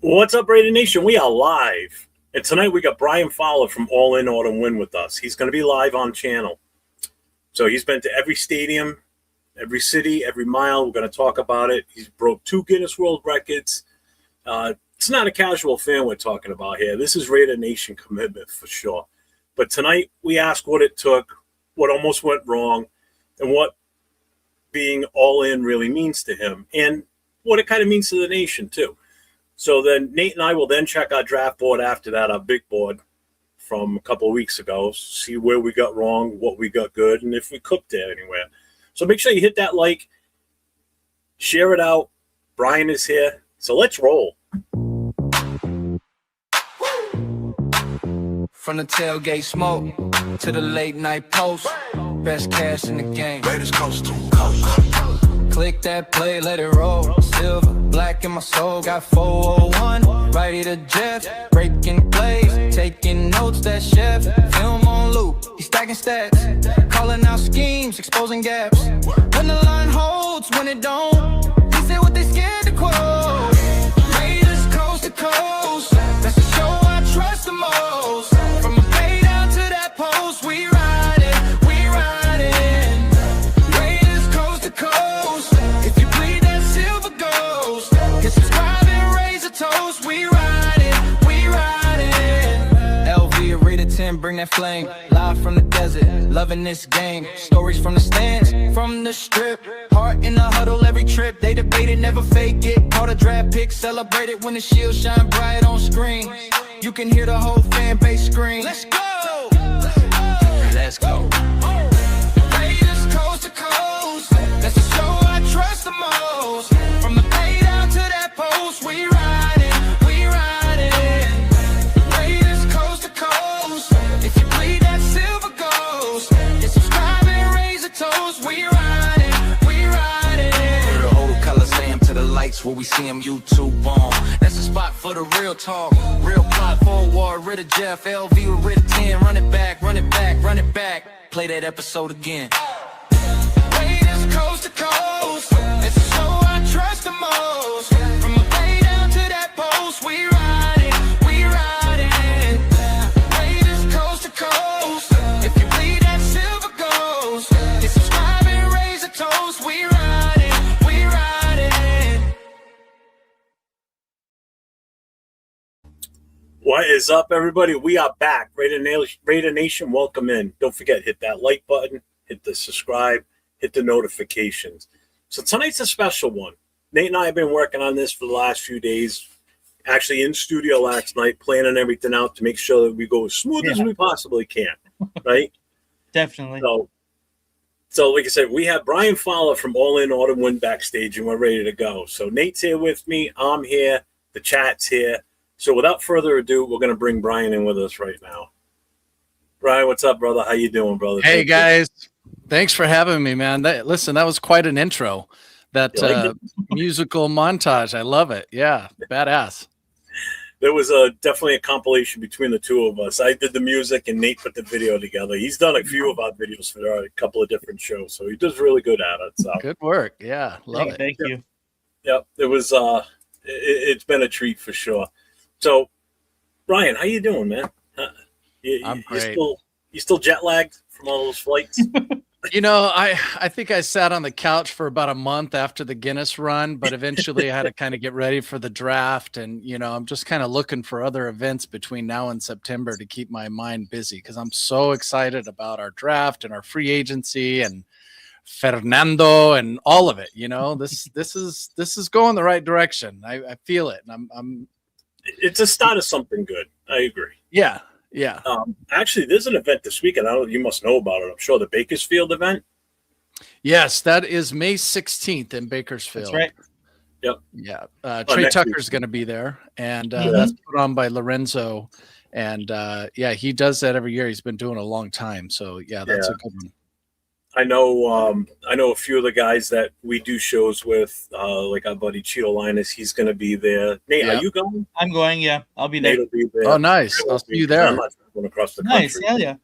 What's up, Raider Nation? We are live. And tonight we got Brian Fowler from All In Autumn Win with us. He's going to be live on channel. So he's been to every stadium, every city, every mile. We're going to talk about it. He's broke 2 Guinness World Records. It's not a casual fan we're talking about here. This is Raider Nation commitment for sure. But tonight we asked what it took, what almost went wrong, and what being all in really means to him, and what it kind of means to the nation too. So then Nate and I will then check our draft board after that, our big board from a couple of weeks ago, see where we got wrong, what we got good, and if we cooked it anywhere. So make sure you hit that like, share it out. Brian is here. So let's roll. From the tailgate smoke to the late night post, best cash in the game. Raiders Coast2Coast. Click that play, let it roll. Silver, black in my soul, got 401. Righty to Jeff, breaking plays, taking notes. That chef, film on loop. He's stacking stats, calling out schemes, exposing gaps. When the line holds, when it don't, they say what they scared to quote. Raiders coast to coast, that's the show I trust the most. From a bay down to that post, we ride it, we ride it. Raiders coast to coast. If you bleed that silver ghost, hit subscribe and raise a toast. We ride it, we ride it. LV, Rita 10, bring that flame. Live from the desert, loving this game. Stories from the stands, from the strip. Heart in the huddle every trip. They debated, never fake it. Caught a draft pick, celebrated when the shield shine bright on screen. You can hear the whole fan base scream. Let's go! Let's go. Raiders coast to coast, that's the show I trust the most. From the bay down to that post, we ride it, we ride it. Raiders coast to coast. If you bleed that silver ghost, hit subscribe and raise a toast. We ride it, we ride it. The whole Coliseum to the lights where we see them YouTube on. That's the spot for the real talk. Real plot forward, rid of Jeff, LV with rid of 10. Run it back, run it back, run it back. Play that episode again. Raiders coast to coast, it's the show I trust the most. From the bay down to that post, we ride it, we ride it. Raiders coast to coast. If you bleed that silver ghost, hit subscribe and raise a toast. We ride it, we ride it. What is up, everybody? We are back. Raider Nation, welcome in. Don't forget, hit that like button, hit the subscribe, hit the notifications. So tonight's a special one. Nate and I have been working on this for the last few days, actually in studio last night, planning everything out to make sure that we go as smooth as we possibly can, right? Definitely. So like I said, we have Brian Fowler from All In Autumn Win backstage, and we're ready to go. So Nate's here with me. I'm here. The chat's here. So without further ado, we're going to bring Brian in with us right now. Brian, what's up, brother? How you doing, brother? Hey, guys. Thanks for having me, man. Listen, that was quite an intro. That musical montage. I love it. Yeah, badass. There was definitely a compilation between the two of us. I did the music, and Nate put the video together. He's done a few of our videos for a couple of different shows, so he does really good at it. So good work. Yeah, love it. Thank you. Yep, it was. It's been a treat for sure. So, Brian, how you doing, man? I'm great. You still jet lagged from all those flights? You know, I think I sat on the couch for about a month after the Guinness run, but eventually I had to kind of get ready for the draft. And, you know, I'm just kind of looking for other events between now and September to keep my mind busy, because I'm so excited about our draft and our free agency and Fernando and all of it. You know, this is going the right direction. I feel it. And it's a start of something good. I agree. Yeah. Yeah. Actually, there's an event this weekend. You must know about it. I'm sure the Bakersfield event. Yes, that is May 16th in Bakersfield. That's right. Yep. Yeah. Trey Tucker's going to be there, and that's put on by Lorenzo. And yeah, he does that every year. He's been doing it a long time. So yeah, that's a good one. I know a few of the guys that we do shows with, like our buddy Cheeto Linus. He's going to be there. Nate, are you going? I'm going. Yeah, I'll be there. Nate will be there. Oh, nice! I'll see you there. I'm not going across the country. Nice, hell yeah.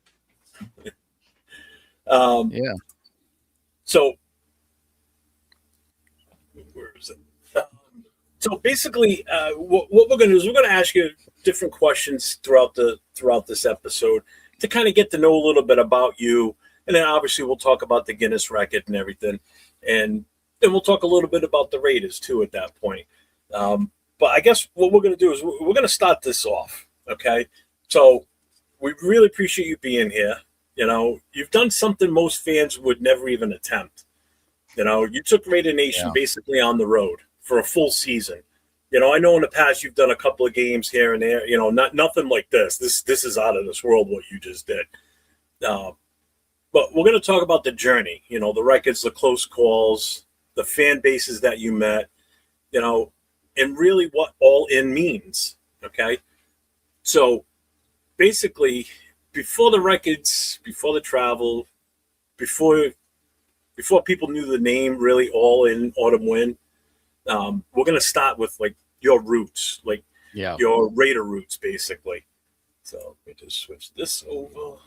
Yeah. So, where is it? So basically, what we're going to do is we're going to ask you different questions throughout this episode to kind of get to know a little bit about you, and then obviously we'll talk about the Guinness record and everything, and then we'll talk a little bit about the Raiders too at that point. But I guess what we're going to do is we're going to start this off. Okay, so we really appreciate you being here. You know, you've done something most fans would never even attempt. You know, you took Raider Nation basically on the road for a full season. You know, I know in the past you've done a couple of games here and there. You know, nothing like this. This is out of this world what you just did. But we're going to talk about the journey. You know, the records, the close calls, the fan bases that you met. You know, and really what all in means. Okay, so basically, before the records, before the travel, before people knew the name really all in Autumn Wind. We're going to start with like your roots, like your Raider roots, basically. So let me just switch this over.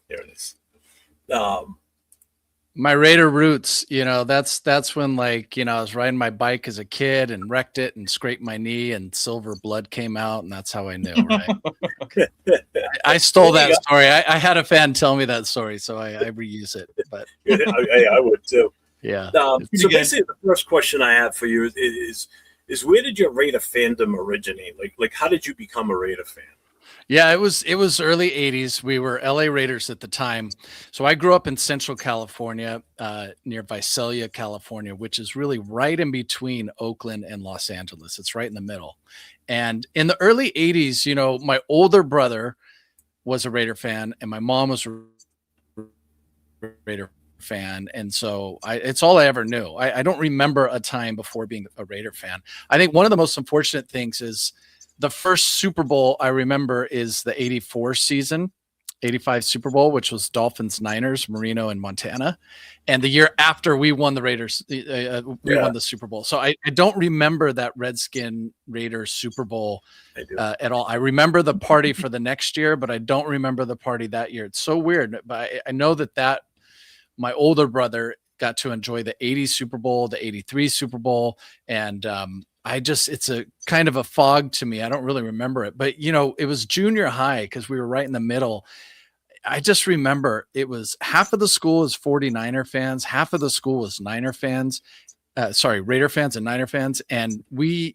There it is. My Raider roots, you know, that's when, like, you know, I was riding my bike as a kid and wrecked it and scraped my knee and silver blood came out, and that's how I knew, right? I stole that story. I had a fan tell me that story, so I reuse it. But I would too. Yeah. So basically, the first question I have for you is where did your Raider fandom originate? Like how did you become a Raider fan? Yeah, it was early 80s. We were LA Raiders at the time. So I grew up in Central California, near Visalia, California, which is really right in between Oakland and Los Angeles. It's right in the middle. And in the early 80s, you know, my older brother was a Raider fan and my mom was a Raider fan. And so it's all I ever knew. I don't remember a time before being a Raider fan. I think one of the most unfortunate things is the first Super Bowl I remember is the 84 season, 85 Super Bowl, which was Dolphins, Niners, Marino, and Montana. And the year after we won the Raiders, won the Super Bowl. So I don't remember that Redskin Raiders Super Bowl at all. I remember the party for the next year, but I don't remember the party that year. It's so weird. But I know that my older brother got to enjoy the 80 Super Bowl, the 83 Super Bowl. And, it's a kind of a fog to me. I don't really remember it, but you know, it was junior high because we were right in the middle. I just remember it was half of the school is 49er fans. Half of the school was Raider fans and Niner fans. And we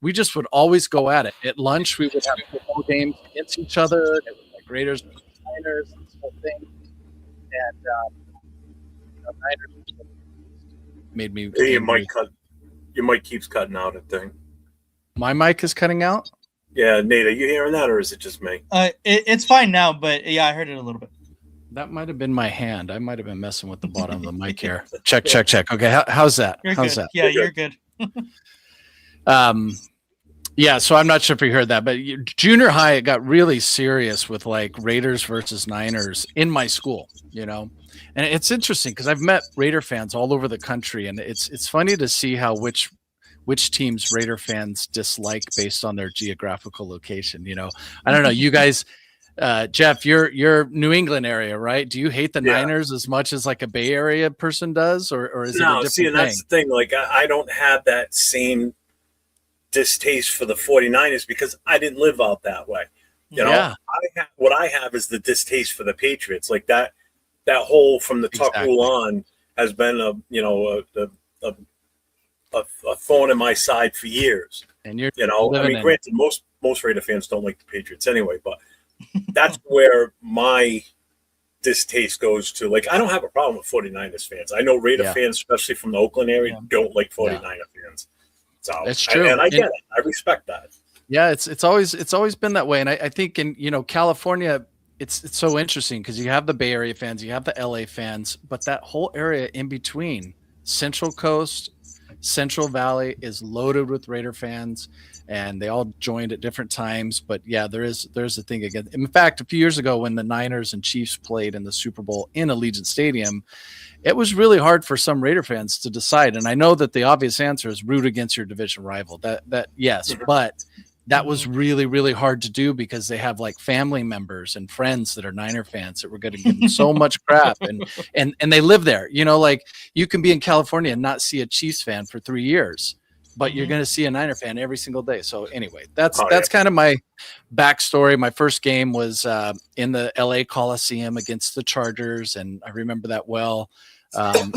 just would always go at it. At lunch, we would have football games against each other. It was like Raiders versus Niners, this whole thing. And, Niners made me. Your mic keeps cutting out, I think. My mic is cutting out? Yeah, Nate, are you hearing that, or is it just me? It's fine now, but yeah, I heard it a little bit. That might have been my hand. I might have been messing with the bottom of the mic here. Check. Okay, how's that? How's that? Yeah, you're good. Yeah, so I'm not sure if you heard that, but junior high, it got really serious with like Raiders versus Niners in my school, you know? And it's interesting because I've met Raider fans all over the country, and it's funny to see how which teams Raider fans dislike based on their geographical location. You know, I don't know. You guys, Jeff, you're New England area, right? Do you hate the Niners as much as like a Bay Area person does, or is it a different thing? That's the thing. Like I don't have that same distaste for the 49ers because I didn't live out that way. You know, what I have is the distaste for the Patriots. Like that whole from the Tuck rule on has been a thorn in my side for years. And you're, granted, most Raider fans don't like the Patriots anyway, but that's where my distaste goes to. Like, I don't have a problem with 49ers fans. I know Raider fans, especially from the Oakland area, don't like 49er fans. So that's true. And I get it. I respect that. Yeah, it's always been that way. And I think in California, it's so interesting because you have the Bay Area fans, you have the LA fans, but that whole area in between, Central Coast, Central Valley, is loaded with Raider fans, and they all joined at different times. But yeah, there's a thing again. In fact, a few years ago when the Niners and Chiefs played in the Super Bowl in Allegiant Stadium, it was really hard for some Raider fans to decide. And I know that the obvious answer is root against your division rival. That yes, but that was really, really hard to do because they have like family members and friends that are Niner fans that were going to give them so much crap, and they live there. You know, like you can be in California and not see a Chiefs fan for 3 years but you're going to see a Niner fan every single day. So anyway, that's yeah. kind of my backstory. My first game was in the LA Coliseum against the Chargers, and I remember that well.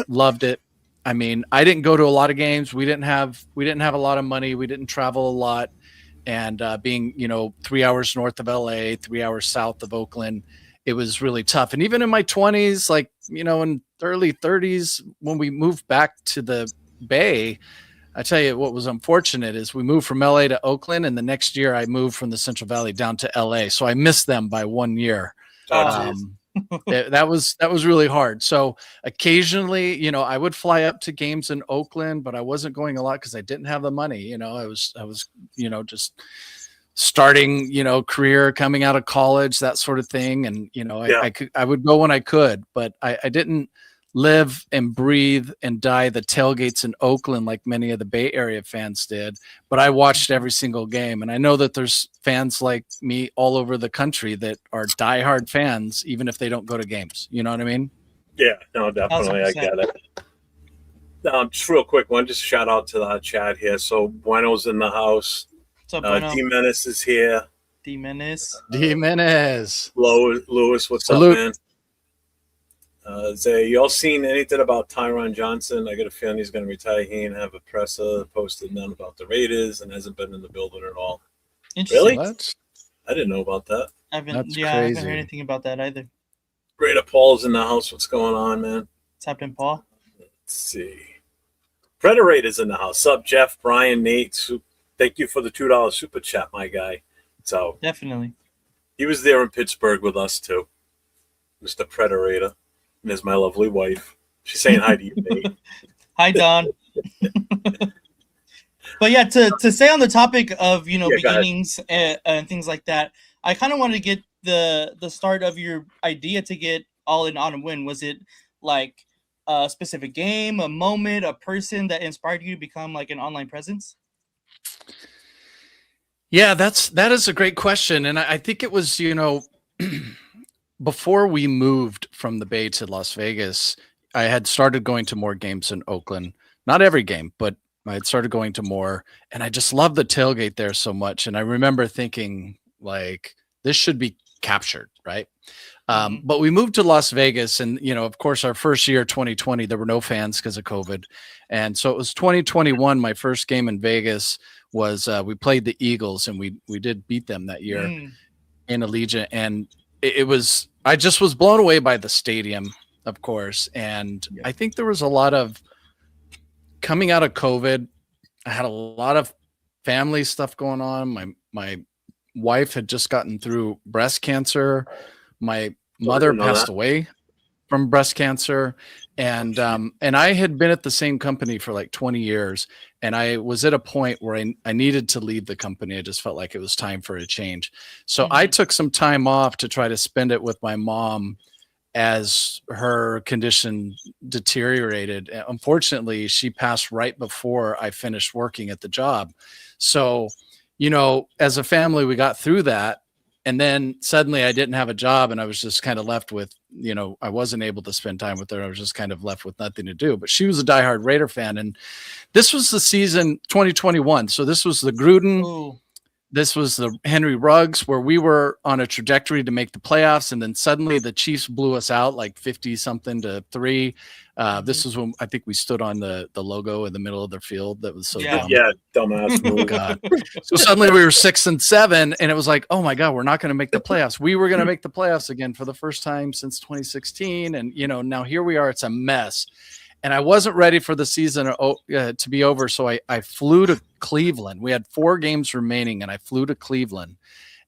Loved it. I mean, I didn't go to a lot of games. We didn't have a lot of money. We didn't travel a lot, and being 3 hours north of LA, 3 hours south of Oakland, it was really tough. And even in my 20s, like in early 30s, when we moved back to the Bay, I tell you what was unfortunate is we moved from LA to Oakland, and the next year I moved from the Central Valley down to LA. So I missed them by 1 year. That was really hard. So occasionally, I would fly up to games in Oakland, but I wasn't going a lot because I didn't have the money. I was just starting, career, coming out of college, that sort of thing. And, I would go when I could, but I didn't live and breathe and die the tailgates in Oakland like many of the Bay Area fans did, but I watched every single game. And I know that there's fans like me all over the country that are diehard fans, even if they don't go to games. You know what I mean? Yeah, no, definitely. 100%. I get it. Just real quick one, just shout out to the chat here. So Bueno's in the house. What's up, Bueno? D-Menace is here. D-Menace. Lewis, what's Salute. up, man? Zay, y'all seen anything about Tyron Johnson? I got a feeling he's going to retire. He ain't have a presser, posted none about the Raiders, and hasn't been in the building at all. Really? What? I didn't know about that. I haven't heard anything about that either. Raider Paul's in the house. What's going on, man? What's happening, Paul? Let's see. Predator's in the house. Sup, Jeff, Brian, Nate. Thank you for the $2 super chat, my guy. So definitely. He was there in Pittsburgh with us too, Mr. Predator. And there's my lovely wife. She's saying hi to you, Nate. Hi, Don. But yeah, to stay on the topic of beginnings and things like that, I kind of wanted to get the start of your idea to get All In On and Win. Was it like a specific game, a moment, a person that inspired you to become like an online presence? Yeah, that is a great question, and I think it was before we moved from the Bay to Las Vegas, I had started going to more games in Oakland. Not every game, but I had started going to more, and I just loved the tailgate there so much. And I remember thinking, like, this should be captured, right? But we moved to Las Vegas, and of course, our first year, 2020, there were no fans because of COVID, and so it was 2021. My first game in Vegas was we played the Eagles, and we did beat them that year in Allegiant, and it was, I just was blown away by the stadium, of course. And I think there was a lot of coming out of COVID. I had a lot of family stuff going on. My wife had just gotten through breast cancer. My mother passed away from breast cancer. And I had been at the same company for like 20 years. And I was at a point where I needed to leave the company. I just felt like it was time for a change. So I took some time off to try to spend it with my mom as her condition deteriorated. Unfortunately, she passed right before I finished working at the job. So, as a family, we got through that. And then suddenly I didn't have a job, and I was just kind of left with, I wasn't able to spend time with her. I was just kind of left with nothing to do. But she was a diehard Raider fan. And this was the season 2021. So this was the Gruden. Ooh. This was the Henry Ruggs, where we were on a trajectory to make the playoffs. And then suddenly the Chiefs blew us out like 50-something to 3. This was when I think we stood on the logo in the middle of their field. That was so dumb. Yeah, dumbass. Oh, God. So suddenly we were 6-7, and it was like, oh my God, we're not going to make the playoffs. We were going to make the playoffs again for the first time since 2016. And, now here we are. It's a mess. And I wasn't ready for the season to be over. So I flew to Cleveland. We had 4 games remaining, and I flew to Cleveland.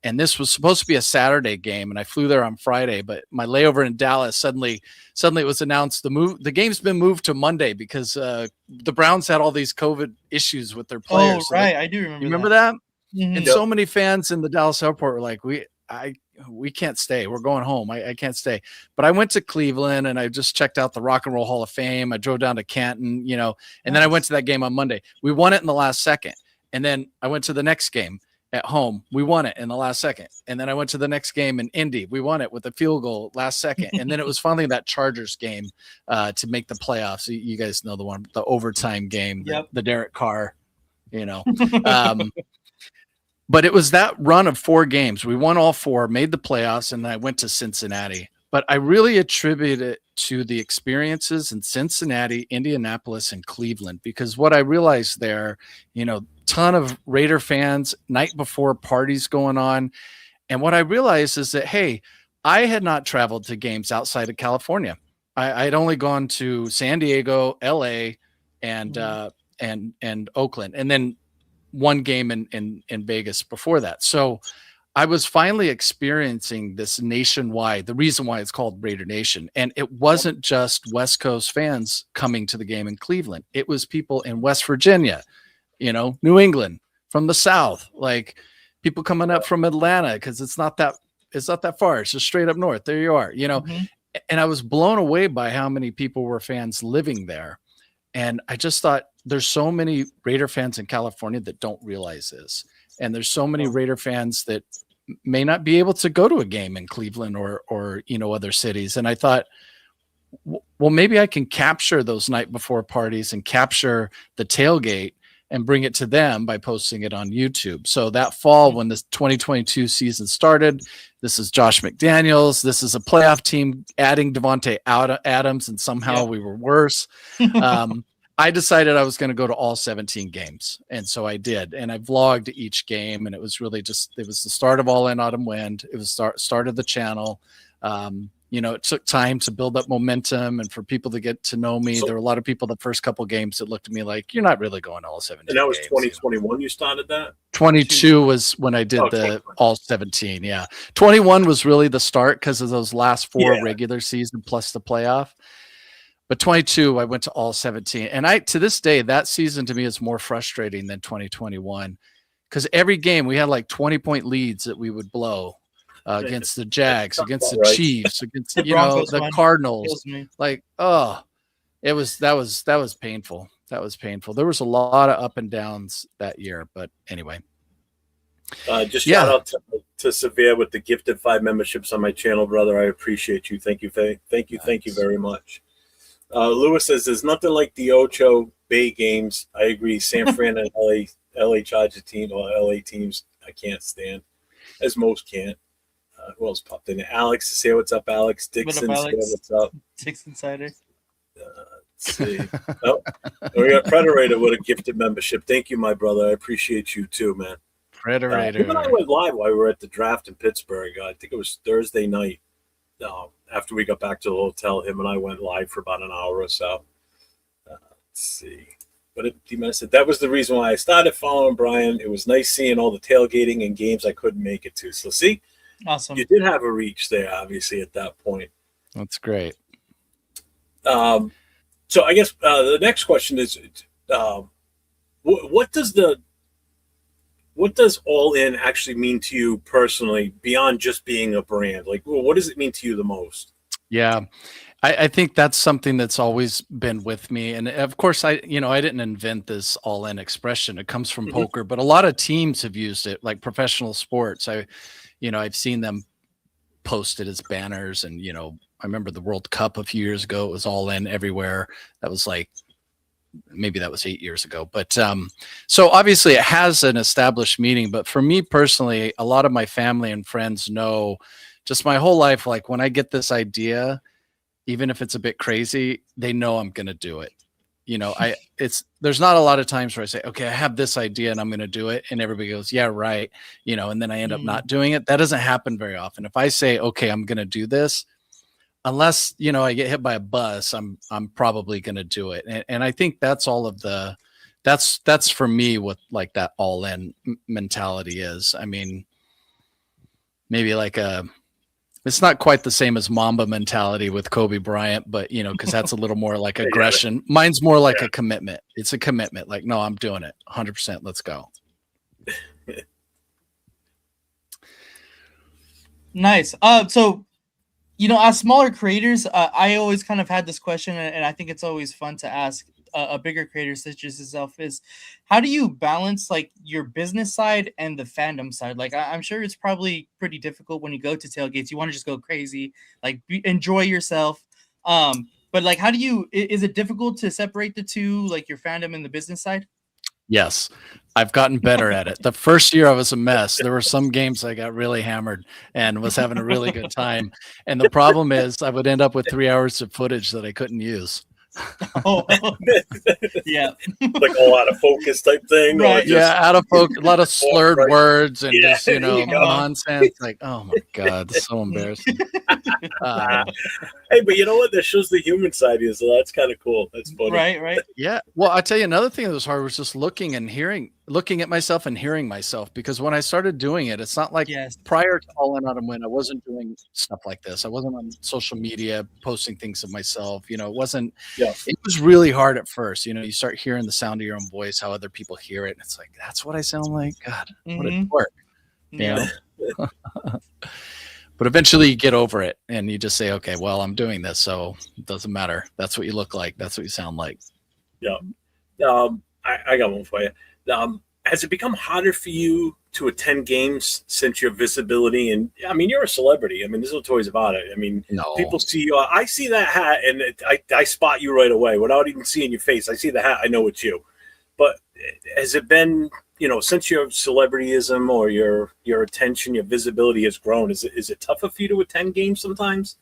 And this was supposed to be a Saturday game, and I flew there on Friday. But my layover in Dallas, suddenly it was announced the game's been moved to Monday because the Browns had all these COVID issues with their players. Oh, right. I do remember. You remember that? Mm-hmm. And so many fans in the Dallas airport were like, we can't stay. We're going home. I can't stay. But I went to Cleveland, and I just checked out the Rock and Roll Hall of Fame. I drove down to Canton, and then I went to that game on Monday. We won it in the last second. And then I went to the next game at home. We won it in the last second. And then I went to the next game in Indy. We won it with a field goal last second. And then it was finally that Chargers game to make the playoffs. You guys know the overtime game, the Derek Carr. you know. But it was that run of 4 games. We won all 4, made the playoffs, and I went to Cincinnati. But I really attribute it to the experiences in Cincinnati, Indianapolis, and Cleveland, because what I realized there, you know, ton of Raider fans, night before parties going on. And what I realized is that, hey, I had not traveled to games outside of California. I'd only gone to San Diego, LA, and Oakland, and then one game in Vegas before that. So I was finally experiencing this nationwide, the reason why it's called Raider Nation. And it wasn't just West Coast fans coming to the game in Cleveland. It was people in West Virginia, you know, New England, from the South, like people coming up from Atlanta, because it's not that far. It's just straight up north. There you are, you know. And I was blown away by how many people were fans living there. And I just thought, there's so many Raider fans in California that don't realize this. And there's so many Raider fans that may not be able to go to a game in Cleveland or, you know, other cities. And I thought, well, maybe I can capture those night before parties and capture the tailgate and bring it to them by posting it on YouTube. So that fall, when this 2022 season started, this is Josh McDaniels. This is a playoff team adding Devontae Adams, and somehow we were worse. I decided I was going to go to all 17 games. And so I did. And I vlogged each game. And it was really just, it was the start of All In Autumn Wind. It was start of the channel. You know, it took time to build up momentum and for people to get to know me. There were a lot of people the first couple games that looked at me like, you're not really going to all 17 And that was games. 2021 you started that? 22 was when I did the all 17. Yeah. 21 was really the start because of those last 4 regular season plus the playoff. But 22, I went to all 17. And to this day, that season to me is more frustrating than 2021 because every game we had like 20-point leads that we would blow against the Jags, against the Chiefs, against, you know, the Cardinals. Like, that was painful. That was painful. There was a lot of up and downs that year. But anyway. Just shout out to Severe with the gifted 5 memberships on my channel, brother. I appreciate you. Thank you. Thank you very much. Lewis says there's nothing like the Ocho Bay games. I agree. San Fran and LA Chargers team or LA teams I can't stand, as most can't. Who else popped in? Alex, say what's up, Alex. Dixon, what up, Alex? Say what's up. Dixon Cider. Let's see. We got Predator with a gifted membership. Thank you, my brother. I appreciate you too, man. Predator. Him and I went live while we were at the draft in Pittsburgh. I think it was Thursday night. After we got back to the hotel, him and I went live for about an hour or so. Let's see. But I said that was the reason why I started following Brian. It was nice seeing all the tailgating and games I couldn't make it to. So see, awesome. You did have a reach there, obviously, at that point. That's great. So I guess the next question is, what does All In actually mean to you personally beyond just being a brand? Like, what does it mean to you the most? Yeah, I think that's something that's always been with me. And of course, I didn't invent this All In expression. It comes from poker, but a lot of teams have used it, like professional sports. I've seen them posted as banners, and, I remember the World Cup a few years ago, it was All In everywhere. That was like, maybe that was 8 years ago. But so obviously it has an established meaning. But for me personally, a lot of my family and friends know just my whole life, like when I get this idea, even if it's a bit crazy, they know I'm going to do it. There's not a lot of times where I say, okay, I have this idea and I'm going to do it. And everybody goes, yeah, right. And then I end up not doing it. That doesn't happen very often. If I say, okay, I'm going to do this, unless, I get hit by a bus, I'm probably going to do it. And I think that's all of that's for me what like that all in mentality is. I mean, maybe like it's not quite the same as Mamba mentality with Kobe Bryant, but cause that's a little more like aggression. Mine's more like a commitment. It's a commitment. Like, no, I'm doing it 100%. Let's go. Nice. So, as smaller creators, I always kind of had this question, and I think it's always fun to ask a bigger creator such as yourself is, how do you balance like your business side and the fandom side? Like, I'm sure it's probably pretty difficult when you go to tailgates. You want to just go crazy, like enjoy yourself. But like, is it difficult to separate the two, like your fandom and the business side? Yes. I've gotten better at it. The first year I was a mess. There were some games I got really hammered and was having a really good time. And the problem is I would end up with 3 hours of footage that I couldn't use. Oh, yeah. Like all out of focus type thing. Right. Yeah, out of focus, a lot of slurred Right. words and Yeah, just, you know, you go. nonsense. Like, oh my God, it's so embarrassing. Hey, but you know what? That shows the human side of you, so that's kind of cool. That's funny. Right. Yeah. Well, I tell you, another thing that was hard was just looking at myself and hearing myself, because when I started doing it, it's not like Yes. prior to All In Autumn Win, I wasn't doing stuff like this. I wasn't on social media posting things of myself. You know, it was really hard at first. You know, you start hearing the sound of your own voice, how other people hear it. And it's like, that's what I sound like. God, what a dork. Yeah. You know? But eventually you get over it and you just say, okay, well, I'm doing this, so it doesn't matter. That's what you look like. That's what you sound like. Yeah. I got one for you. Has it become harder for you to attend games since your visibility? And I mean, you're a celebrity. I mean, there's no toys about it. I mean, No. people see you. I see that hat and I spot you right away without even seeing your face. I see the hat. I know it's you. But has it been, you know, since your celebrityism or your attention, your visibility has grown, is it tougher for you to attend games sometimes?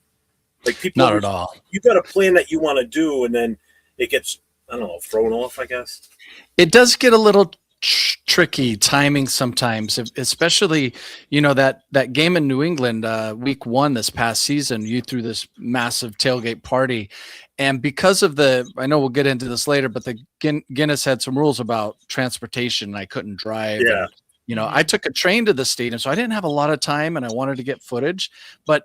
Like people, Not at all. You got a plan that you want to do, and then it gets, I don't know, thrown off, I guess. It does get a little tricky timing sometimes, especially, you know, that game in New England, week 1 this past season, you threw this massive tailgate party. And because of I know we'll get into this later, but the Guinness had some rules about transportation. I couldn't drive. Yeah. And, you know, I took a train to the stadium, so I didn't have a lot of time and I wanted to get footage, but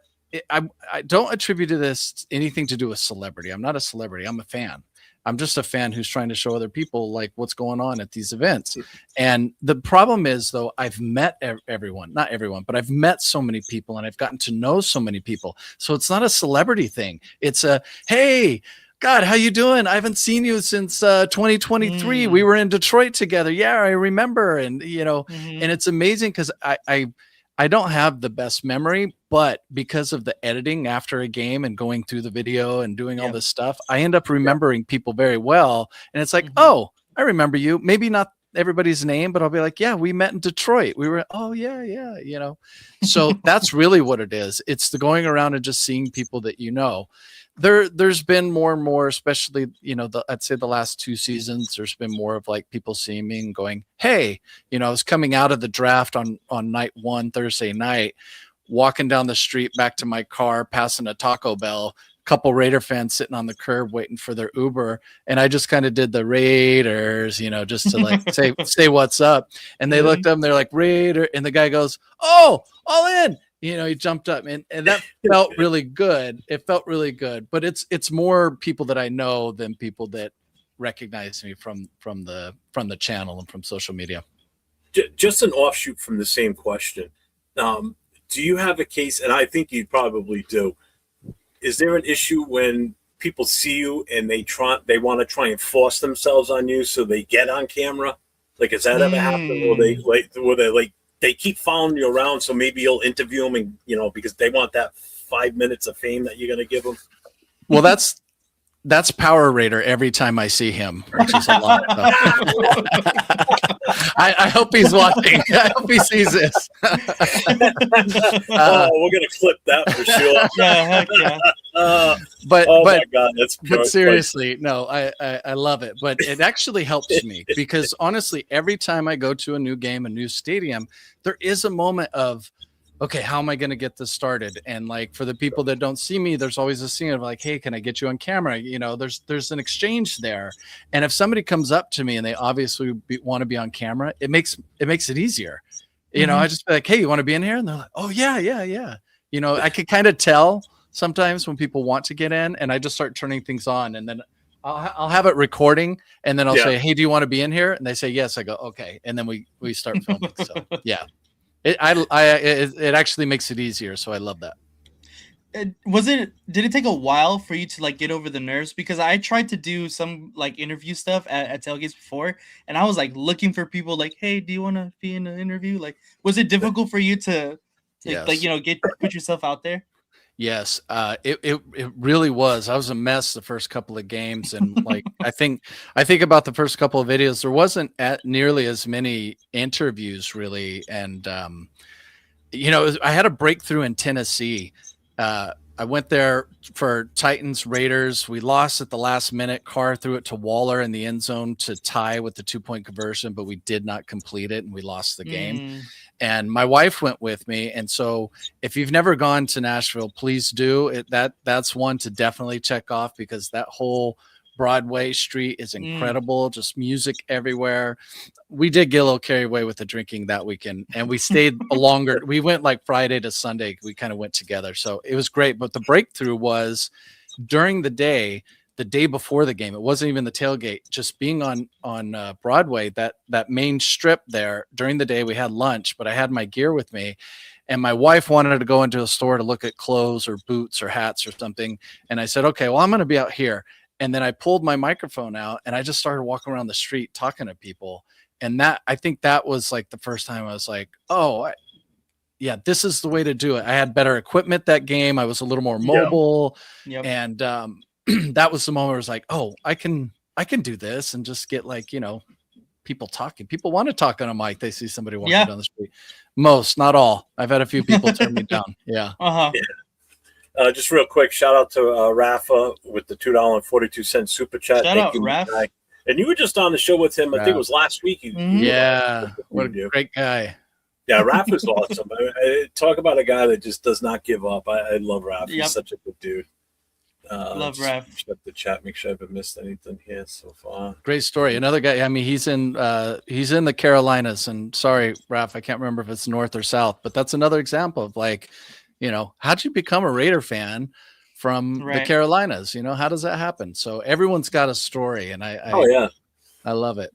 I don't attribute to this anything to do with celebrity. I'm not a celebrity. I'm a fan. I'm just a fan who's trying to show other people like what's going on at these events. And the problem is, though, I've met everyone, not everyone, but I've met so many people and I've gotten to know so many people. So it's not a celebrity thing. It's a, hey, God, how you doing? I haven't seen you since 2023. We were in Detroit together. Yeah, I remember. And, you know, and it's amazing because I don't have the best memory, but because of the editing after a game and going through the video and doing all this stuff, I end up remembering people very well. And it's like, oh, I remember you. Maybe not everybody's name, but I'll be like, yeah, we met in Detroit. We were, oh yeah, you know. So that's really what it is. It's the going around and just seeing people that you know. There's been more and more, especially, you know, I'd say the last 2 seasons, there's been more of like people seeing me and going, hey, you know, I was coming out of the draft on night 1, Thursday night, walking down the street back to my car, passing a Taco Bell, couple Raider fans sitting on the curb waiting for their Uber. And I just kind of did the Raiders, you know, just to like say what's up. And they looked up and they're like, Raider. And the guy goes, oh, all in. You know, he jumped up and that felt really good. It felt really good, but it's more people that I know than people that recognize me from the channel and from social media. Just an offshoot from the same question. Do you have a case, and I think you probably do, is there an issue when people see you and they want to try and force themselves on you so they get on camera? Like, has that ever happened? Or they keep following you around, so maybe you'll interview them, and you know, because they want that 5 minutes of fame that you're going to give them. Well, that's Power Raider every time I see him, which is a lot. I hope he's watching. I hope he sees this. We're going to clip that for sure. Yeah, heck yeah. But my God, but seriously, no, I love it. But it actually helps me because honestly, every time I go to a new game, a new stadium, there is a moment of, okay, how am I going to get this started? And like for the people that don't see me, there's always a scene of like, hey, can I get you on camera? You know, there's an exchange there. And if somebody comes up to me and they obviously want to be on camera, it makes it easier. You know, I just be like, hey, you want to be in here? And they're like, oh yeah. You know, I could kind of tell sometimes when people want to get in, and I just start turning things on, and then I'll have it recording, and then I'll say, hey, do you want to be in here? And they say yes. I go, okay, and then we start filming. So yeah. It actually makes it easier, so I love that. Did it take a while for you to like get over the nerves? Because I tried to do some like interview stuff at tailgates before, and I was like looking for people like, hey, do you want to be in an interview? Like, was it difficult for you to Yes. like, you know, put yourself out there? Yes, it really was. I was a mess the first couple of games, and like I think about the first couple of videos. There wasn't nearly as many interviews, really, and I had a breakthrough in Tennessee. I went there for Titans Raiders. We lost at the last minute. Carr threw it to Waller in the end zone to tie with the 2-point conversion, but we did not complete it, and we lost the game. And my wife went with me. And so if you've never gone to Nashville, please do. That's one to definitely check off, because that whole Broadway street is incredible. Just music everywhere. We did get a little carried away with the drinking that weekend, and we stayed longer. We went like Friday to Sunday. We kind of went together. So it was great. But the breakthrough was during the day before the game. It wasn't even the tailgate, just being on Broadway, that main strip there. During the day we had lunch, but I had my gear with me, and my wife wanted to go into a store to look at clothes or boots or hats or something. And I said, okay, well, I'm going to be out here. And then I pulled my microphone out and I just started walking around the street talking to people. And I think that was like the first time I was like, oh, yeah, this is the way to do it. I had better equipment that game. I was a little more mobile. Yep. And that was the moment where I was like, oh, I can do this, and just get like, people talking. People want to talk on a mic. They see somebody walking down the street. Most, not all. I've had a few people turn me down. Yeah. Uh-huh. Yeah. Just real quick, shout out to Rafa with the $2.42 super chat. Shout out, Raf. And you were just on the show with him. I think it was last week. Yeah, what a great guy. Yeah, Raf is awesome. Talk about a guy that just does not give up. I love Raf. He's such a good dude. Love Raf. Check the chat. Make sure I haven't missed anything here so far. Great story. Another guy. I mean, he's in the Carolinas. And sorry, Raf, I can't remember if it's north or south, but that's another example of like, how'd you become a Raider fan from the Carolinas? How does that happen? So everyone's got a story, and I love it.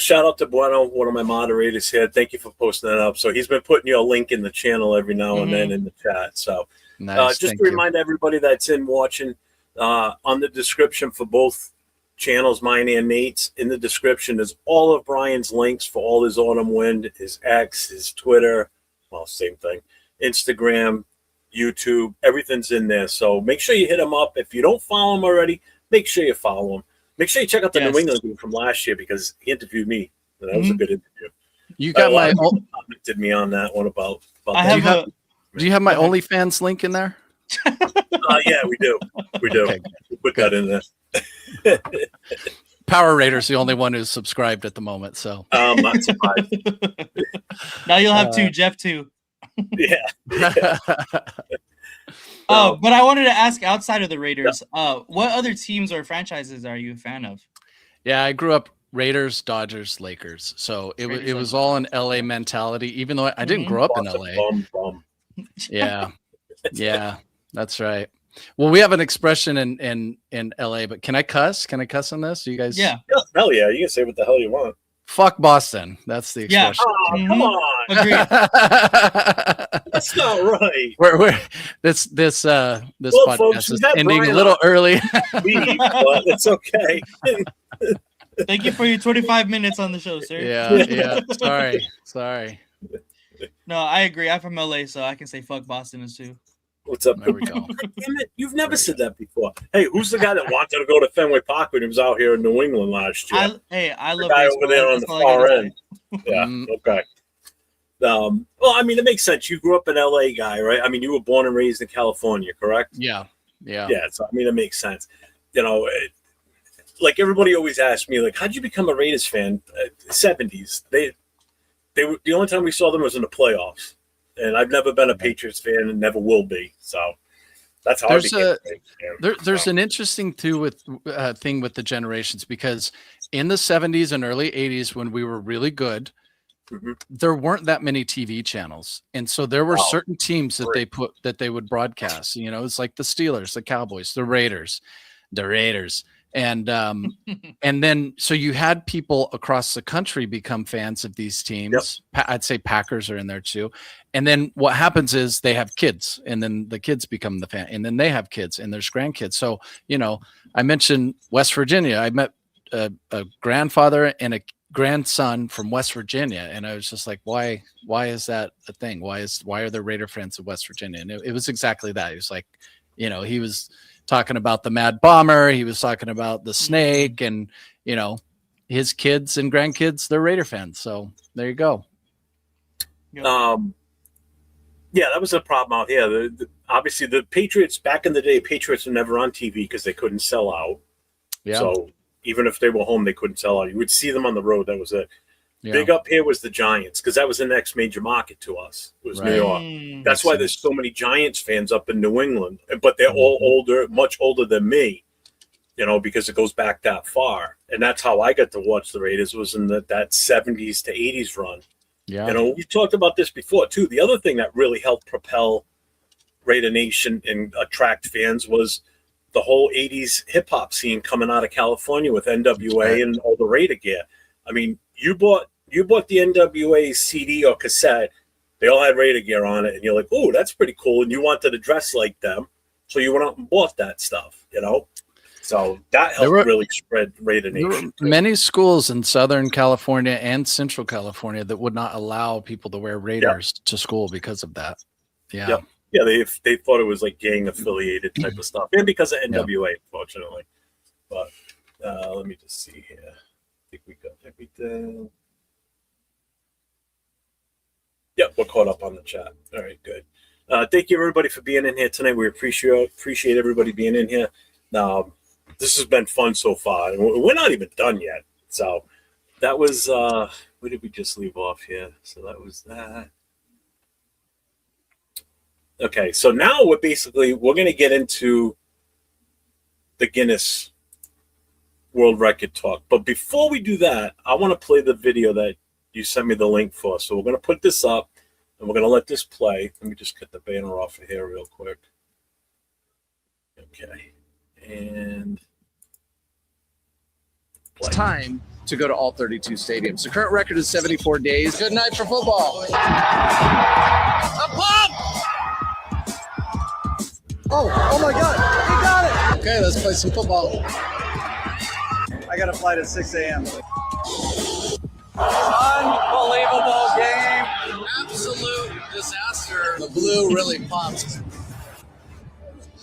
Shout out to Bueno, one of my moderators here. Thank you for posting that up. So he's been putting your link in the channel every now and then in the chat. So nice. Just to remind everybody that's in watching, on the description for both channels, mine and Nate's, in the description is all of Brian's links for all his Autumn Wind, his X, his Twitter, well, same thing, Instagram, YouTube, everything's in there. So make sure you hit him up. If you don't follow him already, make sure you follow him. Make sure you check out the New England game from last year, because he interviewed me. That was a good interview. You got my commented me on that one about do you have my OnlyFans link in there? Yeah, we do. Okay. We put that in there. Power Raiders the only one who's subscribed at the moment, so I'm not surprised. Now you'll have two, Jeff too. Yeah. But I wanted to ask, outside of the Raiders, what other teams or franchises are you a fan of? Yeah, I grew up Raiders, Dodgers, Lakers. So it was all an LA mentality, even though I didn't grow up in LA. Yeah. Yeah, that's right. Well, we have an expression in LA, but can I cuss? Can I cuss on this? You guys? Yeah. Hell yeah. You can say what the hell you want. Fuck Boston. That's the expression. Yeah. Oh, come on. Agreed. That's not right. We're this podcast folks, is ending a little early. But it's okay. Thank you for your 25 minutes on the show, sir. Yeah. Sorry. No, I agree. I'm from LA, so I can say fuck Boston as too. What's up? There we go. Damn it. You've never said that before. Hey, who's the guy that wanted to go to Fenway Park when he was out here in New England last year? I love the guy baseball. over there on the far end. Yeah, okay. Well, I mean, it makes sense. You grew up an LA guy, right? I mean, you were born and raised in California, correct? Yeah. So, I mean, it makes sense. Like everybody always asks me, like, how'd you become a Raiders fan? 70s. They were, the only time we saw them was in the playoffs. And I've never been a Patriots fan and never will be. So that's how I became a fan. There's an interesting thing with the generations, because in the 70s and early 80s, when we were really good, there weren't that many TV channels. And so there were certain teams that they would broadcast. It's like the Steelers, the Cowboys, the Raiders. And and then so you had people across the country become fans of these teams. I'd say Packers are in there too. And then what happens is they have kids, and then the kids become the fan, and then they have kids and there's grandkids. So I mentioned West Virginia. I met a grandfather and grandson from West Virginia. And I was just like, why is that a thing? Why are there Raider fans of West Virginia? And it was exactly that. He was like, you know, he was talking about the Mad Bomber. He was talking about the Snake, and, you know, his kids and grandkids, they're Raider fans. So there you go. Yeah, that was a problem out here. Obviously, the Patriots, back in the day, Patriots were never on TV because they couldn't sell out. Yeah. So even if they were home, they couldn't sell out. You would see them on the road. That was it. Yeah. Big up here was the Giants, because that was the next major market to us. It was New York. That's why there's so many Giants fans up in New England, but they're all older, much older than me, you know, because it goes back that far. And that's how I got to watch the Raiders, was in that 70s to 80s run. Yeah. You know, we talked about this before, too. The other thing that really helped propel Raider Nation and attract fans was the whole 80s hip-hop scene coming out of California with NWA and all the Raider gear. I mean, you bought the NWA CD or cassette. They all had Raider gear on it, and you're like, oh, that's pretty cool. And you wanted to dress like them, so you went out and bought that stuff, you know? So that helped really spread Raider Nation. There were many schools in Southern California and Central California that would not allow people to wear Raiders to school because of that. Yeah. Yep. Yeah, they thought it was like gang-affiliated type of stuff. And because of NWA, unfortunately. But let me just see here. I think we got everything. Yep, we're caught up on the chat. All right, good. Thank you, everybody, for being in here tonight. We appreciate everybody being in here. This has been fun so far. And we're not even done yet. So that was, where did we just leave off here? So that was that. Okay, so now we're going to get into the Guinness World Record talk. But before we do that, I want to play the video that you sent me the link for. So we're going to put this up, and we're going to let this play. Let me just get the banner off of here real quick. Okay, and it's time to go to all 32 stadiums. The current record is 74 days. Good night for football. Oh my God, he got it. Okay, let's play some football. I got a flight at 6 a.m. Unbelievable game. Absolute disaster. The blue really popped.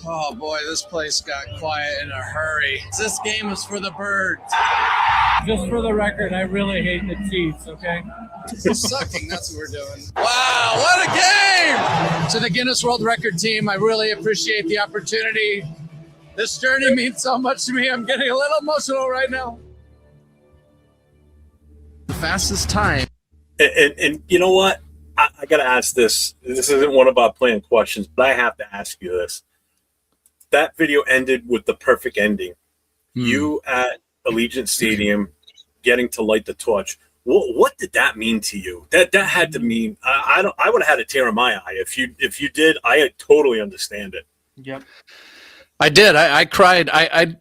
Oh boy, this place got quiet in a hurry. This game is for the birds. Just for the record, I really hate the Chiefs, okay? Sucking, that's what we're doing. Wow, what a game! To the Guinness World Record team, I really appreciate the opportunity. This journey means so much to me. I'm getting a little emotional right now. The fastest time. And you know what? I got to ask this. This isn't one of our planned questions, but I have to ask you this. That video ended with the perfect ending. You at Allegiant Stadium getting to light the torch. What did that mean to you? That had to mean I would have had a tear in my eye if you did. I totally understand it. Yep. I did. I cried. I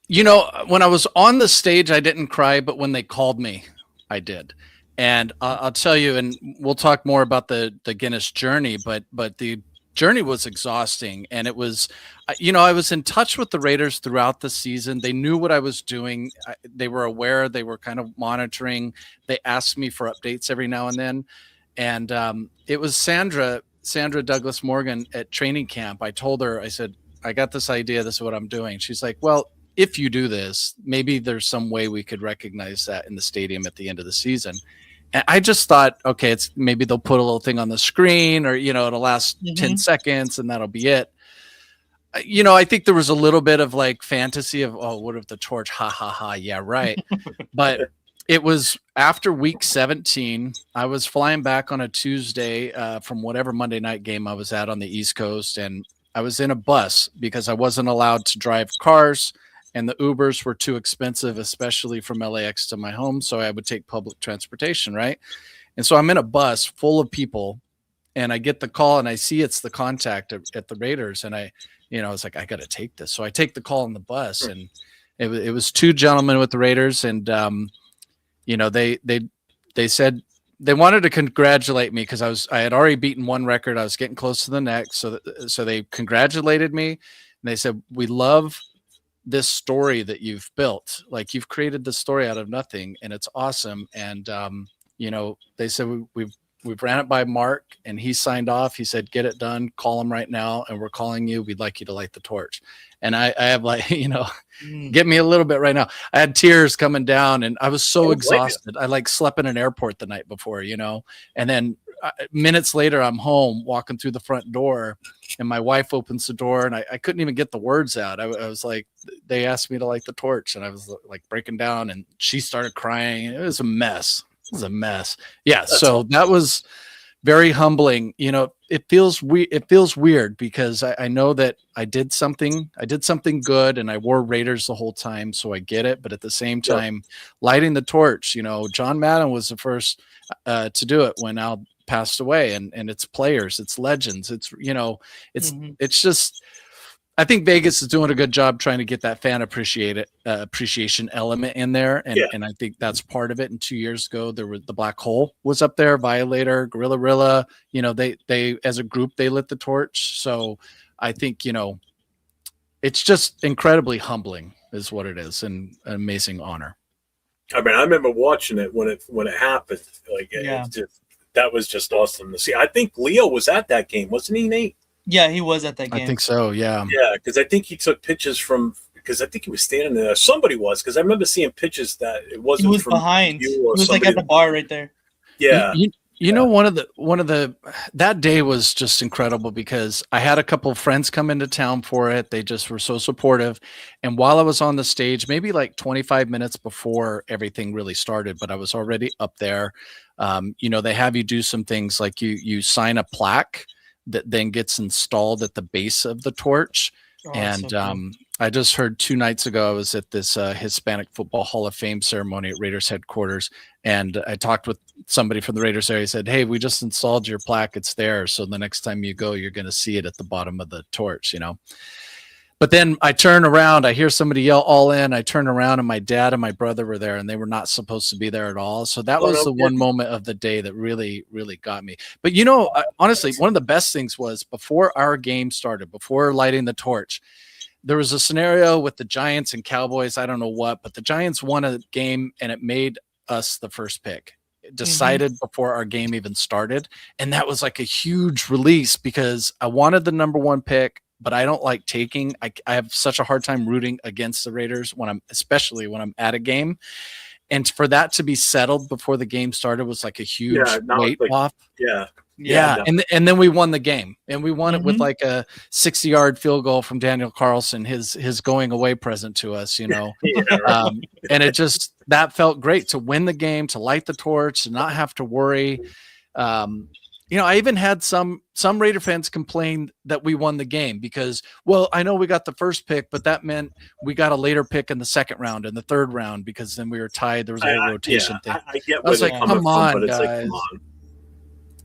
you know, when I was on the stage, I didn't cry, but when they called me, I did. And I'll tell you, and we'll talk more about the Guinness journey, but the journey was exhausting. And it was, you know, I was in touch with the Raiders throughout the season. They knew what I was doing. They were aware. They were kind of monitoring. They asked me for updates every now and then. And it was Sandra Douglas Morgan at training camp. I told her, I said, I got this idea. This is what I'm doing. She's like, well, if you do this, maybe there's some way we could recognize that in the stadium at the end of the season. And I just thought, okay, it's maybe they'll put a little thing on the screen, or, you know, it'll last 10 seconds and that'll be it. You know, I think there was a little bit of like fantasy of, oh, what if the torch? Ha ha ha. Yeah, right. But it was after week 17. I was flying back on a Tuesday from whatever Monday night game I was at on the East Coast. And I was in a bus because I wasn't allowed to drive cars. And the Ubers were too expensive, especially from LAX to my home. So I would take public transportation, right? And so I'm in a bus full of people, and I get the call, and I see it's the contact at the Raiders. And I was like, I got to take this. So I take the call on the bus, and it was two gentlemen with the Raiders. And, you know, they said they wanted to congratulate me because I had already beaten one record. I was getting close to the next. So they congratulated me, and they said, we love this story that you've built. Like, you've created the story out of nothing, and it's awesome. And you know, they said we've ran it by Mark, and he signed off. He said, get it done, call him right now, and we're calling you. We'd like you to light the torch. And I have, like, you know, get me a little bit right now. I had tears coming down, and I was so exhausted. I like slept in an airport the night before, you know, and then minutes later, I'm home walking through the front door, and my wife opens the door, and I couldn't even get the words out. I was like, they asked me to light the torch, and I was like breaking down, and she started crying. It was a mess. It was a mess. Yeah. So that was very humbling. You know, it feels weird because I know that I did something good, and I wore Raiders the whole time. So I get it. But at the same time, lighting the torch, you know, John Madden was the first to do it when Al passed away, and it's players, it's legends, it's, you know, it's just, I think Vegas is doing a good job trying to get that fan appreciation element in there, and I think that's part of it. And 2 years ago, there was the Black Hole was up there, Violator, Gorilla, you know, they as a group, they lit the torch. So I think, you know, it's just incredibly humbling is what it is, and an amazing honor. I mean, I remember watching it when it happened. Like, it's just, that was just awesome to see. I think Leo was at that game, wasn't he, Nate? Yeah, he was at that game. I think so. Yeah. Yeah, because I think he took pictures because I think he was standing there. Somebody was, because I remember seeing pictures that it wasn't. He was from behind. You, he was like at the bar right there. Yeah. You know, one of the that day was just incredible because I had a couple of friends come into town for it. They just were so supportive. And while I was on the stage, maybe like 25 minutes before everything really started, but I was already up there. You know, they have you do some things like you sign a plaque that then gets installed at the base of the torch. And so cool. I just heard 2 nights ago, I was at this Hispanic Football Hall of Fame ceremony at Raiders headquarters. And I talked with somebody from the Raiders area. He said, hey, we just installed your plaque. It's there. So the next time you go, you're going to see it at the bottom of the torch, you know. But then I turn around, I hear somebody yell all in. I turn around, and my dad and my brother were there, and they were not supposed to be there at all. So that was the one moment of the day that really, really got me. But, you know, honestly, one of the best things was before our game started, before lighting the torch, there was a scenario with the Giants and Cowboys. I don't know what, but the Giants won a game, and it made us the first pick. It decided before our game even started. And that was like a huge release because I wanted the number 1 pick, but I don't like taking. I have such a hard time rooting against the Raiders especially when I'm at a game. And for that to be settled before the game started was like a huge weight off. Yeah. And then we won the game, and we won it with like a 60-yard field goal from Daniel Carlson, his going away present to us, you know. And it just, that felt great to win the game, to light the torch, to not have to worry. You know, I even had some Raider fans complain that we won the game because, well, I know we got the first pick, but that meant we got a later pick in the second round and the third round because then we were tied. There was a little rotation thing. I get I was like, come on, guys. Like, come on.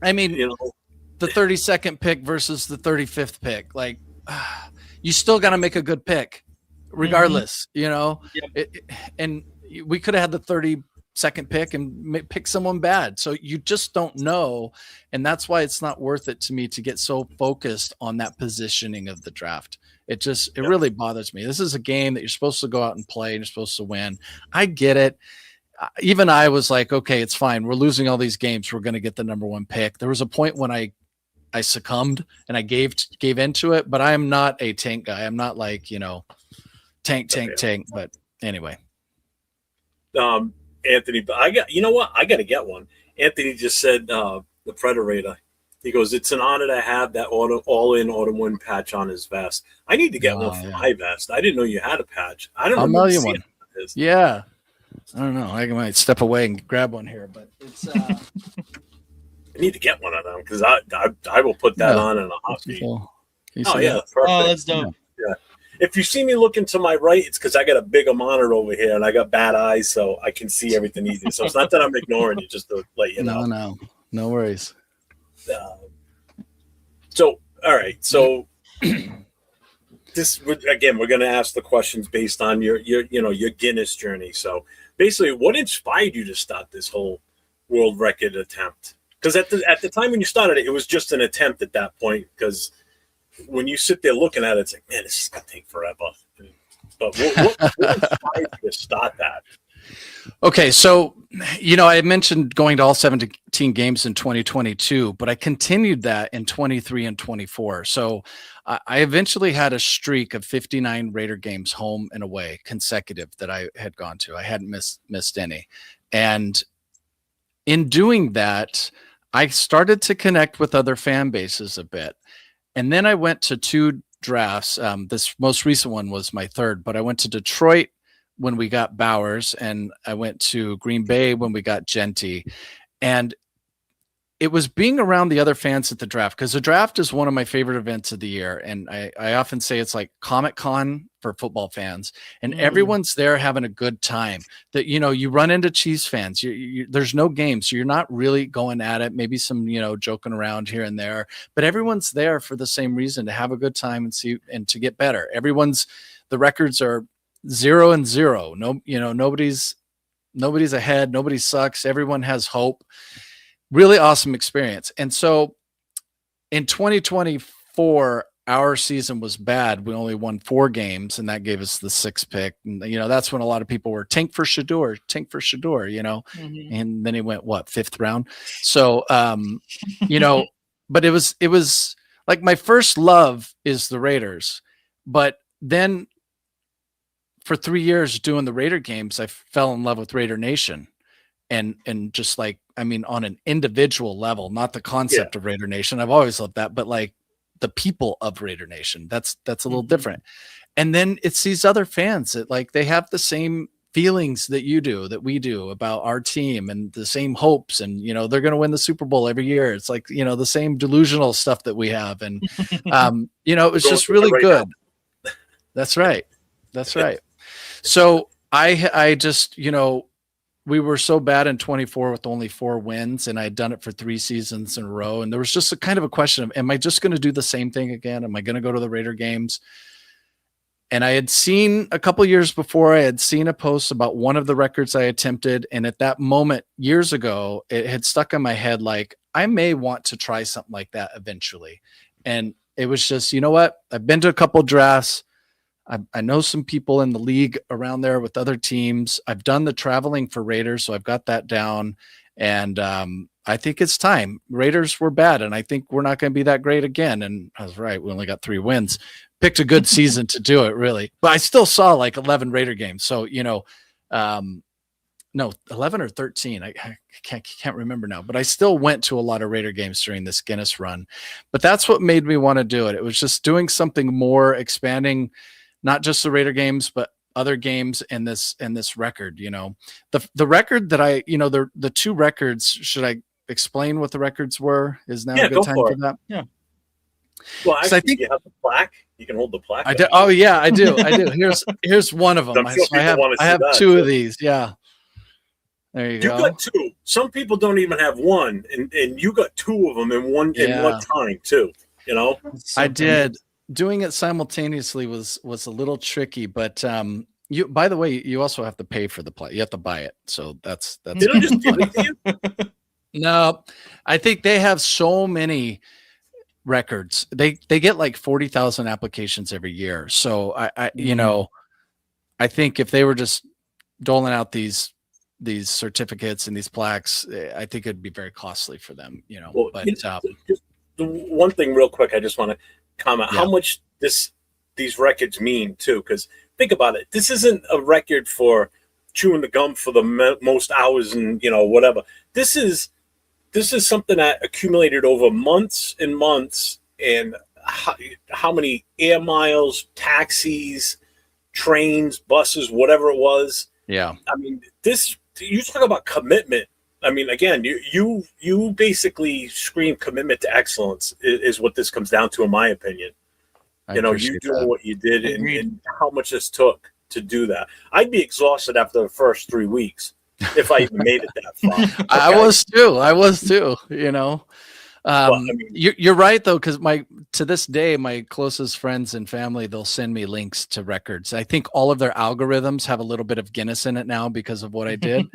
I mean, you know, the 32nd pick versus the 35th pick, like, you still got to make a good pick regardless, you know. And we could have had the 32nd pick and pick someone bad. So you just don't know. And that's why it's not worth it to me to get so focused on that positioning of the draft. It really bothers me. This is a game that you're supposed to go out and play and you're supposed to win. I get it. Even I was like, okay, it's fine. We're losing all these games. We're going to get the number 1 pick. There was a point when I succumbed and I gave into it, but I am not a tank guy. I'm not like, you know, tank. But anyway. Anthony, you know what? I got to get one. Anthony just said the Predator. He goes, it's an honor to have that all-in autumn wind patch on his vest. I need to get one for my vest. I didn't know you had a patch. I don't know. I'll mail you one. Yeah. I don't know. I might step away and grab one here, but it's. I need to get one of them because I will put that on in a heartbeat. Oh yeah, perfect. Oh, that's dope. Yeah. If you see me looking to my right, it's because I got a bigger monitor over here and I got bad eyes, so I can see everything easy. So it's not that I'm ignoring you, just to let you know. No worries. So all right, so this again, we're going to ask the questions based on your Guinness journey. So basically, what inspired you to start this whole world record attempt? Because at the time when you started it, it was just an attempt at that point. Because when you sit there looking at it, it's like, man, this is going to take forever. But what inspired you to start that? Okay, so I mentioned going to all 17 games in 2022, but I continued that in 23 and 24. So I eventually had a streak of 59 Raider games home and away consecutive that I had gone to. I hadn't missed any. And in doing that, I started to connect with other fan bases a bit. And then I went to 2 drafts. This most recent one was my 3rd, but I went to Detroit when we got Bowers, and I went to Green Bay when we got Genty. And it was being around the other fans at the draft, because the draft is one of my favorite events of the year. And I often say it's like Comic-Con for football fans, and everyone's there having a good time. That, you run into Chiefs fans, there's no games, so you're not really going at it, maybe some, joking around here and there, but everyone's there for the same reason, to have a good time and to get better. The records are 0-0. No, nobody's ahead. Nobody sucks. Everyone has hope. Really awesome experience. And so in 2024, our season was bad. We only won 4 games, and that gave us the 6th pick. And, that's when a lot of people were tank for Shador, and then he went 5th round. So, but it was like my first love is the Raiders, but then for 3 years doing the Raider games, I fell in love with Raider Nation, and just like, on an individual level, not the concept of Raider Nation. I've always loved that, but like the people of Raider Nation, that's a little different. And then it's these other fans that, like, they have the same feelings that we do about our team, and the same hopes, and they're going to win the Super Bowl every year. It's like, the same delusional stuff that we have. And it was just really good. That's right. So I just, we were so bad in 24 with only 4 wins, and I had done it for 3 seasons in a row. And there was just a kind of a question of, am I just going to do the same thing again? Am I going to go to the Raider games? And I had seen a couple years before, I had seen a post about one of the records I attempted. And at that moment, years ago, it had stuck in my head, like, I may want to try something like that eventually. And it was just, you know what? I've been to a couple drafts. I know some people in the league around there with other teams. I've done the traveling for Raiders, so I've got that down. And I think it's time. Raiders were bad, and I think we're not going to be that great again. And I was right. We only got 3 wins. Picked a good season to do it, really. But I still saw like 11 Raider games. So, no, 11 or 13. I can't remember now. But I still went to a lot of Raider games during this Guinness run. But that's what made me want to do it. It was just doing something more, expanding not just the Raider games, but other games in this record. The record that the 2 records. Should I explain what the records were? Is now a good time for that? Yeah. Well, actually, I think you have the plaque. You can hold the plaque. I do. Oh yeah, I do. Here's one of them. Sure I have 2 of these. Yeah. There you go. You got 2. Some people don't even have 1, and you got 2 of them in one time too. I did. Doing it simultaneously was a little tricky, but you. By the way, you also have to pay for the plaque. You have to buy it. So that's. They don't just give it to you? No, I think they have so many records. They get like 40,000 applications every year. So I think if they were just doling out these certificates and these plaques, I think it'd be very costly for them. Well, but just the one thing real quick, I just want to comment how much these records mean too, because think about it. This isn't a record for chewing the gum for the most hours and whatever. This is something that accumulated over months and months, and how many air miles, taxis, trains, buses, whatever it was. Yeah. I mean, you talk about commitment. I mean, again, you basically scream commitment to excellence is what this comes down to, in my opinion. You doing what you did and how much this took to do that. I'd be exhausted after the first 3 weeks if I even made it that far. Okay? I was too. You're right though, because to this day, my closest friends and family, they'll send me links to records. I think all of their algorithms have a little bit of Guinness in it now because of what I did.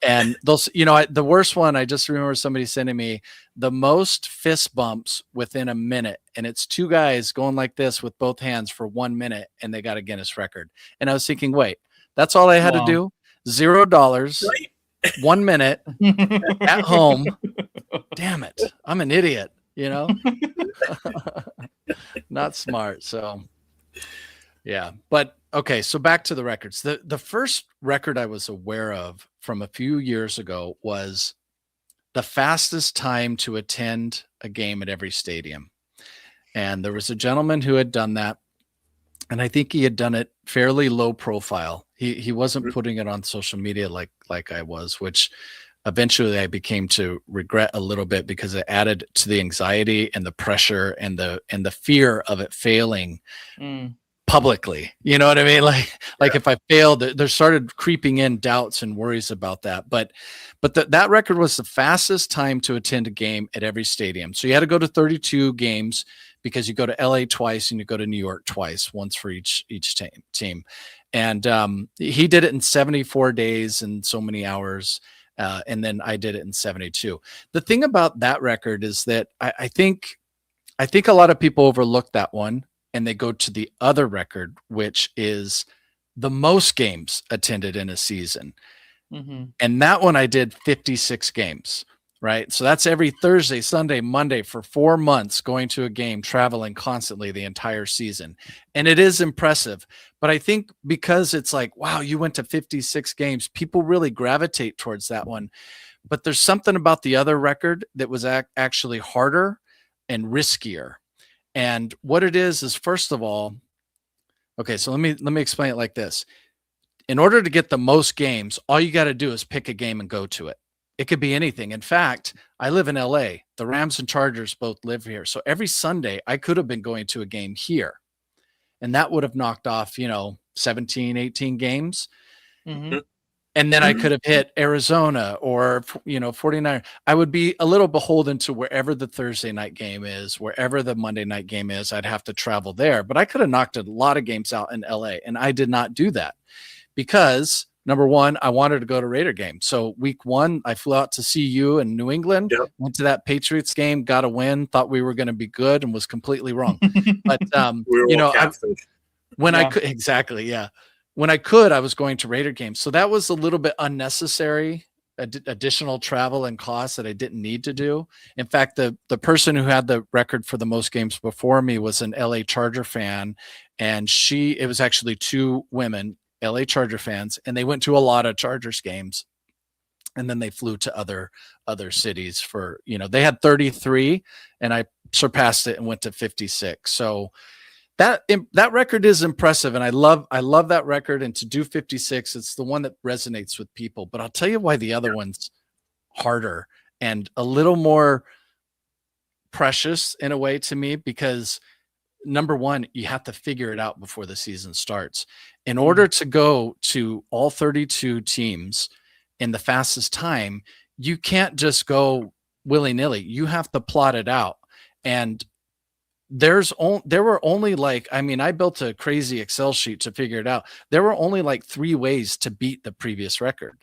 And those, the worst one, I just remember somebody sending me the most fist bumps within a minute, and it's two guys going like this with both hands for 1 minute, and they got a Guinness record. And I was thinking, wait, that's all I had to do? $0, Right. 1 minute at home. Damn it. I'm an idiot, not smart. So yeah, but okay. So back to the records. The first record I was aware of from a few years ago was the fastest time to attend a game at every stadium. And there was a gentleman who had done that. And I think he had done it fairly low profile. He wasn't putting it on social media like I was, which eventually I became to regret a little bit because it added to the anxiety and the pressure and the fear of it failing publicly. You know what I mean? Like if I failed, there started creeping in doubts and worries about that. But that record was the fastest time to attend a game at every stadium. So you had to go to 32 games because you go to LA twice and you go to New York twice, once for each team. And he did it in 74 days and so many hours. And then I did it in 72. The thing about that record is that I think a lot of people overlook that one and they go to the other record, which is the most games attended in a season. Mm-hmm. And that one I did 56 games, right? So that's every Thursday, Sunday, Monday for 4 months going to a game, traveling constantly the entire season. And it is impressive. But I think because it's like, wow, you went to 56 games, people really gravitate towards that one. But there's something about the other record that was actually harder and riskier. And what it is first of all, okay, so let me explain it like this. In order to get the most games, all you got to do is pick a game and go to it. It could be anything. In fact, I live in LA. The Rams and Chargers both live here. So every Sunday I could have been going to a game here. And that would have knocked off, 17, 18 games. Mm-hmm. And then I could have hit Arizona or, 49. I would be a little beholden to wherever the Thursday night game is, wherever the Monday night game is. I'd have to travel there. But I could have knocked a lot of games out in LA. And I did not do that because, number one, I wanted to go to Raider game. So week 1, I flew out to see you in New England, went to that Patriots game, got a win, thought we were going to be good and was completely wrong. But, I could, exactly. Yeah. When I could, I was going to Raider games. So that was a little bit unnecessary, additional travel and costs that I didn't need to do. In fact, the person who had the record for the most games before me was an LA Charger fan. And it was actually 2 women, LA Charger fans, and they went to a lot of Chargers games. And then they flew to other cities for, they had 33 and I surpassed it and went to 56. So that record is impressive. And I love that record. And to do 56, it's the one that resonates with people. But I'll tell you why the other one's harder and a little more precious in a way to me, because number one, you have to figure it out before the season starts. In order to go to all 32 teams in the fastest time, you can't just go willy-nilly. You have to plot it out. And there were only I built a crazy Excel sheet to figure it out. There were only 3 ways to beat the previous record.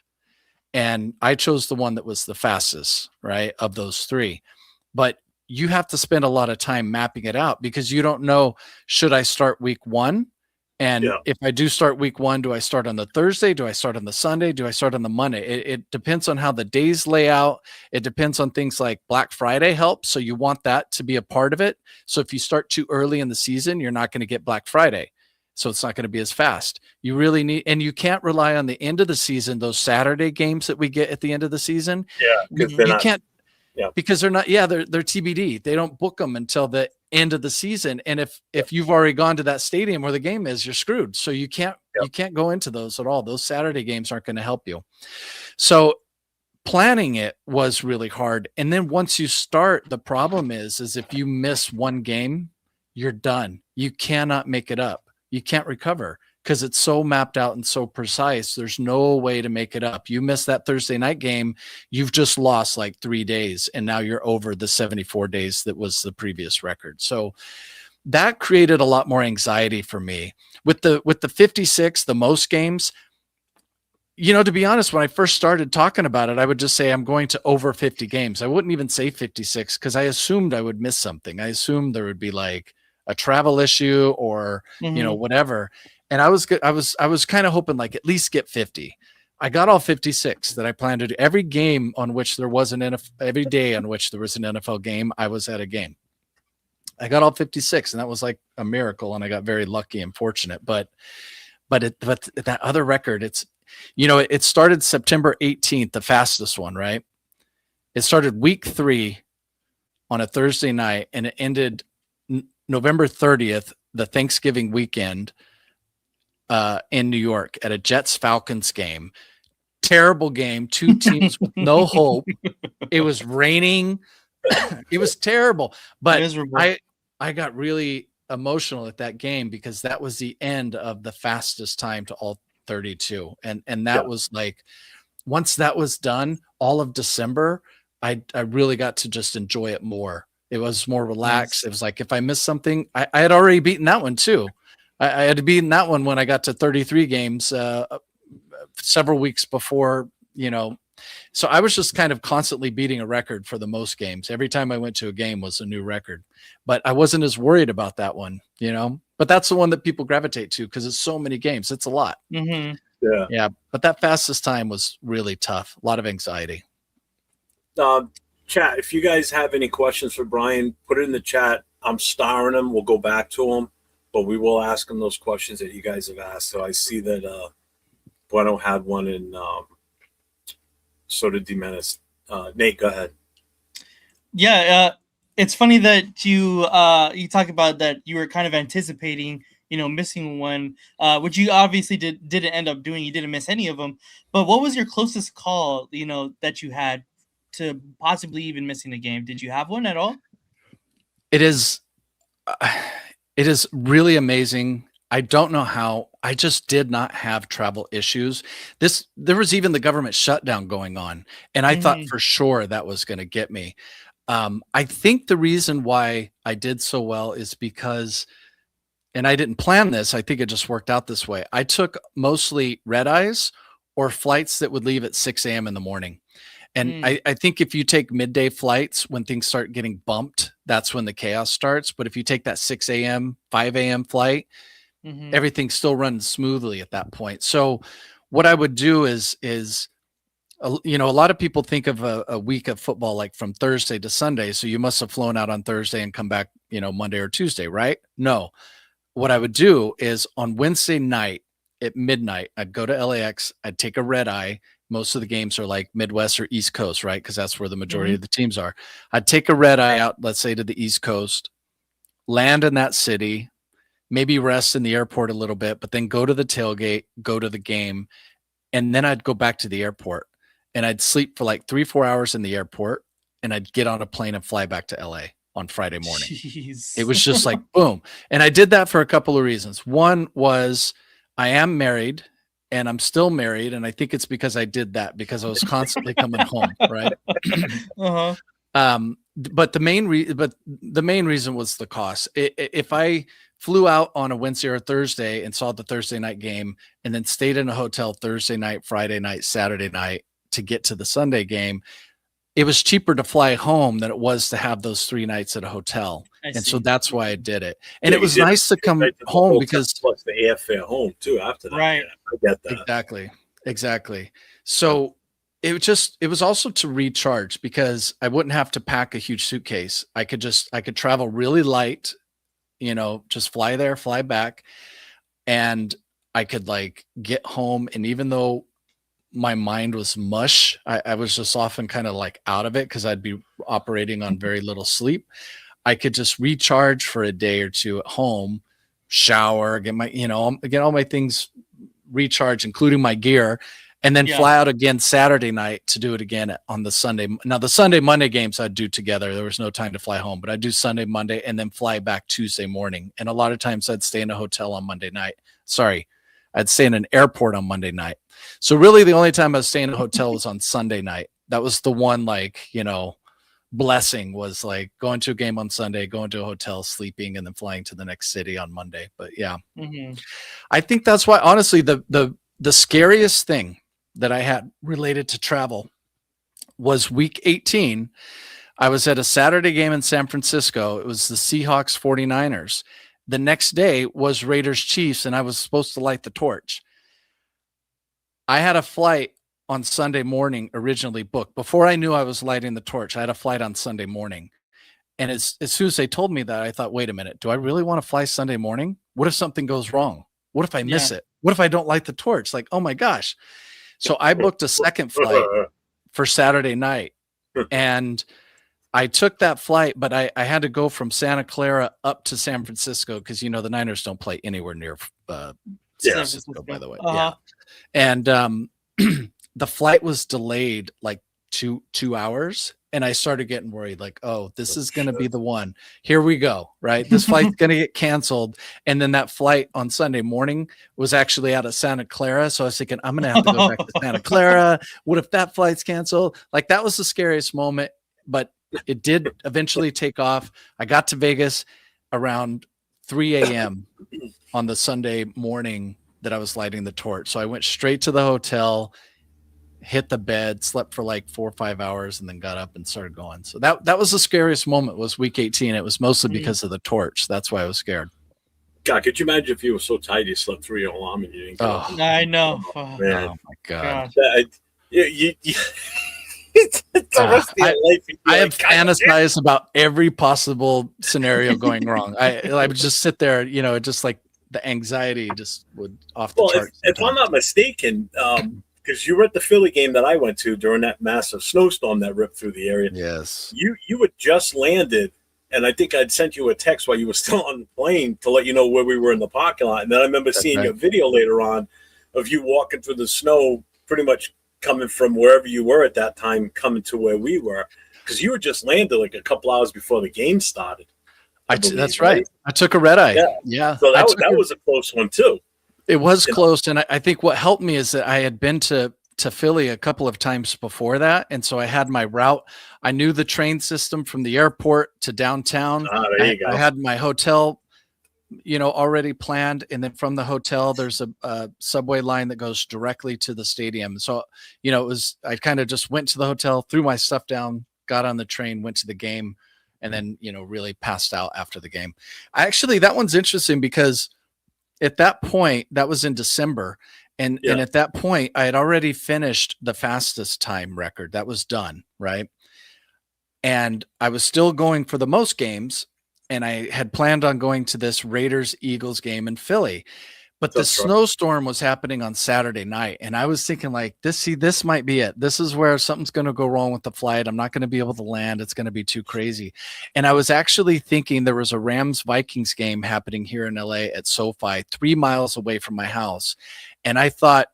And I chose the one that was the fastest, right, of those 3. But you have to spend a lot of time mapping it out because you don't know, should I start week 1? And if I do start week 1, do I start on the Thursday? Do I start on the Sunday? Do I start on the Monday? It depends on how the days lay out. It depends on things like Black Friday helps. So you want that to be a part of it. So if you start too early in the season, you're not going to get Black Friday. So it's not going to be as fast. You really need, and you can't rely on the end of the season, those Saturday games that we get at the end of the season. Yeah. You can't, because they're not, they're TBD. They don't book them until the end of the season. And if you've already gone to that stadium where the game is, you're screwed. So you can't go into those at all. Those Saturday games aren't going to help you. So planning it was really hard. And then once you start, the problem is if you miss one game, you're done. You cannot make it up. You can't recover. because it's so mapped out and so precise. There's no way to make it up. You miss that Thursday night game, you've just lost like 3 days, and now you're over the 74 days that was the previous record. So that created a lot more anxiety for me. With the 56, the most games, you know, to be honest, when I first started talking about it, I would just say I'm going to over 50 games. I wouldn't even say 56 because I assumed I would miss something. I assumed there would be like a travel issue or, you know, whatever. And I was kind of hoping like at least get 50. I got all 56 that I planned to do. Every game on which there was every day on which there was an NFL game, I was at a game. I got all 56, and that was like a miracle, and I got very lucky and fortunate. But that other record, it's, you know, it started September 18th, the fastest one, right? It started week 3 on a Thursday night, and it ended November 30th, the Thanksgiving weekend, in New York at a Jets-Falcons game. Terrible game, 2 teams with no hope. It was raining. It was terrible. But I got really emotional at that game because that was the end of the fastest time to all 32. And that was like, once that was done, all of December, I really got to just enjoy it more. It was more relaxed. It was like, if I missed something, I had already beaten that one too. I had beaten that one when I got to 33 games several weeks before, you know. So I was just kind of constantly beating a record for the most games. Every time I went to a game was a new record, but I wasn't as worried about that one, you know. But that's the one that people gravitate to because it's so many games. It's a lot. Yeah. But that fastest time was really tough. A lot of anxiety. Chat, if you guys have any questions for Brian, put it in the chat. I'm starring them. We'll go back to them, but we will ask him those questions that you guys have asked. So I see that Bueno had one in so did D-Menace. Nate, go ahead. Yeah, it's funny that you talk about that you were kind of anticipating, you know, missing one, which you obviously didn't end up doing. You didn't miss any of them. But what was your closest call, you know, that you had to possibly even missing a game? Did you have one at all? It is really amazing. I don't know how. I just did not have travel issues. There was even the government shutdown going on, and I thought for sure that was going to get me. I think the reason why I did so well is because, and I didn't plan this, I think it just worked out this way. I took mostly red eyes or flights that would leave at 6 a.m. in the morning. And I think if you take midday flights, when things start getting bumped, that's when the chaos starts. But if you take that 6 a.m., 5 a.m. flight, everything's still running smoothly at that point. So what I would do is, you know, a lot of people think of a week of football like from Thursday to Sunday. So you must have flown out on Thursday and come back, you know, Monday or Tuesday, right? No. What I would do is on Wednesday night at midnight, I'd go to LAX, I'd take a red eye. Most of the games are like Midwest or East Coast, right? Because that's where the majority of the teams are. I'd take a red eye out, let's say to the East Coast, land in that city, maybe rest in the airport a little bit, but then go to the tailgate, go to the game, and then I'd go back to the airport. And I'd sleep for like 3-4 hours in the airport, and I'd get on a plane and fly back to LA on Friday morning. Jeez. It was just like, boom. And I did that for a couple of reasons. One was I am married, and I'm still married. And I think it's because I did that because I was constantly coming home. Right. But the main reason was the cost. If I flew out on a Wednesday or Thursday and saw the Thursday night game and then stayed in a hotel Thursday night, Friday night, Saturday night to get to the Sunday game, it was cheaper to fly home than it was to have those 3 nights at a hotel. And so that's why I did it. And it was nice to come home because plus the airfare home too after that. Right. Yeah, I get that. Exactly. So it was also to recharge because I wouldn't have to pack a huge suitcase. I could travel really light, you know, just fly there, fly back. And I could like get home. And even though my mind was mush, I was just often kind of like out of it because I'd be operating on very little sleep. I could just recharge for a day or two at home, shower, get all my things recharged, including my gear, and then fly out again Saturday night to do it again on the Sunday. Now the Sunday, Monday games I'd do together. There was no time to fly home, but I'd do Sunday, Monday, and then fly back Tuesday morning. And a lot of times I'd stay in a hotel on Monday night. I'd stay in an airport on Monday night. So really the only time I was staying in a hotel was on Sunday night. That was the one, like, blessing, was like going to a game on Sunday, going to a hotel, sleeping, and then flying to the next city on Monday. But yeah, I think that's why, honestly, the scariest thing that I had related to travel was week 18. I was at a Saturday game in San Francisco. It was the Seahawks 49ers. The next day was Raiders Chiefs, and I was supposed to light the torch. I had a flight on Sunday morning originally booked. Before I knew I was lighting the torch, I had a flight on Sunday morning. And as soon as they told me that, I thought, wait a minute, do I really want to fly Sunday morning? What if something goes wrong? What if I miss it? What if I don't light the torch? Like, oh my gosh. So I booked a second flight for Saturday night. And I took that flight, but I had to go from Santa Clara up to San Francisco because, the Niners don't play anywhere near San Francisco, by the way. Yeah. And the flight was delayed like two hours. And I started getting worried, like, oh, this is going to be the one. Here we go, right? This flight's going to get canceled. And then that flight on Sunday morning was actually out of Santa Clara. So I was thinking, I'm going to have to go back to Santa Clara. What if that flight's canceled? Like, that was the scariest moment. But it did eventually take off. I got to Vegas around 3 a.m. on the Sunday morning that I was lighting the torch. So I went straight to the hotel, hit the bed, slept for like 4 or 5 hours, and then got up and started going. So that was the scariest moment, was week 18. It was mostly because of the torch. That's why I was scared. God, could you imagine if you were so tired you slept through your alarm and you didn't get up? I know. Oh, man. Oh my God. I have fantasized about every possible scenario going wrong. I would just sit there, just like the anxiety just would off the charts. If I'm not mistaken, because you were at the Philly game that I went to during that massive snowstorm that ripped through the area. Yes. You had just landed, and I think I'd sent you a text while you were still on the plane to let you know where we were in the parking lot. And then I remember seeing your video later on of you walking through the snow, pretty much coming from wherever you were at that time, coming to where we were, because you were just landed like a couple hours before the game started. That's right. I took a red eye. Yeah. So that was a close one too. It was close. And I think what helped me is that I had been to Philly a couple of times before that. And so I had my route. I knew the train system from the airport to downtown. There you go. I had my hotel, already planned. And then from the hotel, there's a subway line that goes directly to the stadium. So, I kind of just went to the hotel, threw my stuff down, got on the train, went to the game, and then, really passed out after the game. That one's interesting because at that point, that was in December. And at that point, I had already finished the fastest time record. That was done, right? And I was still going for the most games. And I had planned on going to this Raiders-Eagles game in Philly. But the snowstorm was happening on Saturday night. And I was thinking, like, this might be it. This is where something's going to go wrong with the flight. I'm not going to be able to land. It's going to be too crazy. And I was actually thinking there was a Rams-Vikings game happening here in LA at SoFi, 3 miles away from my house. And I thought,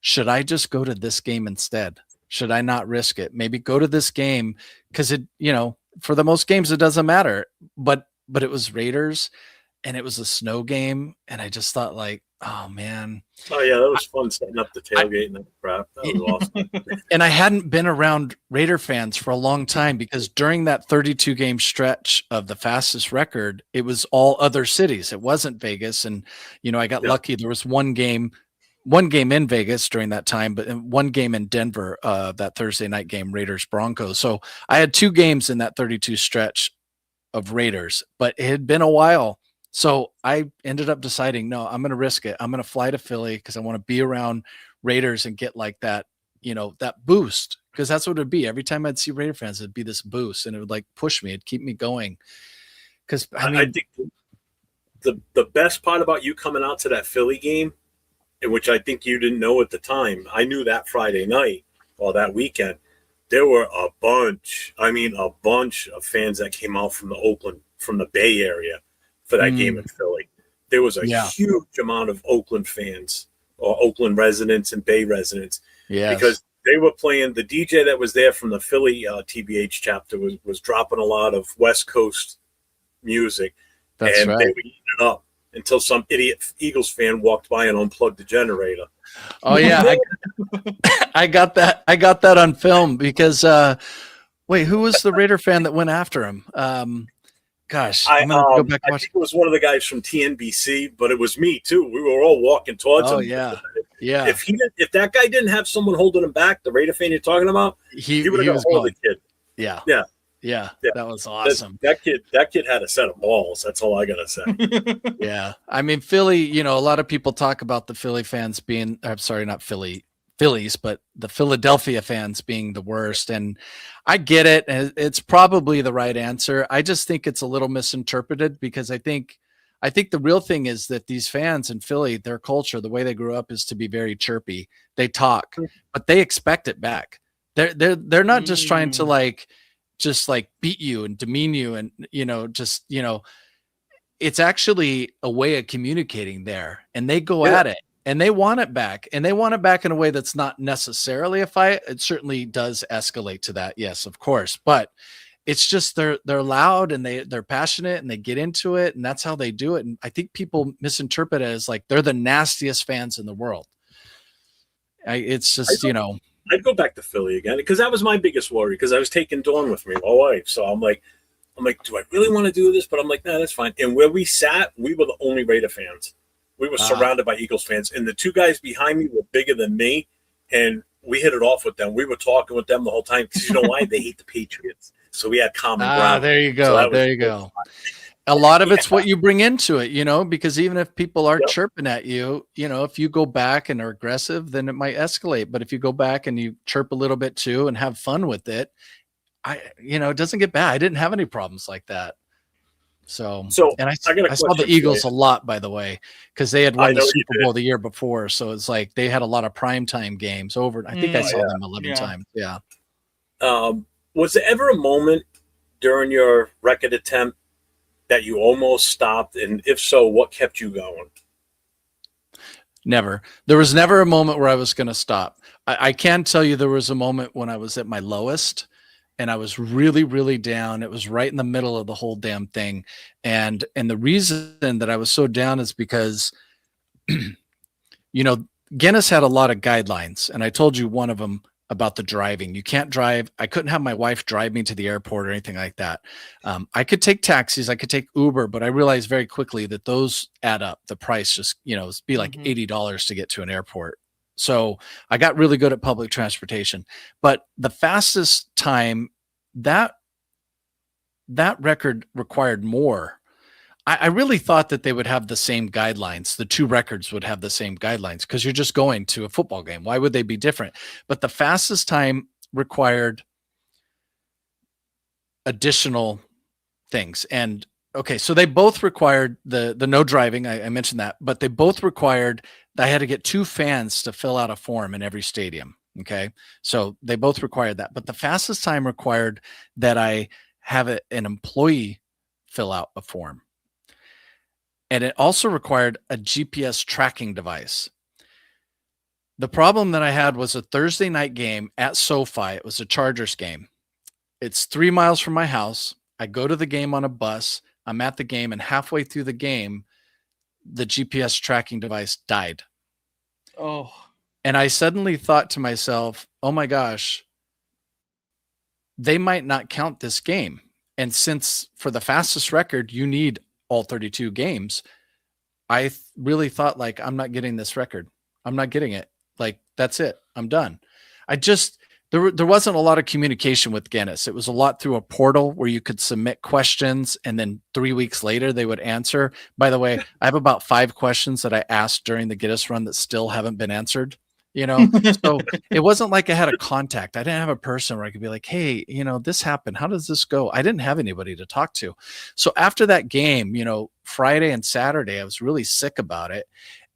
should I just go to this game instead? Should I not risk it? Maybe go to this game because for the most games, it doesn't matter. But it was Raiders and it was a snow game. And I just thought, like, oh man. Oh yeah, that was fun setting up the tailgate and that crap. That was awesome. And I hadn't been around Raider fans for a long time because during that 32 game stretch of the fastest record, it was all other cities. It wasn't Vegas. And, I got lucky. There was one game in Vegas during that time, but one game in Denver, that Thursday night game, Raiders Broncos. So I had 2 games in that 32 stretch of Raiders, but it had been a while. So I ended up deciding, no, I'm going to risk it. I'm going to fly to Philly because I want to be around Raiders and get like that, that boost, because that's what it'd be. Every time I'd see Raider fans, it'd be this boost and it would like push me. It'd keep me going. Because I think the best part about you coming out to that Philly game, which I think you didn't know at the time, I knew that Friday night or that weekend, there were a bunch of fans that came out from the Bay Area for that game in Philly. There was a huge amount of Oakland fans or Oakland residents and Bay residents because they were playing. The DJ that was there from the Philly TBH chapter was dropping a lot of West Coast music. They were eating it up. until some idiot Eagles fan walked by and unplugged the generator. Oh yeah, I got that. I got that on film because wait, who was the Raider fan that went after him? Gosh, I'm gonna go back and watch. I think it was one of the guys from TNBC, but it was me too. We were all walking towards him. Oh yeah, yeah. If that guy didn't have someone holding him back, the Raider fan you're talking about, he would have got a hold of the kid. Yeah. Yeah. Yeah, that was awesome. That kid had a set of balls. That's all I gotta say. Yeah, I mean Philly. You know, a lot of people talk about the Philly fans being. I'm sorry, not Phillies, but the Philadelphia fans being the worst. And I get it. It's probably the right answer. I just think it's a little misinterpreted because I think the real thing is that these fans in Philly, their culture, the way they grew up is to be very chirpy. They talk, but they expect it back. They're not just trying to just beat you and demean you and, it's actually a way of communicating there, and they go at it and they want it back, and they want it back in a way that's not necessarily a fight. It certainly does escalate to that. Yes, of course. But it's just, they're loud and they're passionate and they get into it, and that's how they do it. And I think people misinterpret it as like, they're the nastiest fans in the world. It's just, I'd go back to Philly again because that was my biggest worry because I was taking Dawn with me, my wife. So I'm like, do I really want to do this? But I'm like, nah, that's fine. And where we sat, we were the only Raider fans. We were surrounded by Eagles fans. And the two guys behind me were bigger than me. And we hit it off with them. We were talking with them the whole time because you know why? They hate the Patriots. So we had common ground. There you go. So there you go. A lot of it's what you bring into it, because even if people aren't chirping at you, if you go back and are aggressive, then it might escalate. But if you go back and you chirp a little bit too and have fun with it, it doesn't get bad. I didn't have any problems like that. And I saw the Eagles a lot, by the way, because they had won the Super Bowl the year before. So it's like they had a lot of primetime games over. I think I saw them 11 times. Yeah. Was there ever a moment during your record attempt that you almost stopped? And if so, what kept you going? Never. There was never a moment where I was going to stop. I can tell you there was a moment when I was at my lowest and I was really, really down. It was right in the middle of the whole damn thing. And the reason that I was so down is because, Guinness had a lot of guidelines. And I told you one of them about the driving. You can't drive. I couldn't have my wife drive me to the airport or anything like that. I could take taxis, I could take Uber, but I realized very quickly that those add up. The price just, it'd be like $80 to get to an airport. So I got really good at public transportation, but the fastest time that record required more. I really thought that they would have the same guidelines. The two records would have the same guidelines because you're just going to a football game. Why would they be different? But the fastest time required additional things. And okay, so they both required the no driving. I mentioned that, but they both required that I had to get 2 fans to fill out a form in every stadium. Okay, so they both required that. But the fastest time required that I have an employee fill out a form. And it also required a GPS tracking device. The problem that I had was a Thursday night game at SoFi. It was a Chargers game. It's 3 miles from my house. I go to the game on a bus. I'm at the game, and halfway through the game, the GPS tracking device died. Oh. And I suddenly thought to myself, oh my gosh, they might not count this game. And since for the fastest record, you need all 32 games, I really thought I'm not getting this record. I'm not getting it. That's it. I'm done. There wasn't a lot of communication with Guinness. It was a lot through a portal where you could submit questions and then 3 weeks later they would answer. By the way, I have about 5 questions that I asked during the Guinness run that still haven't been answered. So it wasn't like I had a contact. I didn't have a person where I could be like, hey, this happened. How does this go? I didn't have anybody to talk to. So after that game, Friday and Saturday, I was really sick about it.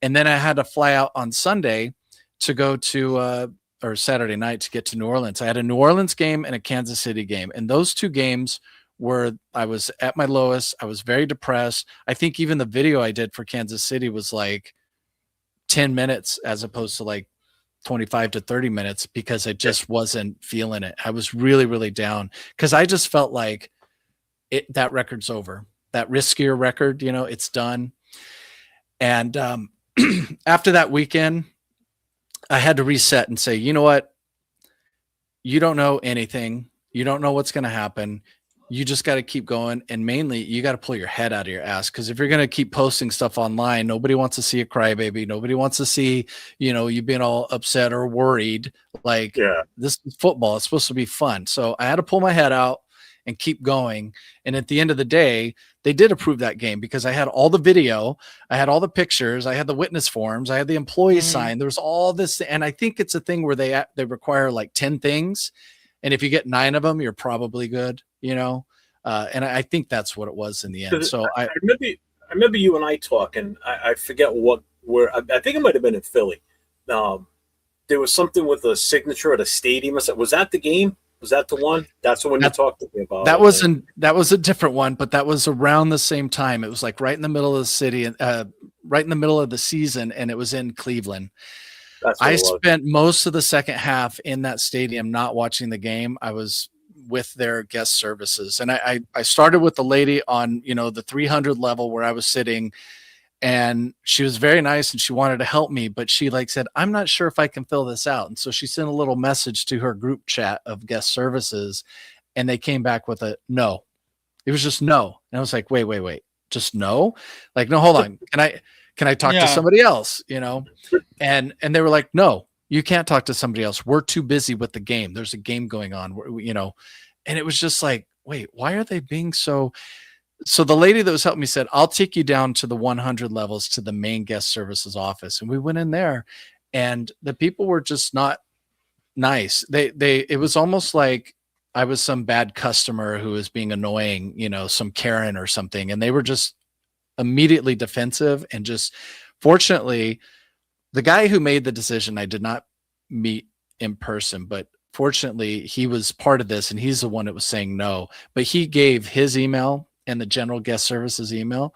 And then I had to fly out on Sunday to go to, or Saturday night to get to New Orleans. I had a New Orleans game and a Kansas City game. And those 2 games were, I was at my lowest. I was very depressed. I think even the video I did for Kansas City was 10 minutes as opposed to 25 to 30 minutes because I just wasn't feeling it. I was really, really down because I just felt like that record's over. That riskier record, it's done. And after that weekend, I had to reset and say, you know what? You don't know anything. You don't know what's going to happen. You just got to keep going. And mainly, you got to pull your head out of your ass. Because if you're going to keep posting stuff online, nobody wants to see a crybaby. Nobody wants to see, you being all upset or worried. Like, this is football. It's supposed to be fun. So I had to pull my head out and keep going. And at the end of the day, they did approve that game because I had all the video, I had all the pictures, I had the witness forms, I had the employee sign. There was all this. And I think it's a thing where they require like 10 things. And if you get 9 of them, you're probably good, and I think that's what it was in the end. So I remember you and I talking, I forget where, I think it might've been in Philly. There was something with a signature at a stadium. Was that the game? Was that the one? That's the one you talked to me about. That was a different one, but that was around the same time. It was like right in the middle of the city, right in the middle of the season, and it was in Cleveland. I spent most of the second half in that stadium not watching the game. I was with their guest services, and I started with the lady on the 300 level where I was sitting. And she was very nice and she wanted to help me, but she said, I'm not sure if I can fill this out. And so she sent a little message to her group chat of guest services and they came back with a no. It was just no. And I was like, wait, just no? Like, no, hold on. Can I talk to somebody else? And they were like, no, you can't talk to somebody else. We're too busy with the game. There's a game going on, and it was just like, wait, why are they being so the lady that was helping me said, I'll take you down to the 100 levels to the main guest services office. And we went in there and the people were just not nice. It was almost like I was some bad customer who was being annoying, some Karen or something. And they were just immediately defensive and just, fortunately, the guy who made the decision, I did not meet in person, but fortunately he was part of this and he's the one that was saying no, but he gave his email and the general guest services email.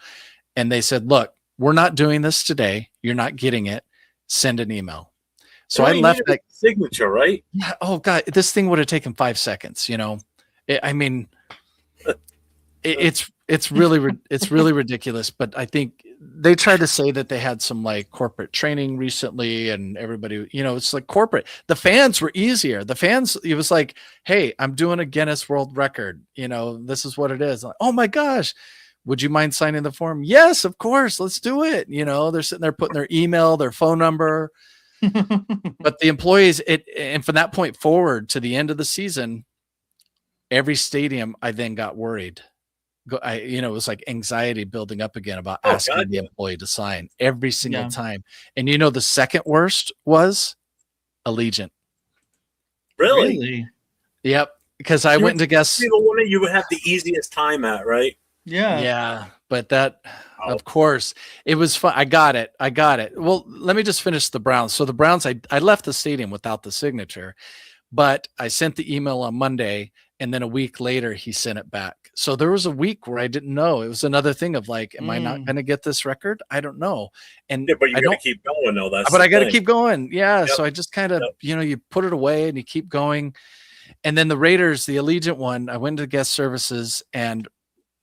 And they said, look, we're not doing this today. You're not getting it. Send an email. So I left that signature, right? Yeah. Oh God, this thing would have taken 5 seconds. It's really ridiculous. But I think they tried to say that they had some corporate training recently and everybody, it's like corporate. The fans were easier. The fans, it was like, hey, I'm doing a Guinness World Record. This is what it is. Like, oh my gosh, would you mind signing the form? Yes, of course. Let's do it. They're sitting there putting their email, their phone number. But the employees, and from that point forward to the end of the season, every stadium, I then got worried. It was like anxiety building up again about asking the employee to sign every single time. And the second worst was Allegiant. Really? Yep. Because I went to guess the one that you would have the easiest time at, right? Yeah. Yeah. But that, of course, it was fun. I got it. Well, let me just finish the Browns. So the Browns, I left the stadium without the signature, but I sent the email on Monday. And then a week later, he sent it back. So there was a week where I didn't know. It was another thing of am I not going to get this record? I don't know. And but you got to keep going, though. But I got to keep going. Yeah. Yep. So I just kind of, you put it away and you keep going. And then the Raiders, the Allegiant one, I went to guest services and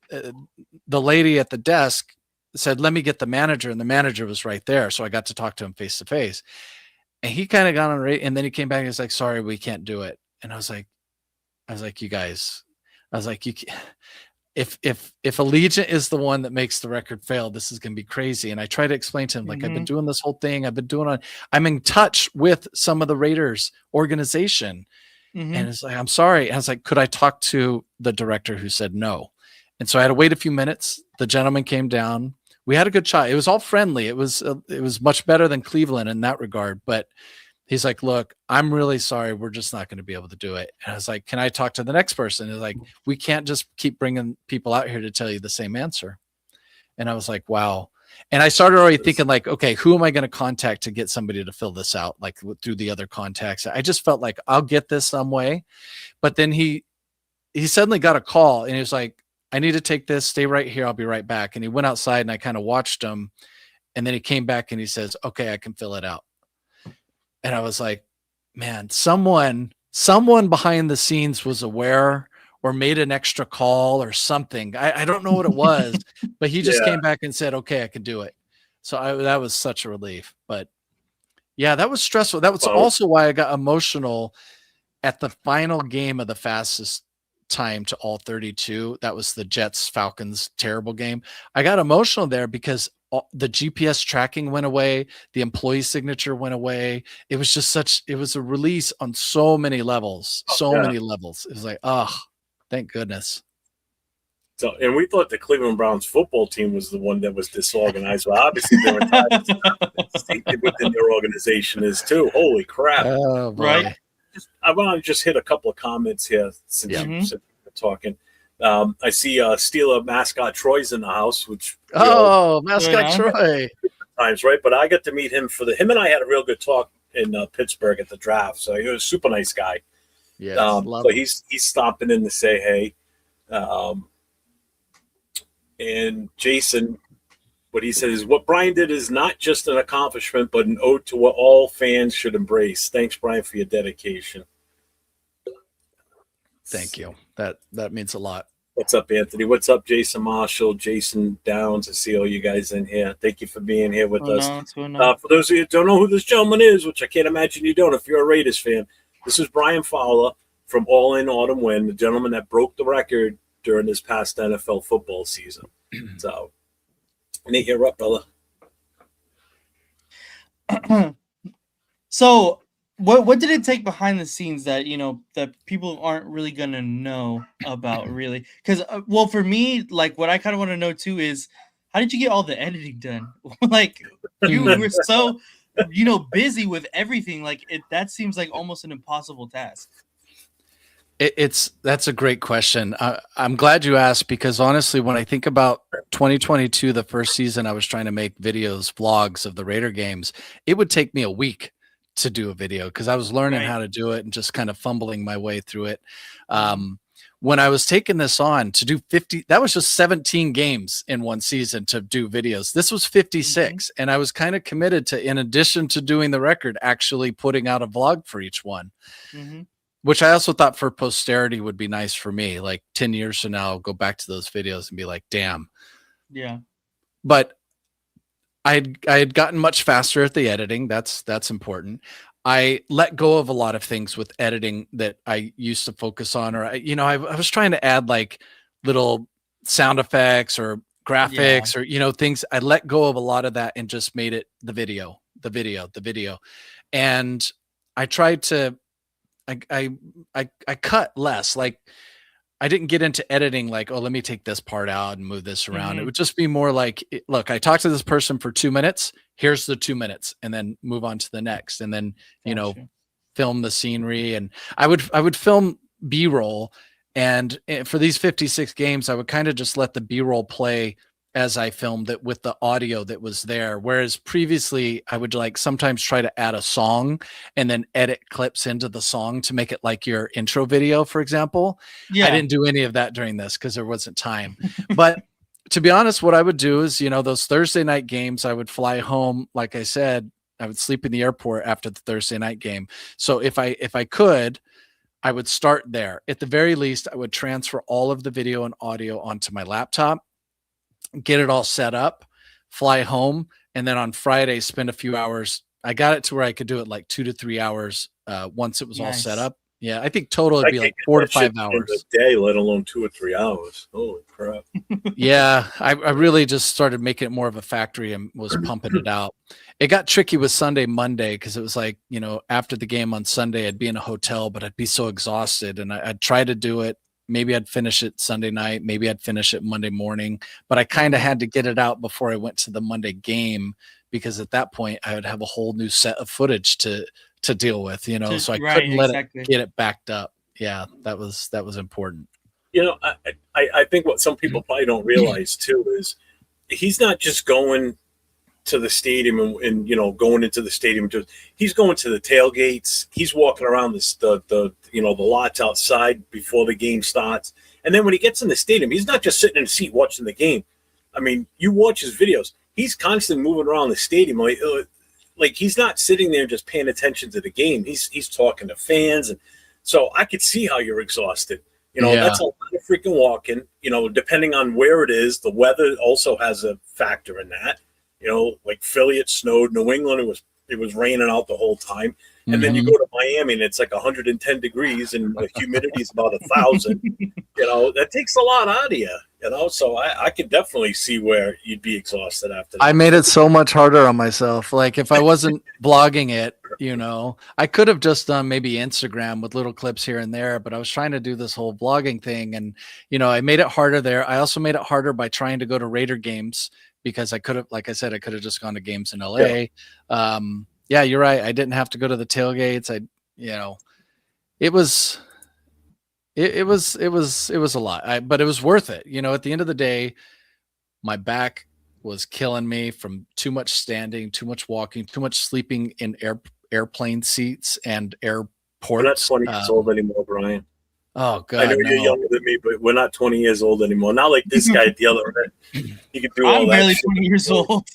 the lady at the desk said, let me get the manager. And the manager was right there. So I got to talk to him face to face. And he kind of got on and then he came back and he's like, sorry, we can't do it. And I was like, you guys, if Allegiant is the one that makes the record fail, this is going to be crazy. And I try to explain to him, I've been doing this whole thing. I'm in touch with some of the Raiders organization. And it's like, I'm sorry. And I was like, could I talk to the director who said no? And so I had to wait a few minutes. The gentleman came down. We had a good chat. It was all friendly. It was much better than Cleveland in that regard, but he's like, look, I'm really sorry. We're just not going to be able to do it. And I was like, can I talk to the next person? He's like, we can't just keep bringing people out here to tell you the same answer. And I was like, wow. And I started already thinking okay, who am I going to contact to get somebody to fill this out? Through the other contacts. I just felt like I'll get this some way. But then he suddenly got a call and he was like, I need to take this. Stay right here. I'll be right back. And he went outside and I kind of watched him. And then he came back and he says, okay, I can fill it out. And I was like, man, someone behind the scenes was aware or made an extra call or something. I don't know what it was, but he just came back and said, okay, I can do it. So that was such a relief. But yeah, that was stressful. That was also why I got emotional at the final game of the fastest time to all 32. That was the Jets Falcons terrible game. I got emotional there because the GPS tracking went away. The employee signature went away. It was just it was a release on so many levels, many levels. It was like, oh, thank goodness. So, and we thought the Cleveland Browns football team was the one that was disorganized. Well, obviously their entire within their organization is too. Holy crap. Oh, boy. Right. I want to just hit a couple of comments here since you're talking. I see Steeler mascot Troy's in the house, which mascot Troy times, right? But I got to meet him him and I had a real good talk in Pittsburgh at the draft. So he was a super nice guy. Yeah, so he's stopping in to say hey. And Jason, what he says is what Brian did is not just an accomplishment, but an ode to what all fans should embrace. Thanks, Brian, for your dedication. Thank you. That means a lot. What's up, Anthony? What's up, Jason Marshall, Jason Downs? I see all you guys in here. Thank you for being here with us. For those of you who don't know who this gentleman is, which I can't imagine you don't if you're a Raiders fan, this is Brian Fowler from All In Autumn Win, the gentleman that broke the record during this past NFL football season. So, Nate, you're up, brother. So, what did it take behind the scenes that that people aren't really gonna know about, really? Because well, for me, like what I kind of want to know too is how did you get all the editing done? Like you were so busy with everything. Like that seems like almost an impossible task. That's a great question. I'm glad you asked because honestly, when I think about 2022, the first season I was trying to make videos, vlogs of the Raider games, it would take me a week to do a video because I was learning how to do it and just kind of fumbling my way through it. When I was taking this on to do 50, that was just 17 games in one season to do videos. This was 56. And I was kind of committed to, in addition to doing the record, actually putting out a vlog for each one. Which I also thought for posterity would be nice for me. Like 10 years from now, I'll go back to those videos and be like, damn. Yeah. But I had gotten much faster at the editing. That's important. I let go of a lot of things with editing that I used to focus on, or I was trying to add like little sound effects or graphics or things. I let go of a lot of that and just made it the video. And I tried to I cut less. Like I didn't get into editing like, oh, let me take this part out and move this around. It would just be more like, look, I talked to this person for 2 minutes. Here's the 2 minutes, and then move on to the next, and then film the scenery. And I would film B-roll, and for these 56 games, I would kind of just let the B-roll play as I filmed it with the audio that was there. Whereas previously I would like sometimes try to add a song and then edit clips into the song to make it like your intro video, for example. I didn't do any of that during this because there wasn't time. But to be honest, what I would do is, those Thursday night games, I would fly home. Like I said, I would sleep in the airport after the Thursday night game. So if I could, I would start there. At the very least, I would transfer all of the video and audio onto my laptop, get it all set up, fly home, and then on Friday spend a few hours. I got it to where I could do it like 2 to 3 hours once it was all set up. Yeah, I think total it'd be like 4 to 5 hours a day, let alone 2 or 3 hours. Holy crap! Yeah, I really just started making it more of a factory and was pumping it out. It got tricky with Sunday, Monday because it was like after the game on Sunday, I'd be in a hotel, but I'd be so exhausted, and I'd try to do it. Maybe I'd finish it Sunday night. Maybe I'd finish it Monday morning. But I kind of had to get it out before I went to the Monday game because at that point I would have a whole new set of footage to deal with, so I couldn't let it get it backed up. Yeah, that was important. I think what some people probably don't realize too is he's not just going to the stadium and going into the stadium. He's going to the tailgates. He's walking around the lots outside before the game starts. And then when he gets in the stadium, he's not just sitting in a seat watching the game. I mean, you watch his videos. He's constantly moving around the stadium. Like he's not sitting there just paying attention to the game. He's talking to fans. And so I could see how you're exhausted. That's a lot of freaking walking, depending on where it is. The weather also has a factor in that. You know, like Philly, it snowed. New England, it was raining out the whole time. And then you go to Miami and it's like 110 degrees and the humidity is about 1,000. You know, that takes a lot out of you. You know, so I could definitely see where you'd be exhausted after that. I made it so much harder on myself. Like if I wasn't blogging it, you know, I could have just done maybe Instagram with little clips here and there, but I was trying to do this whole blogging thing. And, you know, I made it harder there. I also made it harder by trying to go to Raider games because I could have, like I said, I could have just gone to games in LA. Yeah, you're right. I didn't have to go to the tailgates. It was a lot, but it was worth it. You know, at the end of the day, my back was killing me from too much standing, too much walking, too much sleeping in airplane seats and airports. We're not 20 years old anymore, Brian. Oh God! I know you're younger than me, but we're not 20 years old anymore. Not like this guy at the other end. He could do all that. I'm barely 20 years old.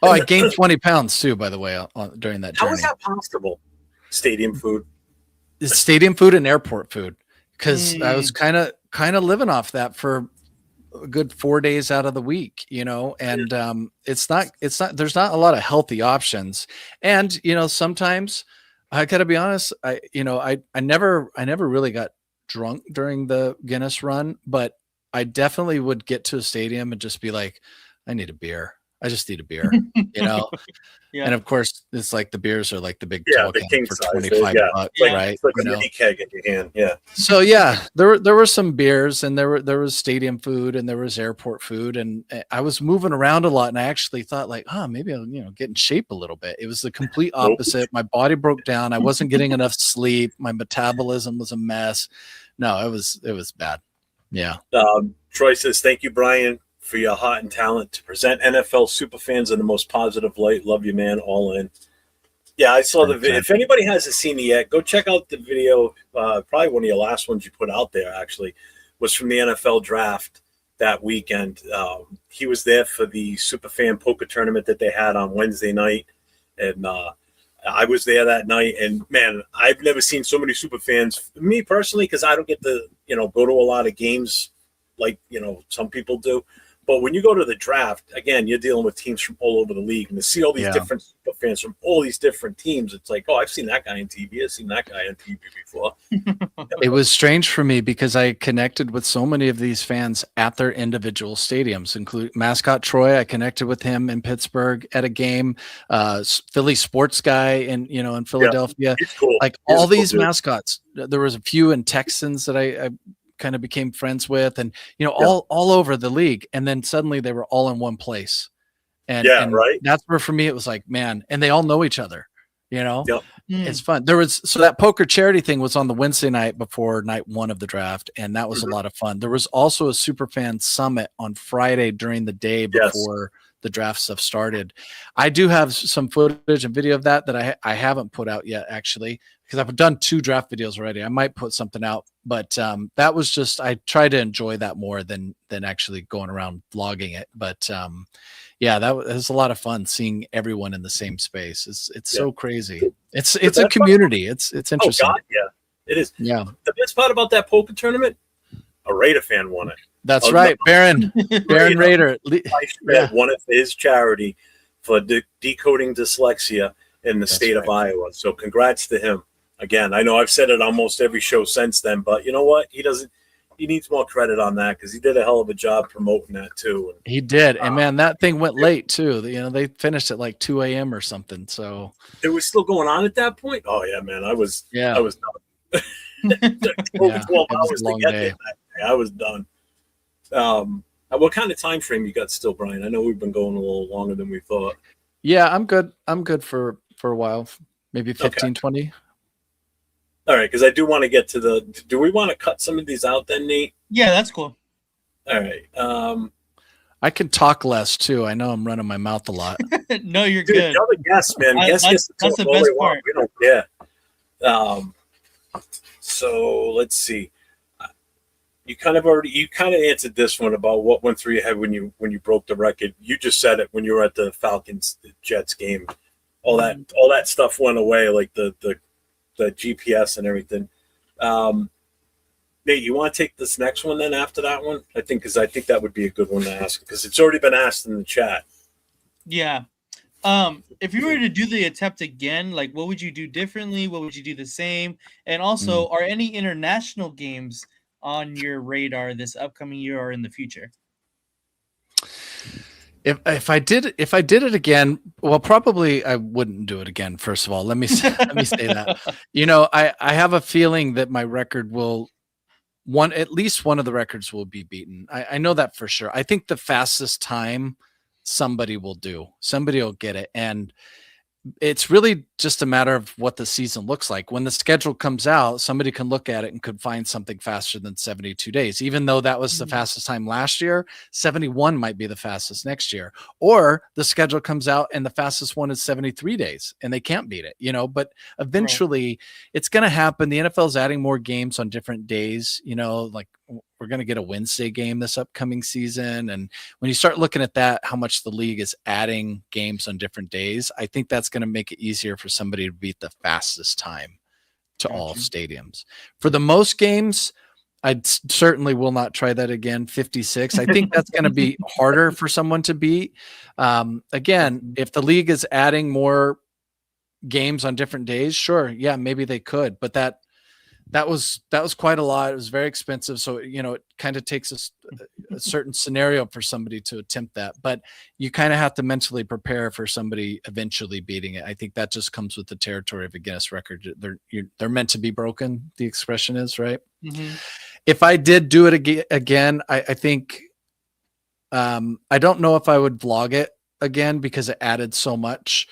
Oh, I gained 20 pounds too, by the way, during that journey. How is that possible? Stadium food. It's stadium food and airport food, because I was kind of living off that for a good 4 days out of the week, you know, and it's not there's not a lot of healthy options. And, you know, sometimes I gotta be honest, I never really got drunk during the Guinness run, but I definitely would get to a stadium and just be like, I need a beer. I just need a beer, you know? Yeah. And of course, it's like the beers are like the big the king for size, 25 bucks, right? It's like a mini keg in your hand, yeah. So yeah, there were some beers, and there was stadium food, and there was airport food, and I was moving around a lot, and I actually thought like, maybe I'll get in shape a little bit. It was the complete opposite. My body broke down. I wasn't getting enough sleep. My metabolism was a mess. No, it was bad. Yeah. Troy says, "Thank you, Brian, for your heart and talent to present NFL superfans in the most positive light. Love you, man. All in." Yeah, I saw the video. If anybody hasn't seen it yet, go check out the video. Probably one of your last ones you put out there, actually, was from the NFL draft that weekend. He was there for the Superfan poker tournament that they had on Wednesday night. And I was there that night. And, man, I've never seen so many Superfans. Me personally, because I don't get to, go to a lot of games like, some people do. But when you go to the draft, again, you're dealing with teams from all over the league. And to see all these different fans from all these different teams, it's like, I've seen that guy on TV. I've seen that guy on TV before. It was strange for me because I connected with so many of these fans at their individual stadiums, including Mascot Troy. I connected with him in Pittsburgh at a game. Philly Sports Guy in Philadelphia. He's cool. Like all these mascots. There was a few in Texans that I kind of became friends with, and all over the league, and then suddenly they were all in one place, and right. That's where for me it was like, man, and they all know each other. It's fun. So that poker charity thing was on the Wednesday night before night one of the draft, and that was a lot of fun. There was also a Superfan Summit on Friday during the day before the draft stuff started. I do have some footage and video of that I haven't put out yet, actually, because I've done 2 draft videos already. I might put something out, but that was just, I try to enjoy that more than actually going around vlogging it. But that was a lot of fun seeing everyone in the same space. It's so crazy. It's a community. It's interesting. Oh God, yeah, it is. Yeah. The best part about that poker tournament, a Raider fan won it. That's right. Baron Raider. Won it for his charity for decoding dyslexia in the state of Iowa. So congrats to him. Again, I know I've said it almost every show since then, but you know what? He needs more credit on that because he did a hell of a job promoting that too. He did. And man, that thing went late too. They finished at like 2 a.m. or something. So it was still going on at that point. Oh yeah, man. I was done. Over 12 hours to get there. I was done. What kind of time frame you got still, Brian? I know we've been going a little longer than we thought. Yeah, I'm good. I'm good for a while, maybe 15, 20. All right, because I do want to get to do we want to cut some of these out then, Nate? Yeah, that's cool. All right. I can talk less too. I know I'm running my mouth a lot. No, you're Dude, good. You're the guest, man. That's the best part. We don't care. So let's see. You kind of answered this one about what went through your head when you broke the record. You just said it when you were at the Falcons Jets game. All that stuff went away, like the GPS and everything. Nate, you want to take this next one then after that one? I think that would be a good one to ask because it's already been asked in the chat. Yeah. If you were to do the attempt again, like what would you do differently? What would you do the same? And also, are any international games on your radar this upcoming year or in the future? If I did it again, well, probably I wouldn't do it again. First of all, let me say that. I have a feeling that my record will at least one of the records will be beaten. I know that for sure. I think the fastest time somebody will get it, and it's really just a matter of what the season looks like. When the schedule comes out, somebody can look at it and could find something faster than 72 days. Even though that was the fastest time last year, 71 might be the fastest next year. Or the schedule comes out and the fastest one is 73 days and they can't beat it, but eventually it's going to happen. The NFL is adding more games on different days, like we're going to get a Wednesday game this upcoming season. And when you start looking at that, how much the league is adding games on different days, I think that's going to make it easier for somebody to beat the fastest time to all stadiums. For the most games, I certainly will not try that again. 56. I think that's going to be harder for someone to beat. Again, if the league is adding more games on different days, sure. Yeah, maybe they could, but that was quite a lot. It was very expensive. So, it kind of takes a certain scenario for somebody to attempt that, but you kind of have to mentally prepare for somebody eventually beating it. I think that just comes with the territory of a Guinness record. They're meant to be broken. The expression is right. Mm-hmm. If I did do it again, I think, I don't know if I would vlog it again because it added so much.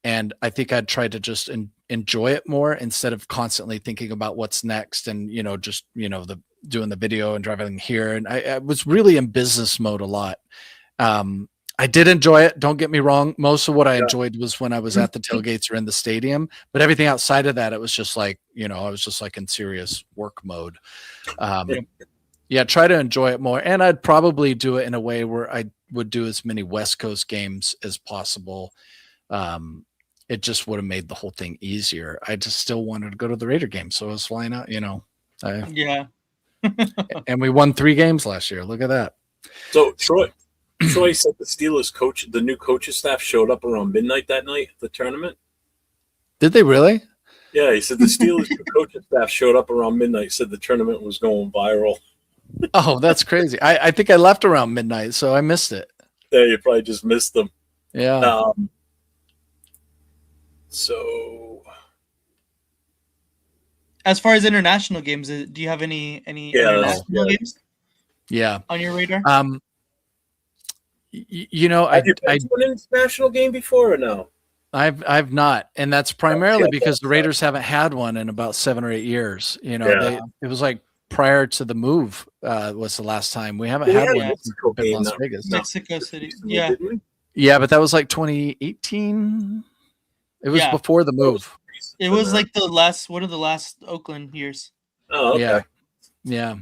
And I think I'd try to just enjoy it more instead of constantly thinking about what's next and, doing the video and driving here. And I was really in business mode a lot. I did enjoy it. Don't get me wrong. Most of what I enjoyed was when I was at the tailgates or in the stadium, but everything outside of that, it was just like, I was just like in serious work mode. Try to enjoy it more. And I'd probably do it in a way where I would do as many West Coast games as possible. It just would have made the whole thing easier. I just still wanted to go to the Raider game. So I was flying out, and we won 3 games last year. Look at that. So Troy said the Steelers the new coaching staff showed up around midnight that night at the tournament. Did they really? Yeah, he said the Steelers coaching staff showed up around midnight, said the tournament was going viral. Oh, that's crazy. I think I left around midnight, so I missed it. Yeah, you probably just missed them. Yeah. So, as far as international games, do you have any international games? Yeah, on your radar. Have you been to an international game before or no? I've not, and that's primarily because the Raiders haven't had one in about 7 or 8 years. It was like prior to the move was the last time we haven't had one in Las Vegas, Mexico City. Yeah, but that was like 2018. It was before the move. It was like one of the last Oakland years. Oh, okay. Yeah.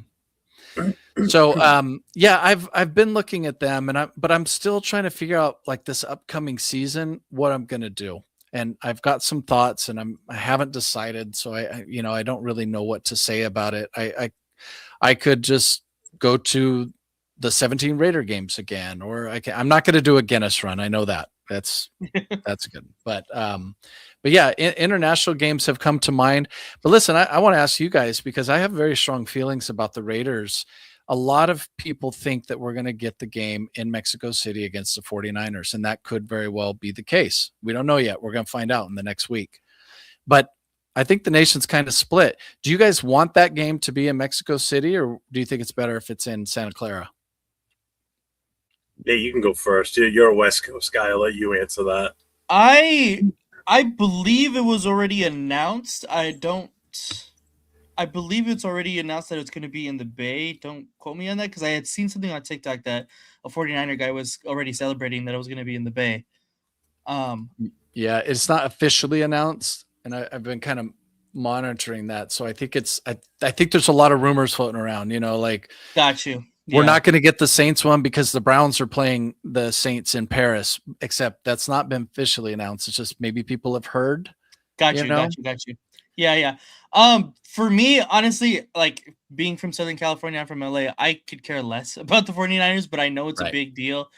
So, I've been looking at them, but I'm still trying to figure out like this upcoming season what I'm gonna do, and I've got some thoughts, and I haven't decided. So I don't really know what to say about it. I could just go to the 17 Raider games again, or I'm not going to do a Guinness run. I know that. That's good. But yeah, international games have come to mind. But listen, I want to ask you guys, because I have very strong feelings about the Raiders. A lot of people think that we're going to get the game in Mexico City against the 49ers, and that could very well be the case. We don't know yet. We're going to find out in the next week. But I think the nation's kind of split. Do you guys want that game to be in Mexico City, or do you think it's better if it's in Santa Clara? Yeah, you can go first. You're a West Coast guy. I'll let you answer that. I believe it was already announced. I believe it's already announced that it's going to be in the Bay. Don't quote me on that, because I had seen something on TikTok that a 49er guy was already celebrating that it was going to be in the Bay. Yeah, it's not officially announced, and I've been kind of monitoring that. So I think I think there's a lot of rumors floating around. Got you. We're not going to get the Saints one because the Browns are playing the Saints in Paris, except that's not been officially announced. It's just maybe people have heard. Got you. Yeah. For me, honestly, like being from Southern California, I'm from LA, I could care less about the 49ers, but I know it's a big deal.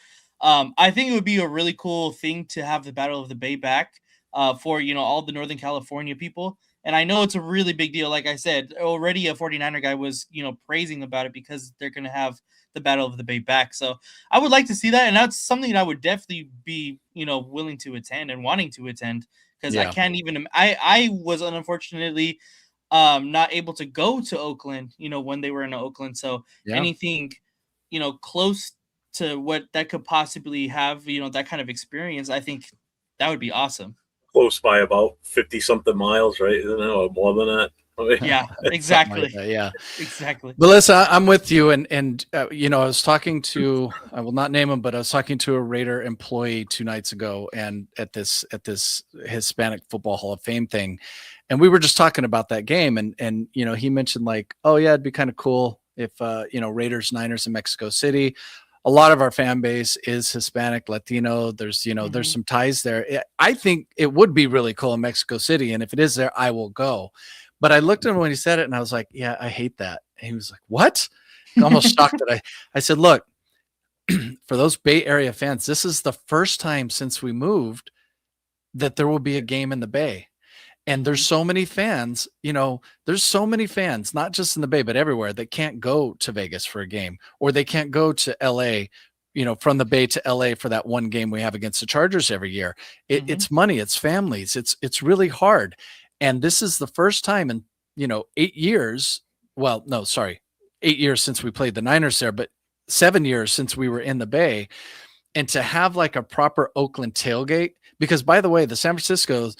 I think it would be a really cool thing to have the Battle of the Bay back for, all the Northern California people. And I know it's a really big deal. Like I said, already a 49er guy was, praising about it because they're going to have the Battle of the Bay back. So I would like to see that. And that's something that I would definitely be, willing to attend and wanting to attend, because I can't even, I was unfortunately not able to go to Oakland, when they were in Oakland. So anything, close to what that could possibly have, that kind of experience, I think that would be awesome. Close by about 50 something miles, right? Isn't it? Or more than that. Yeah, exactly. Like that, yeah, exactly. Melissa, I'm with you. And I was talking to, I will not name him, but I was talking to a Raider employee 2 nights ago, and at this Hispanic Football Hall of Fame thing. And we were just talking about that game. And he mentioned like, oh yeah, it'd be kind of cool if, Raiders, Niners in Mexico City. A lot of our fan base is Hispanic, Latino. There's, there's some ties there. I think it would be really cool in Mexico City. And if it is there, I will go. But I looked at him when he said it and I was like, yeah, I hate that. And he was like, what? Almost shocked that I said, look, for those Bay Area fans, this is the first time since we moved that there will be a game in the Bay. And there's so many fans, there's so many fans, not just in the Bay, but everywhere, that can't go to Vegas for a game, or they can't go to LA, from the Bay to LA for that one game we have against the Chargers every year. It's money, it's families, it's really hard. And this is the first time in, 8 years. Well, no, sorry, 8 years since we played the Niners there, but 7 years since we were in the Bay. And to have like a proper Oakland tailgate, because by the way, the San Francisco,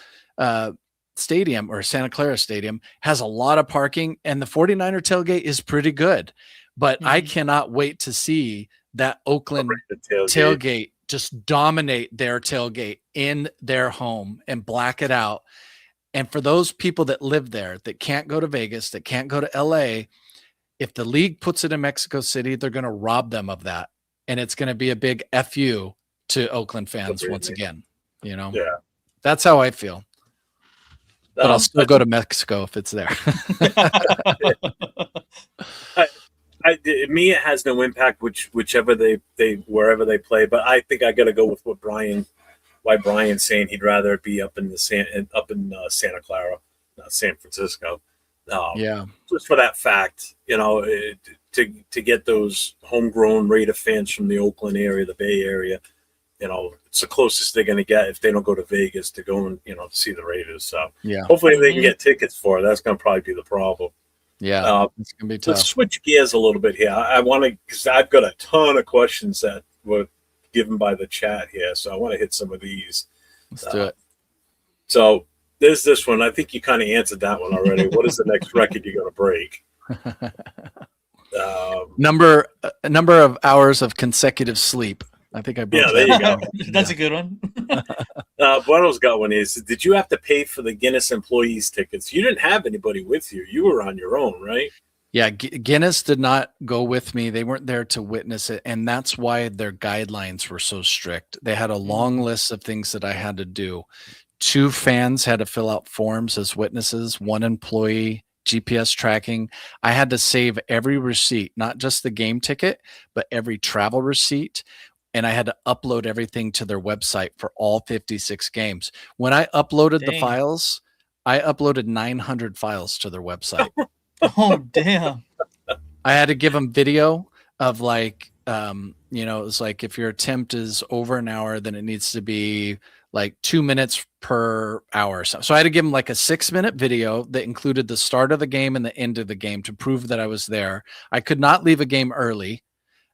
stadium, or Santa Clara Stadium, has a lot of parking, and the 49er tailgate is pretty good. But I cannot wait to see that Oakland tailgate just dominate their tailgate in their home and black it out. And for those people that live there, that can't go to Vegas, that can't go to LA, if the league puts it in Mexico City, they're going to rob them of that. And it's going to be a big FU to Oakland fans once again. Yeah, that's how I feel. But I'll still go to Mexico if it's there. Me, it has no impact wherever they play. But I think I got to go with why Brian's saying he'd rather be up in Santa Clara, not San Francisco. Just for that fact, to get those homegrown Raider fans from the Oakland area, the Bay Area. It's the closest they're going to get if they don't go to Vegas to go and, to see the Raiders. So hopefully they can get tickets for it. That's going to probably be the problem. Yeah, it's going to be tough. Let's switch gears a little bit here. I want to, because I've got a ton of questions that were given by the chat here. So I want to hit some of these. Let's do it. So there's this one. I think you kind of answered that one already. What is the next record you're going to break? Number of hours of consecutive sleep. I think I broke there you go. That's a good one. Bueno's got one. Did you have to pay for the Guinness employees tickets? You didn't have anybody with you. You were on your own, right? Yeah, Guinness did not go with me. They weren't there to witness it, and that's why their guidelines were so strict. They had a long list of things that I had to do. 2 fans had to fill out forms as witnesses, 1 employee, GPS tracking. I had to save every receipt, not just the game ticket, but every travel receipt. And I had to upload everything to their website for all 56 games. When I uploaded the files, I uploaded 900 files to their website. Oh, damn. I had to give them video of like, it was like if your attempt is over an hour, then it needs to be like 2 minutes per hour. So I had to give them like a 6-minute video that included the start of the game and the end of the game to prove that I was there. I could not leave a game early.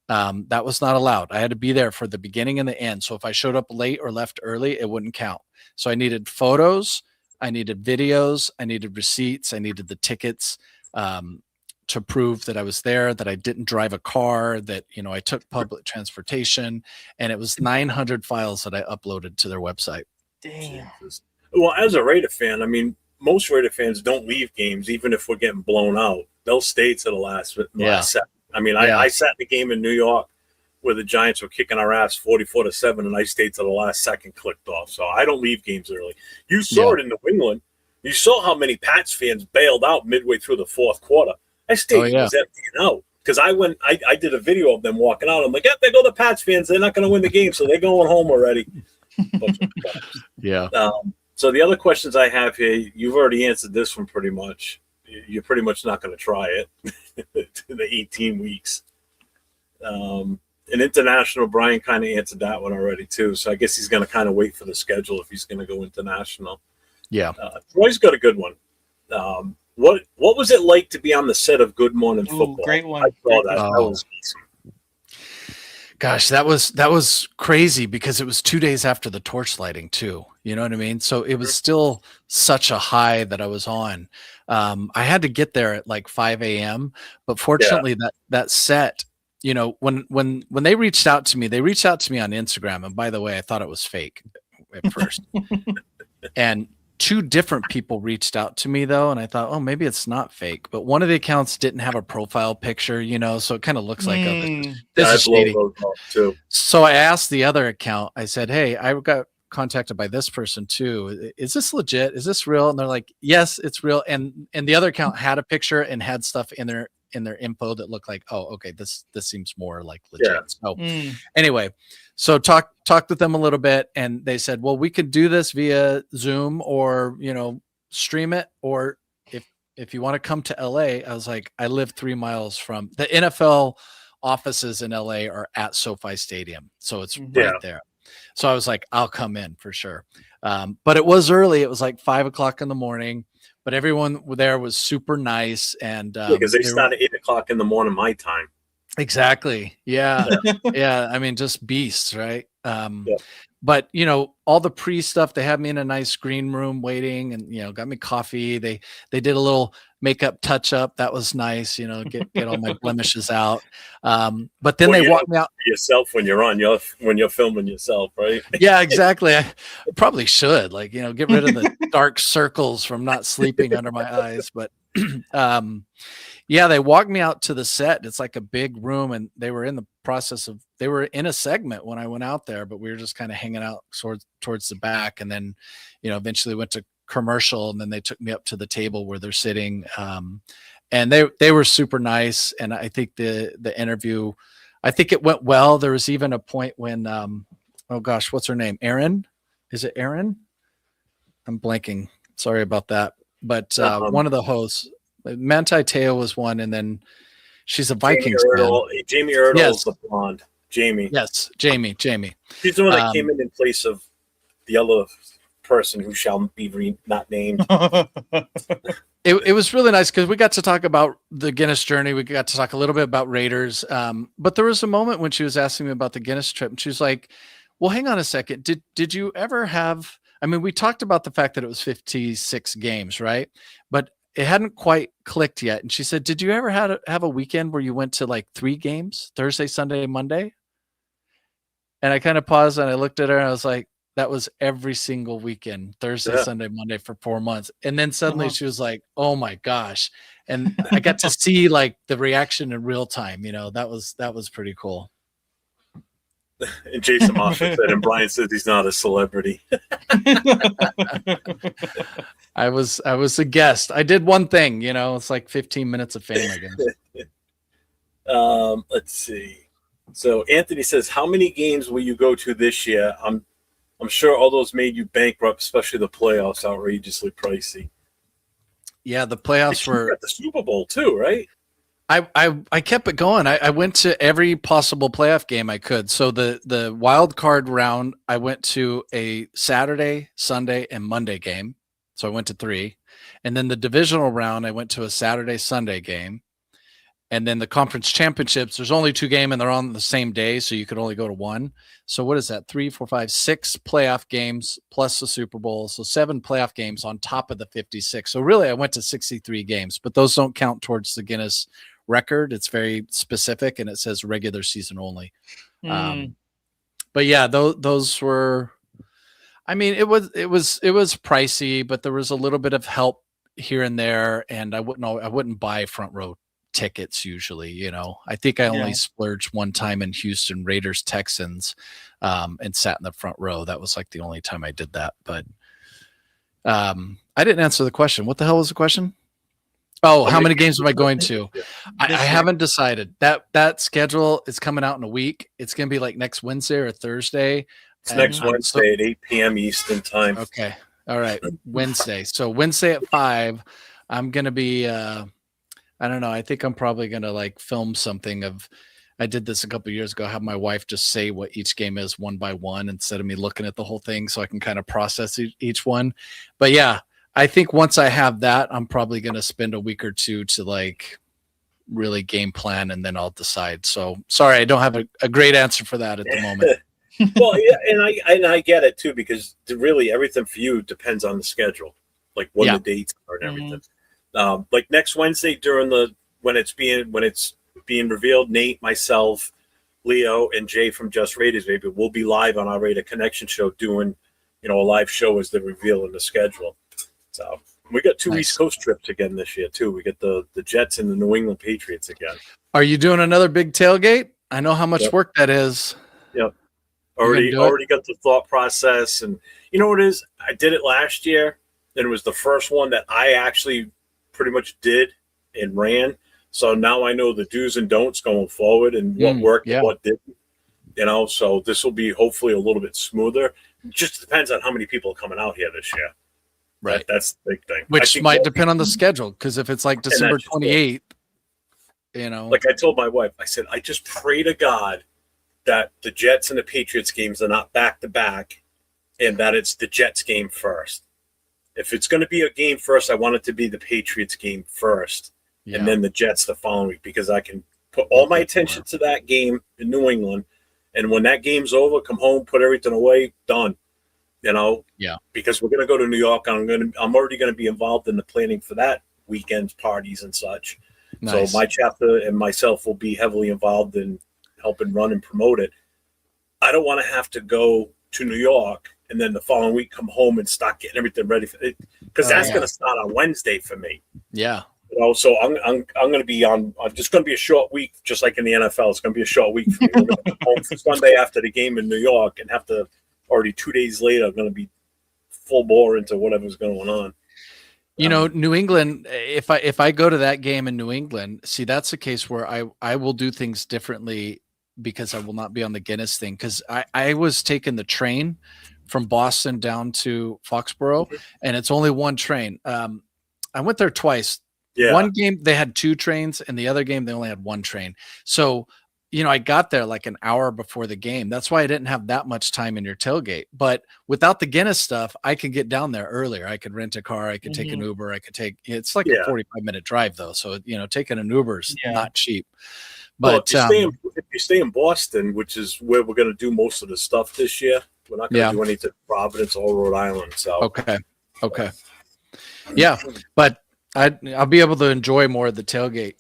That was not allowed. I had to be there for the beginning and the end. So if I showed up late or left early, it wouldn't count. So I needed photos, I needed videos, I needed receipts, I needed the tickets to prove that I was there, that I didn't drive a car, that, I took public transportation, and it was 900 files that I uploaded to their website. Damn. Well, as a Raider fan, I mean, most Raider fans don't leave games, even if we're getting blown out. They'll stay to the last second. I mean, I sat in the game in New York where the Giants were kicking our ass 44-7, and I stayed to the last second, clicked off. So I don't leave games early. You saw it in New England. You saw how many Pats fans bailed out midway through the fourth quarter. That stadium was emptying out. Because I did a video of them walking out. I'm like, there go the Pats fans. They're not going to win the game, so they're going home already. Yeah. So the other questions I have here, you've already answered this one pretty much. You're pretty much not going to try it. The 18 weeks. And international, Brian kind of answered that one already too. So I guess he's going to kind of wait for the schedule if he's going to go international. Yeah. Troy's got a good one. What was it like to be on the set of Good Morning Football? Great one. I saw that. That was awesome. Gosh, that was crazy because it was 2 days after the torch lighting too. You know what I mean? So it was still such a high that I was on. I had to get there at like 5 a.m. But fortunately, that set, you know, when they reached out to me, they reached out to me on Instagram. And by the way, I thought it was fake at first. And 2 different people reached out to me though, and I thought, oh, maybe it's not fake. But one of the accounts didn't have a profile picture, you know, so it kind of looks like this is shady. Too. So I asked the other account. I said, hey, I got contacted by this person too. Is this legit? Is this real? And they're like, yes, it's real. And the other account had a picture and had stuff in their info that looked like, oh, okay, this seems more like legit. So anyway, so talked with them a little bit, and they said, well, we could do this via Zoom or, you know, stream it, or if you want to come to LA. I was like, I live 3 miles from the NFL offices in LA are at SoFi Stadium, so it's right there. So I was like, I'll come in for sure. But it was early. It was like 5 o'clock in the morning. But everyone there was super nice, and because they start at 8 o'clock in the morning my time. Exactly. Yeah. Yeah. I mean, just beasts, right? But you know, all the stuff, they had me in a nice green room waiting, and you know, got me coffee. They did a little makeup touch up. That was nice, you know, get all my blemishes out. But then they walked me out yourself when you're filming yourself, right? Yeah, exactly. I probably should, like, you know, get rid of the dark circles from not sleeping under my eyes. But yeah, they walked me out to the set. It's like a big room, and they were in the process of, they were in a segment when I went out there, but we were just kind of hanging out towards the back. And then, you know, eventually went to commercial, and then they took me up to the table where they're sitting. And they were super nice. And I think the interview, I think it went well. There was even a point when, oh gosh, what's her name? Erin? Is it Erin? I'm blanking. Sorry about that. But one of the hosts, Manti Te'o was one, and then she's a Vikings fan. Jamie Erdahl is the blonde. Jamie. Yes, Jamie. She's the one that came in place of the other person who shall be not named. It was really nice because we got to talk about the Guinness journey. We got to talk a little bit about Raiders. But there was a moment when she was asking me about the Guinness trip, and she was like, well, hang on a second. Did you ever have, I mean, we talked about the fact that it was 56 games, right? But it hadn't quite clicked yet. And she said, did you ever have a weekend where you went to like 3 games, Thursday, Sunday, Monday? And I kind of paused and I looked at her and I was like, that was every single weekend, Thursday, Sunday, Monday for 4 months. And then suddenly she was like, oh my gosh. And I got to see like the reaction in real time. You know, that was pretty cool. And Jason Moffitt said, and Brian says he's not a celebrity. I was a guest. I did one thing, you know, it's like 15 minutes of fame, I guess. Let's see. So Anthony says, how many games will you go to this year? I'm sure all those made you bankrupt, especially the playoffs, outrageously pricey. Yeah, the playoffs were at the Super Bowl too, right? I kept it going. I went to every possible playoff game I could. So the wild card round, I went to a Saturday, Sunday, and Monday game. So I went to 3. And then the divisional round, I went to a Saturday, Sunday game. And then the conference championships, there's only 2 games and they're on the same day. So you could only go to 1. So what is that? 3, 4, 5, 6 playoff games plus the Super Bowl. So 7 playoff games on top of the 56. So really I went to 63 games, but those don't count towards the Guinness record. It's very specific and it says regular season only. But yeah, those were, I mean, it was pricey, but there was a little bit of help here and there. And I wouldn't buy front row tickets usually, you know. I think I only splurged one time in Houston, Raiders Texans, and sat in the front row. That was like the only time I did that. But I didn't answer the question. What the hell was the question? Oh, how many games am I going to? Yeah. I haven't decided. That schedule is coming out in a week. It's going to be like next Wednesday or Thursday. It's next Wednesday at 8 p.m. Eastern time. Okay. All right. Wednesday. So Wednesday at 5, I'm going to be, I don't know. I think I'm probably going to like film something of, I did this a couple of years ago, have my wife just say what each game is one by one instead of me looking at the whole thing so I can kind of process each one. But yeah, I think once I have that, I'm probably going to spend a week or two to like really game plan and then I'll decide. So sorry, I don't have a great answer for that at the moment. Well, yeah, and I get it too, because really everything for you depends on the schedule, like when the dates are and everything. Like next Wednesday when it's being revealed, Nate, myself, Leo, and Jay from Just Raiders, maybe we'll be live on our Raider Connection show doing, a live show as they're revealing the schedule. So we got 2 East Coast trips again this year too. We get the Jets and the New England Patriots again. Are you doing another big tailgate? I know how much work that is. Yep. Already got the thought process, and you know what it is? I did it last year, and it was the first one that I actually pretty much did and ran. So now I know the do's and don'ts going forward and what worked and what didn't. So this will be hopefully a little bit smoother. It just depends on how many people are coming out here this year. Right. That's the big thing. Which might depend on the schedule, because if it's like December 28th, Like I told my wife, I said, I just pray to God that the Jets and the Patriots games are not back-to-back and that it's the Jets game first. If it's going to be a game first, I want it to be the Patriots game first and then the Jets the following week, because I can put all my attention to that game in New England. And when that game's over, come home, put everything away, done. Because we're going to go to New York. I'm already going to be involved in the planning for that weekend's parties and such. Nice. So my chapter and myself will be heavily involved in helping run and promote it. I don't want to have to go to New York and then the following week come home and start getting everything ready for it, because that's going to start on Wednesday for me. Yeah. So I'm going to be on. Just going to be a short week, just like in the NFL. It's going to be a short week for me. I'm going to come home for Sunday after the game in New York and have to. Already 2 days later, I'm going to be full bore into whatever's going on. New England, if I go to that game in New England, see, that's a case where I will do things differently because I will not be on the Guinness thing. Because I was taking the train from Boston down to Foxborough, and it's only one train. I went there twice. Yeah. One game, they had 2 trains, and the other game, they only had 1 train. So I got there like an hour before the game. That's why I didn't have that much time in your tailgate. But without the Guinness stuff, I could get down there earlier. I could rent a car. I could take an Uber. It's like a 45-minute drive though. So, taking an Uber is not cheap. But if you stay in Boston, which is where we're going to do most of the stuff this year, we're not going to do anything in Providence or Rhode Island. So Okay. Yeah. But I'll be able to enjoy more of the tailgate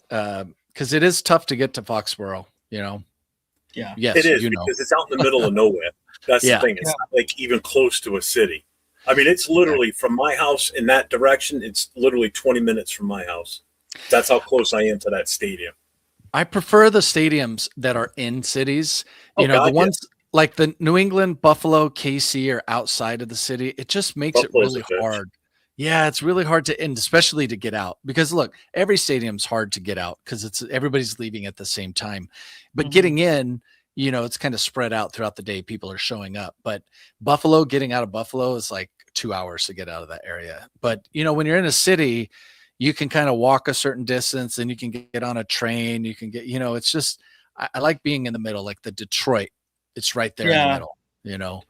because it is tough to get to Foxborough. Yes, it is because it's out in the middle of nowhere. That's the thing. It's not like even close to a city. I mean, it's literally from my house in that direction. It's literally 20 minutes from my house. That's how close I am to that stadium. I prefer the stadiums that are in cities. The ones like the New England, Buffalo, KC are outside of the city. It just makes it really hard. Yeah, it's really hard to end, especially to get out, because look, every stadium's hard to get out because everybody's leaving at the same time. But getting in, it's kind of spread out throughout the day. People are showing up. But Buffalo, getting out of Buffalo is like 2 hours to get out of that area. But, when you're in a city, you can kind of walk a certain distance and you can get on a train. You can get, it's just, I like being in the middle, like the Detroit. It's right there in the middle.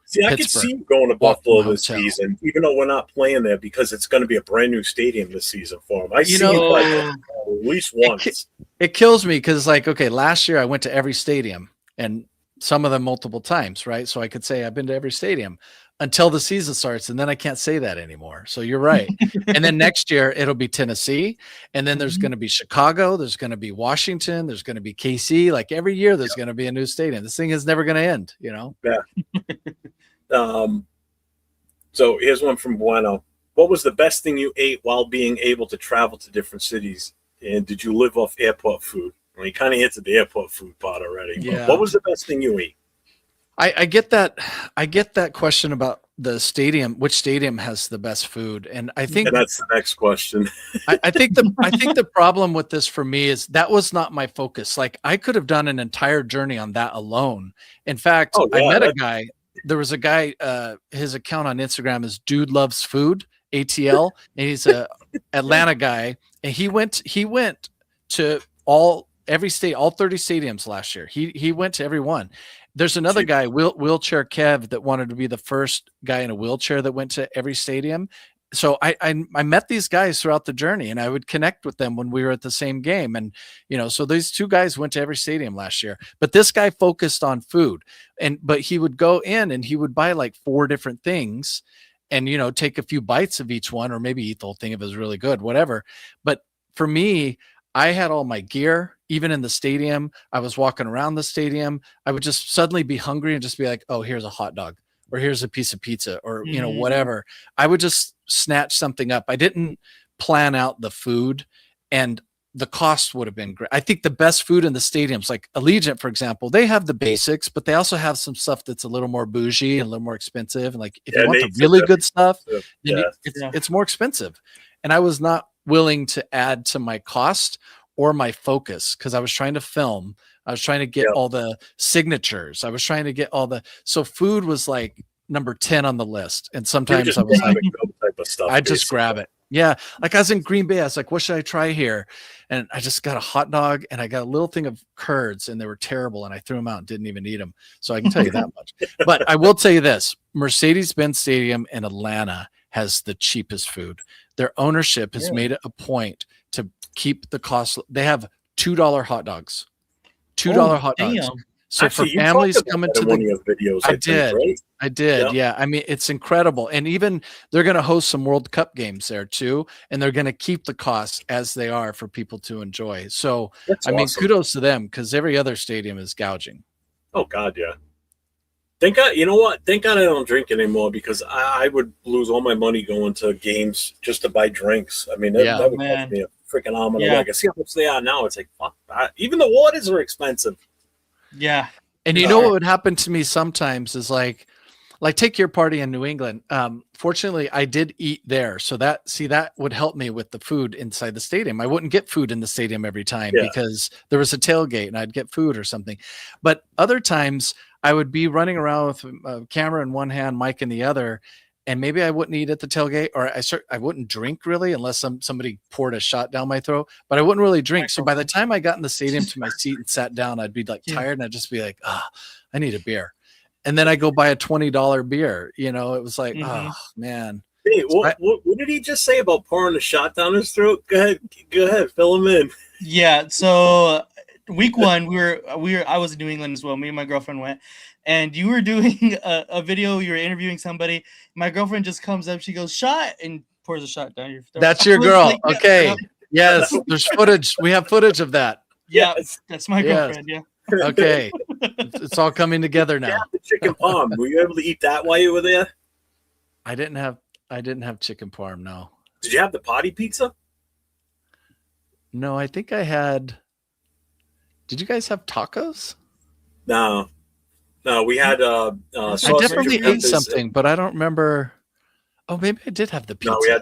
See, I could see you going to Buffalo this season, even though we're not playing there, because it's going to be a brand new stadium this season for them. I see it at least once. It kills me because, last year I went to every stadium, and some of them multiple times, right? So I could say I've been to every stadium until the season starts, and then I can't say that anymore. So you're right. And then next year it'll be Tennessee, and then there's going to be Chicago, there's going to be Washington, there's going to be KC. Like every year there's going to be a new stadium. This thing is never going to end, Yeah. So here's one from Bueno. What was the best thing you ate while being able to travel to different cities? And did you live off airport food? Well, you kind of answered the airport food part already. Yeah. What was the best thing you ate? I get that. I get that question about which stadium has the best food. And I think that's the next question. I think the problem with this for me is that was not my focus. Like I could have done an entire journey on that alone. In fact, I met a guy. There was a guy, his account on Instagram is Dude Loves Food, ATL, and he's a Atlanta guy. And he went to every state, all 30 stadiums last year. He went to every one. There's another guy, Wheelchair Kev, that wanted to be the first guy in a wheelchair that went to every stadium. So I met these guys throughout the journey, and I would connect with them when we were at the same game. And, so these two guys went to every stadium last year, but this guy focused on food, but he would go in and he would buy like 4 different things and, take a few bites of each one, or maybe eat the whole thing if it was really good, whatever. But for me, I had all my gear, even in the stadium. I was walking around the stadium. I would just suddenly be hungry and just be like, oh, here's a hot dog, or here's a piece of pizza, or, whatever. I would just snatch something up. I didn't plan out the food, and the cost would have been great. I think the best food in the stadiums, like Allegiant, for example, they have the basics, but they also have some stuff that's a little more bougie and a little more expensive. And like, if you want the really good stuff, then it's more expensive. And I was not willing to add to my cost or my focus, because I was trying to film. I was trying to get all the signatures. I was trying to get so food was like number 10 on the list. And sometimes I was like, type of stuff, I'd just grab it. Yeah. Like I was in Green Bay. I was like, what should I try here? And I just got a hot dog and I got a little thing of curds, and they were terrible. And I threw them out and didn't even eat them. So I can tell you that much. But I will tell you this, Mercedes-Benz Stadium in Atlanta has the cheapest food. Their ownership has made it a point to keep the cost. They have $2 hot dogs, $2 hot dogs. So actually, for families coming to the videos, I did. Yeah. I mean, it's incredible. And even they're going to host some World Cup games there too. And they're going to keep the costs as they are for people to enjoy. So, I mean, kudos to them, because every other stadium is gouging. Oh God. Yeah. Thank God. You know what? Thank God I don't drink anymore, because I would lose all my money going to games just to buy drinks. I mean, that would cost me a freaking arm and a leg. I see how much they are now. It's like, fuck that. Even the waters are expensive. Yeah. And you know what would happen to me sometimes is like take your party in New England. Fortunately, I did eat there. So that would help me with the food inside the stadium. I wouldn't get food in the stadium every time because there was a tailgate and I'd get food or something. But other times I would be running around with a camera in one hand, mic in the other, and maybe I wouldn't eat at the tailgate, or I wouldn't drink really unless somebody poured a shot down my throat, but I wouldn't really drink. So by the time I got in the stadium to my seat and sat down, I'd be like tired, and I'd just be like, I need a beer. And then I go buy a $20 beer. It was like, oh man. Hey, what did he just say about pouring a shot down his throat? Go ahead, fill him in. Yeah. So week 1, I was in New England as well. Me and my girlfriend went, and you were doing a video. You were interviewing somebody. My girlfriend just comes up. She goes, "Shot," and pours a shot down your throat. That's your girl. Like, okay. Yes. There's footage. We have footage of that. Yeah. That's my girlfriend. Yeah. Okay. It's all coming together now. Yeah, the chicken parm. Were you able to eat that while you were there? I didn't have chicken parm. No. Did you have the potty pizza? No, I think I had. Did you guys have tacos? No, we had I definitely ate something, but I don't remember. Oh, maybe I did have the pizza. No,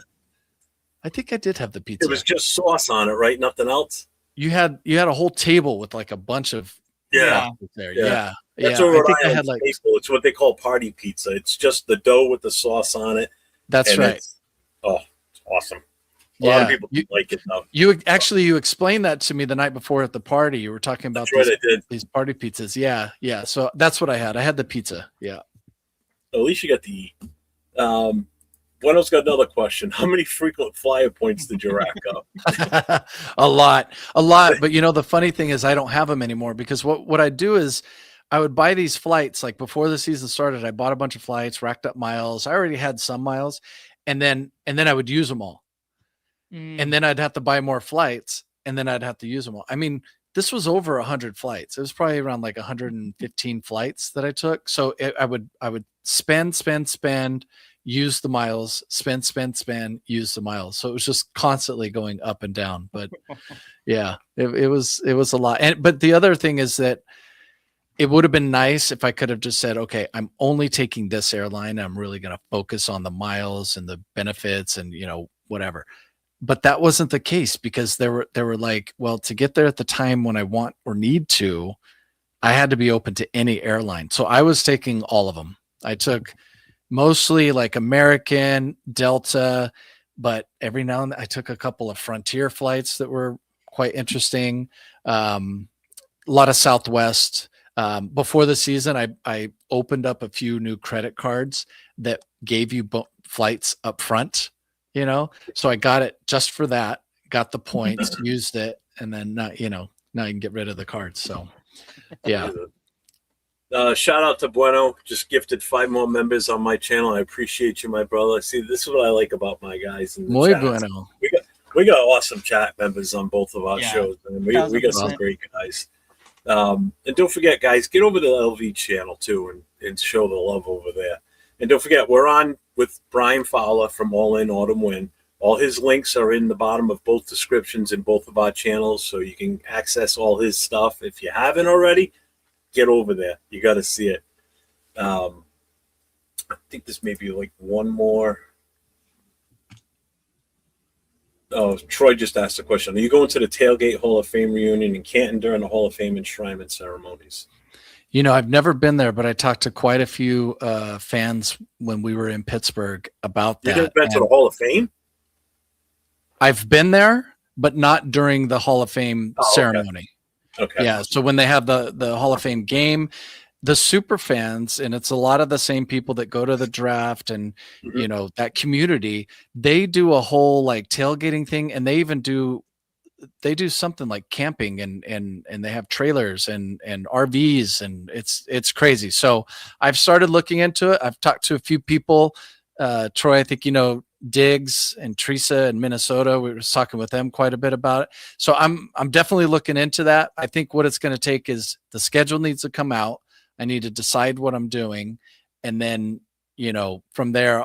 I think I did have the pizza. It was just sauce on it, right? Nothing else. You had a whole table with like a bunch of there. Yeah. That's what I had like. It's what they call party pizza. It's just the dough with the sauce on it. That's right. It's awesome. A lot of people like it though. You explained that to me the night before at the party. You were talking about these party pizzas. Yeah. So that's what I had. I had the pizza. Yeah. At least you got to eat. Bueno's got another question. How many frequent flyer points did you rack up? A lot. But the funny thing is I don't have them anymore, because what I do is I would buy these flights. Like before the season started, I bought a bunch of flights, racked up miles. I already had some miles, and then I would use them all. And then I'd have to buy more flights, and then I'd have to use them all. I mean, this was over 100 flights. It was probably around like 115 flights that I took. So I would spend, use the miles, spend, use the miles. So it was just constantly going up and down. But yeah, it was a lot. But the other thing is that it would have been nice if I could have just said, okay, I'm only taking this airline. I'm really going to focus on the miles and the benefits and, whatever. But that wasn't the case because they were like, well, to get there at the time when I want or need to, I had to be open to any airline. So I was taking all of them. I took mostly like American, Delta, but every now and then I took a couple of Frontier flights that were quite interesting. A lot of Southwest. Before the season, I opened up a few new credit cards that gave you flights up front, so I got it just for that, got the points, used it, and then now you can get rid of the cards. So yeah. Shout out to Bueno, just gifted 5 more members on my channel. I appreciate you, my brother. See, this is what I like about my guys in the Muy chat. bueno. We got awesome chat members on both of our shows, and we got some great guys. And don't forget, guys, get over to the LV channel too and show the love over there. And don't forget, we're on with Brian Fowler from All In Autumn Win. All his links are in the bottom of both descriptions in both of our channels, so you can access all his stuff. If you haven't already, get over there. You got to see it. I think this may be like one more. Oh, Troy just asked a question. Are you going to the Tailgate Hall of Fame reunion in Canton during the Hall of Fame enshrinement ceremonies? I've never been there, but I talked to quite a few fans when we were in Pittsburgh about that. You've been to the Hall of Fame? I've been there, but not during the Hall of Fame ceremony. Okay. Yeah. So when they have the Hall of Fame game, the super fans, and it's a lot of the same people that go to the draft and, that community, they do a whole like tailgating thing, and they do something like camping and they have trailers and RVs, and it's crazy. So I've started looking into it. I've talked to a few people. Troy, I think, Diggs and Teresa in Minnesota. We were talking with them quite a bit about it. So I'm definitely looking into that. I think what it's going to take is the schedule needs to come out. I need to decide what I'm doing. And then, from there,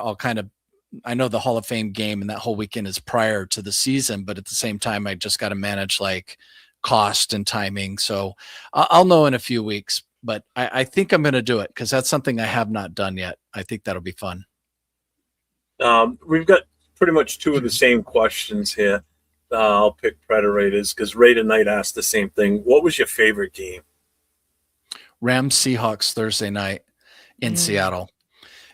I know the Hall of Fame game and that whole weekend is prior to the season, but at the same time, I just got to manage like cost and timing. So I'll know in a few weeks, but I think I'm going to do it because that's something I have not done yet. I think that'll be fun. We've got pretty much 2 of the same questions here. I'll pick Predators because Raider Knight asked the same thing. What was your favorite game? Rams Seahawks Thursday night in Seattle.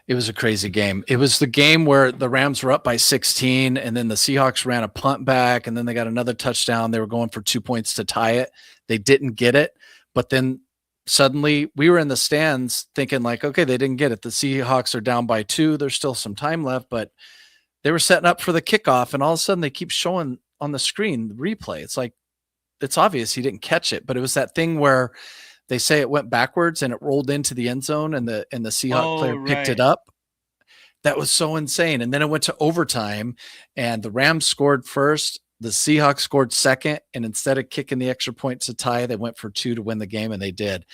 It was a crazy game. It was the game where the Rams were up by 16, and then the Seahawks ran a punt back, and then they got another touchdown. They were going for 2 points to tie it. They didn't get it, but then suddenly we were in the stands thinking like, okay, they didn't get it. The Seahawks are down by 2. There's still some time left, but they were setting up for the kickoff, and all of a sudden they keep showing on the screen the replay. It's like, it's obvious he didn't catch it, but it was that thing where they say it went backwards and it rolled into the end zone, and the Seahawks player picked it up. That was so insane. And then it went to overtime, and the Rams scored first. The Seahawks scored second, and instead of kicking the extra point to tie, they went for 2 to win the game, and they did.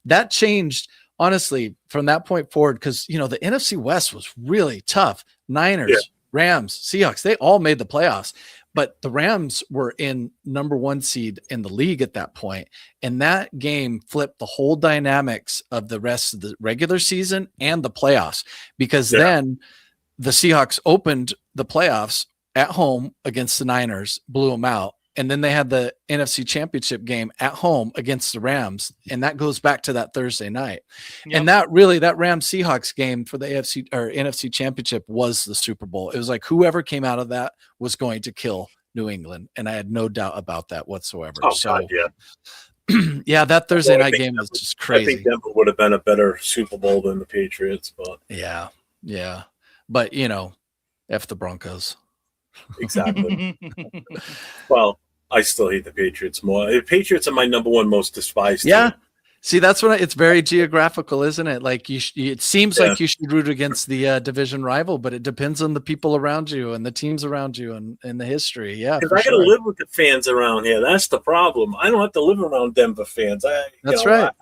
That changed, honestly, from that point forward, because, the NFC West was really tough. Niners, Rams, Seahawks, they all made the playoffs. But the Rams were in number 1 seed in the league at that point. And that game flipped the whole dynamics of the rest of the regular season and the playoffs, because then the Seahawks opened the playoffs at home against the Niners, blew them out. And then they had the NFC Championship game at home against the Rams. And that goes back to that Thursday night. Yep. And that Rams Seahawks game for the AFC or NFC Championship was the Super Bowl. It was like whoever came out of that was going to kill New England. And I had no doubt about that whatsoever. God, yeah, that Thursday night game was just crazy. I think Denver would have been a better Super Bowl than the Patriots, but yeah. But F the Broncos. Exactly. Well, I still hate the Patriots more. The Patriots are my number 1 most despised team. See, that's what it's very geographical, isn't it? Like it seems like you should root against the division rival, but it depends on the people around you and the teams around you and the history. Yeah, because I got to live with the fans around here. That's the problem. I don't have to live around Denver fans. That's right.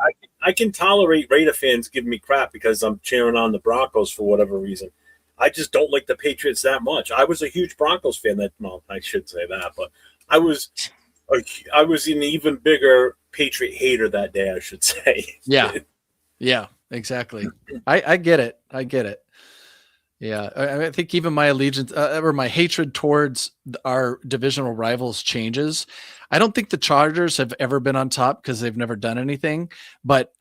I can tolerate Raider fans giving me crap because I'm cheering on the Broncos for whatever reason. I just don't like the Patriots that much. I was a huge Broncos fan. I shouldn't say that, but I was an even bigger Patriot hater that day, I should say. Yeah, exactly. I get it. I get it. Yeah, I think even my allegiance or my hatred towards our divisional rivals changes. I don't think the Chargers have ever been on top because they've never done anything. But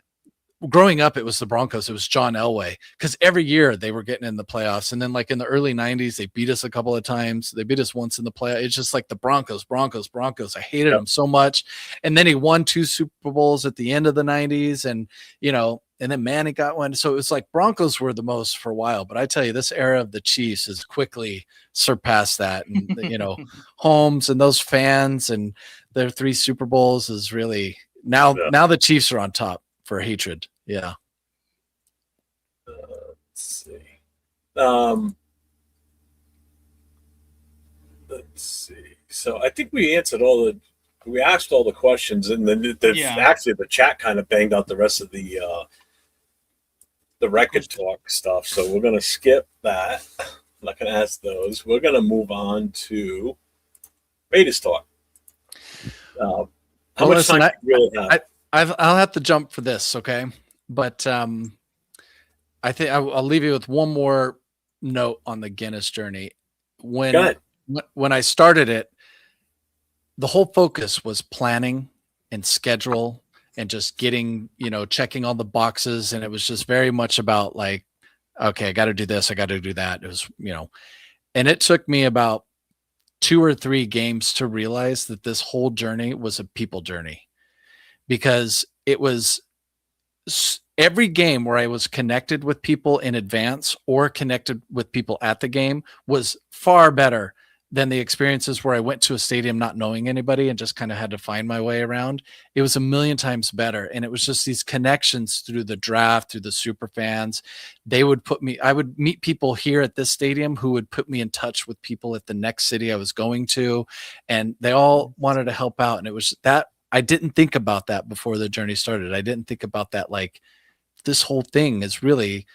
growing up, it was the Broncos. It was John Elway, because every year they were getting in the playoffs. And then like in the early 90s, they beat us a couple of times. They beat us once in the playoffs. It's just like the Broncos. I hated them so much. And then he won 2 Super Bowls at the end of the 90s. And, and then Manning got one. So it was like Broncos were the most for a while. But I tell you, this era of the Chiefs has quickly surpassed that. And, Holmes and those fans and their 3 Super Bowls is really now the Chiefs are on top for hatred. Yeah. Let's see. Let's see. So I think we answered we asked all the questions, and then actually the chat kind of banged out the rest of the record talk stuff. So we're gonna skip that. I'm not gonna ask those. We're gonna move on to Raiders talk. How much time do you really have? I'll have to jump for this, okay? But I think I'll leave you with one more note on the Guinness journey. When I started it, the whole focus was planning and schedule and just getting, checking all the boxes. And it was just very much about like, okay, I got to do this, I got to do that. It was, and it took me about 2 or 3 games to realize that this whole journey was a people journey. Because it was every game where I was connected with people in advance or connected with people at the game was far better than the experiences where I went to a stadium not knowing anybody and just kind of had to find my way around. It was a million times better. And it was just these connections through the draft, through the super fans. I would meet people here at this stadium who would put me in touch with people at the next city I was going to. And they all wanted to help out. And it was that. I didn't think about that before the journey started. I didn't think about that. Like this whole thing is really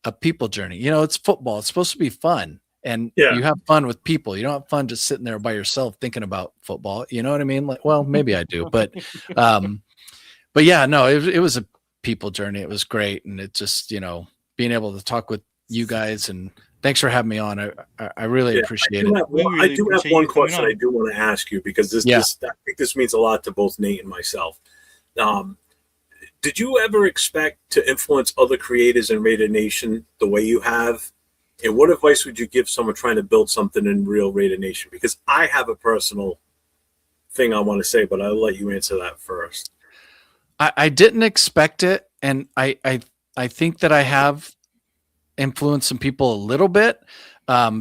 a people journey. It's football. It's supposed to be fun, and you have fun with people. You don't have fun just sitting there by yourself thinking about football. You know what I mean? Like, well, maybe I do, but yeah, no, it was a people journey. It was great. And it just, being able to talk with you guys, and thanks for having me on. I really appreciate it. I do have one question I do want to ask you, because I think this means a lot to both Nate and myself. Did you ever expect to influence other creators in Raider Nation the way you have? And what advice would you give someone trying to build something in real Raider Nation? Because I have a personal thing I want to say, but I'll let you answer that first. I didn't expect it. And I think that I have influence some people a little bit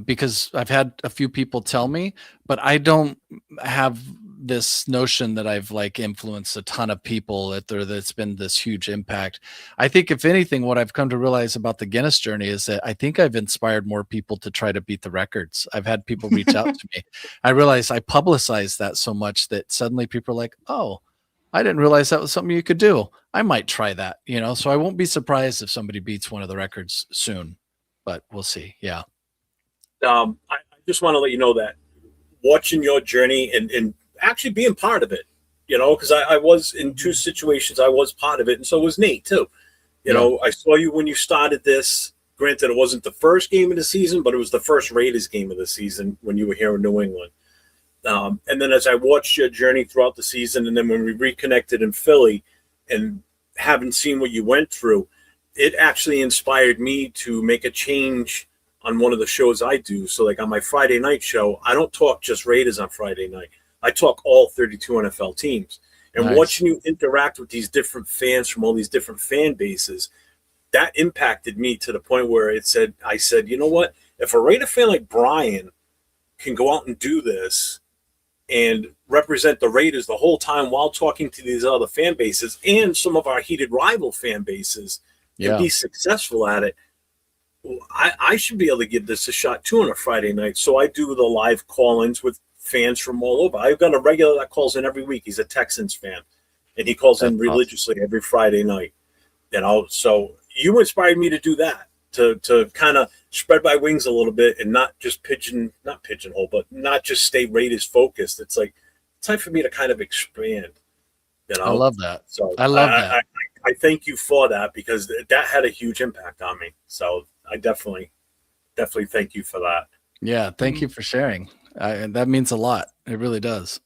because I've had a few people tell me, but I don't have this notion that I've like influenced a ton of people that's been this huge impact. I think if anything, what I've come to realize about the Guinness journey is that I think I've inspired more people to try to beat the records. I've had people reach out to me. I realized I publicized that so much that suddenly people are like, oh, I didn't realize that was something you could do. I might try that, so I won't be surprised if somebody beats one of the records soon, but we'll see. Yeah. I just want to let you know that watching your journey and actually being part of it, because I was in 2 situations, I was part of it. And so was Nate too. I saw you when you started this. Granted, it wasn't the first game of the season, but it was the first Raiders game of the season when you were here in New England. And then as I watched your journey throughout the season, and then when we reconnected in Philly and having seen what you went through, it actually inspired me to make a change on one of the shows I do. So like on my Friday night show, I don't talk just Raiders on Friday night. I talk all 32 NFL teams. And watching you interact with these different fans from all these different fan bases, that impacted me to the point where I said, you know what? If a Raider fan like Brian can go out and do this and represent the Raiders the whole time while talking to these other fan bases and some of our heated rival fan bases and be successful at it, I should be able to give this a shot too on a Friday night. So I do the live call-ins with fans from all over. I've got a regular that calls in every week. He's a Texans fan, and he calls in religiously every Friday night. So you inspired me to do that, to kind of spread my wings a little bit and not just pigeonhole, but not just stay Raiders focused. It's like time for me to kind of expand. You know, I love that. So I love that. I thank you for that, because that had a huge impact on me. So I definitely thank you for that. Yeah, thank you for sharing. And that means a lot. It really does.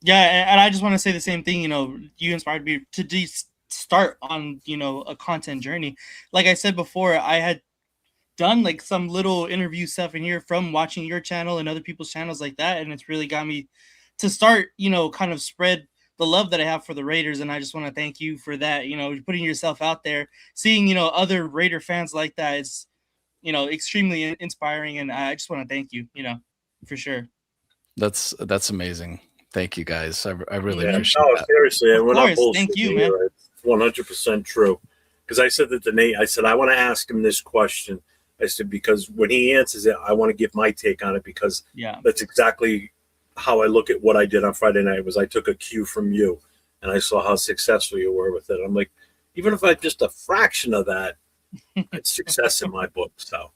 Yeah, and I just want to say the same thing. You know, you inspired me to start on, you know, a content journey. Like I said before, I had done like some little interview stuff in here from watching your channel and other people's channels like that, and it's really got me to start, you know, kind of spread the love that I have for the Raiders. And I just want to thank you for that. You know, putting yourself out there, seeing, you know, other Raider fans like that is, you know, extremely inspiring, and I just want to thank you, you know, for sure. That's amazing. Thank you guys. I really appreciate that. Seriously, and we're not bullshitting. Thank you, man. It's 100% true. Because I said that to Nate, I said, I want to ask him this question. I said, because when he answers it, I want to give my take on it, because that's exactly how I look at what I did on Friday night. Was I took a cue from you, and I saw how successful you were with it. I'm like, even if I just a fraction of that, it's success in my book. So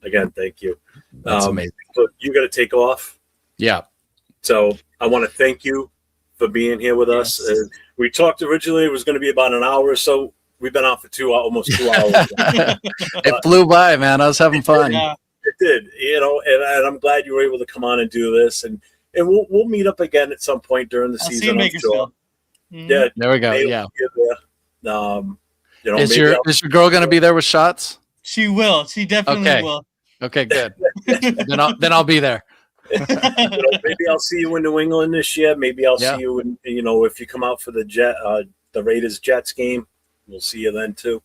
again, thank you. That's amazing. So you got to take off. Yeah. So I want to thank you for being here with us. We talked originally, it was going to be about an hour or so. We've been out for almost 2 hours. It flew by, man. I was having fun. Yeah. It did, you know, and I'm glad you were able to come on and do this. And we'll meet up again at some point during the season. See you, sure. Yeah. There we go. Yeah. You know, is your girl going to be there with shots? She will. She definitely will. Okay, good. then I'll be there. You know, maybe I'll see you in New England this year. Maybe I'll see you in, you know, if you come out for the Raiders Jets game, we'll see you then too.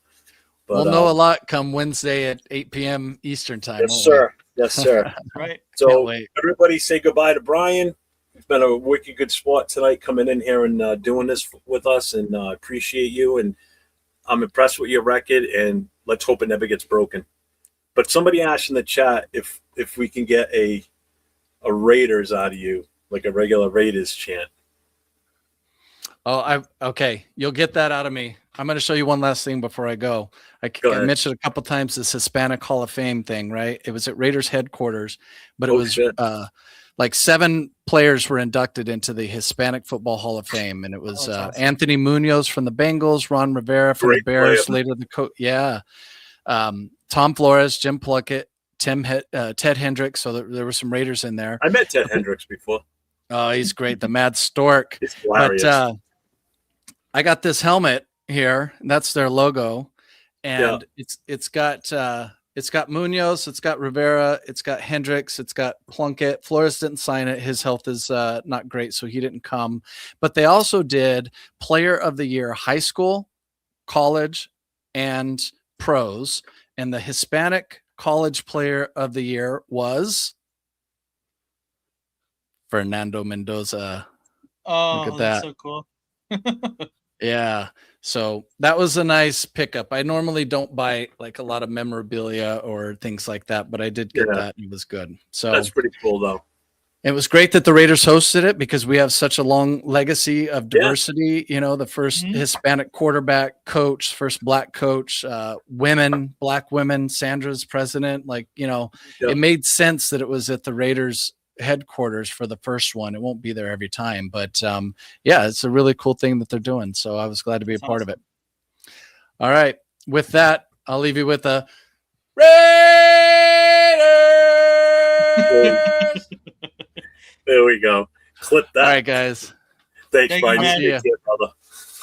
But, we'll know a lot come Wednesday at 8 p.m. Eastern time. Yes, sir. Yes, sir. Right. So everybody say goodbye to Brian. It's been a wicked good sport tonight coming in here and doing this with us, and appreciate you. And I'm impressed with your record, and let's hope it never gets broken. But somebody asked in the chat if we can get a Raiders out of you, like a regular Raiders chant. Oh, okay. You'll get that out of me. I'm going to show you one last thing before I go. I mentioned a couple times this Hispanic Hall of Fame thing, right? It was at Raiders headquarters, but it was like 7 players were inducted into the Hispanic Football Hall of Fame, and it was awesome. Anthony Munoz from the Bengals, Ron Rivera from the Bears, later the coach. Yeah. Tom Flores, Jim Plunkett, Ted Hendricks. So there were some Raiders in there. I met Ted Hendricks before. Oh, he's great. The Mad Stork. He's hilarious. But I got this helmet here. That's their logo. And it's got Munoz, it's got Rivera, it's got Hendricks, it's got Plunkett. Flores didn't sign it. His health is not great, so he didn't come. But they also did Player of the Year, high school, college, and pros. And the Hispanic College Player of the Year was Fernando Mendoza. Oh, look at that. That's so cool. Yeah. So that was a nice pickup. I normally don't buy like a lot of memorabilia or things like that, but I did get that. It was good. So that's pretty cool though. It was great that the Raiders hosted it because we have such a long legacy of diversity. You know, the first Hispanic quarterback coach, first black coach, black women, Sandra's president. Like, you know, it made sense that it was at the Raiders headquarters for the first one. It won't be there every time, but yeah, it's a really cool thing that they're doing. So I was glad to be a part of it. All right. With that, I'll leave you with a Raiders. There we go. Clip that. All right, guys. Thanks, Brian. Brother.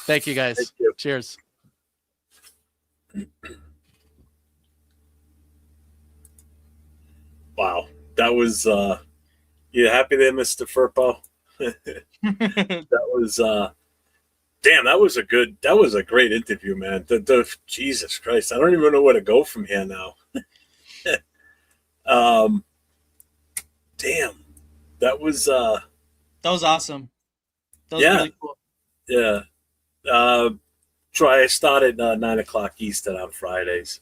Thank you, guys. Thank you. Cheers. Wow. That was you happy there, Mr. Furpo? That was damn, that was a great interview, man. Jesus Christ. I don't even know where to go from here now. Damn. That was awesome. That was really cool. Yeah. I started 9:00 Eastern on Fridays.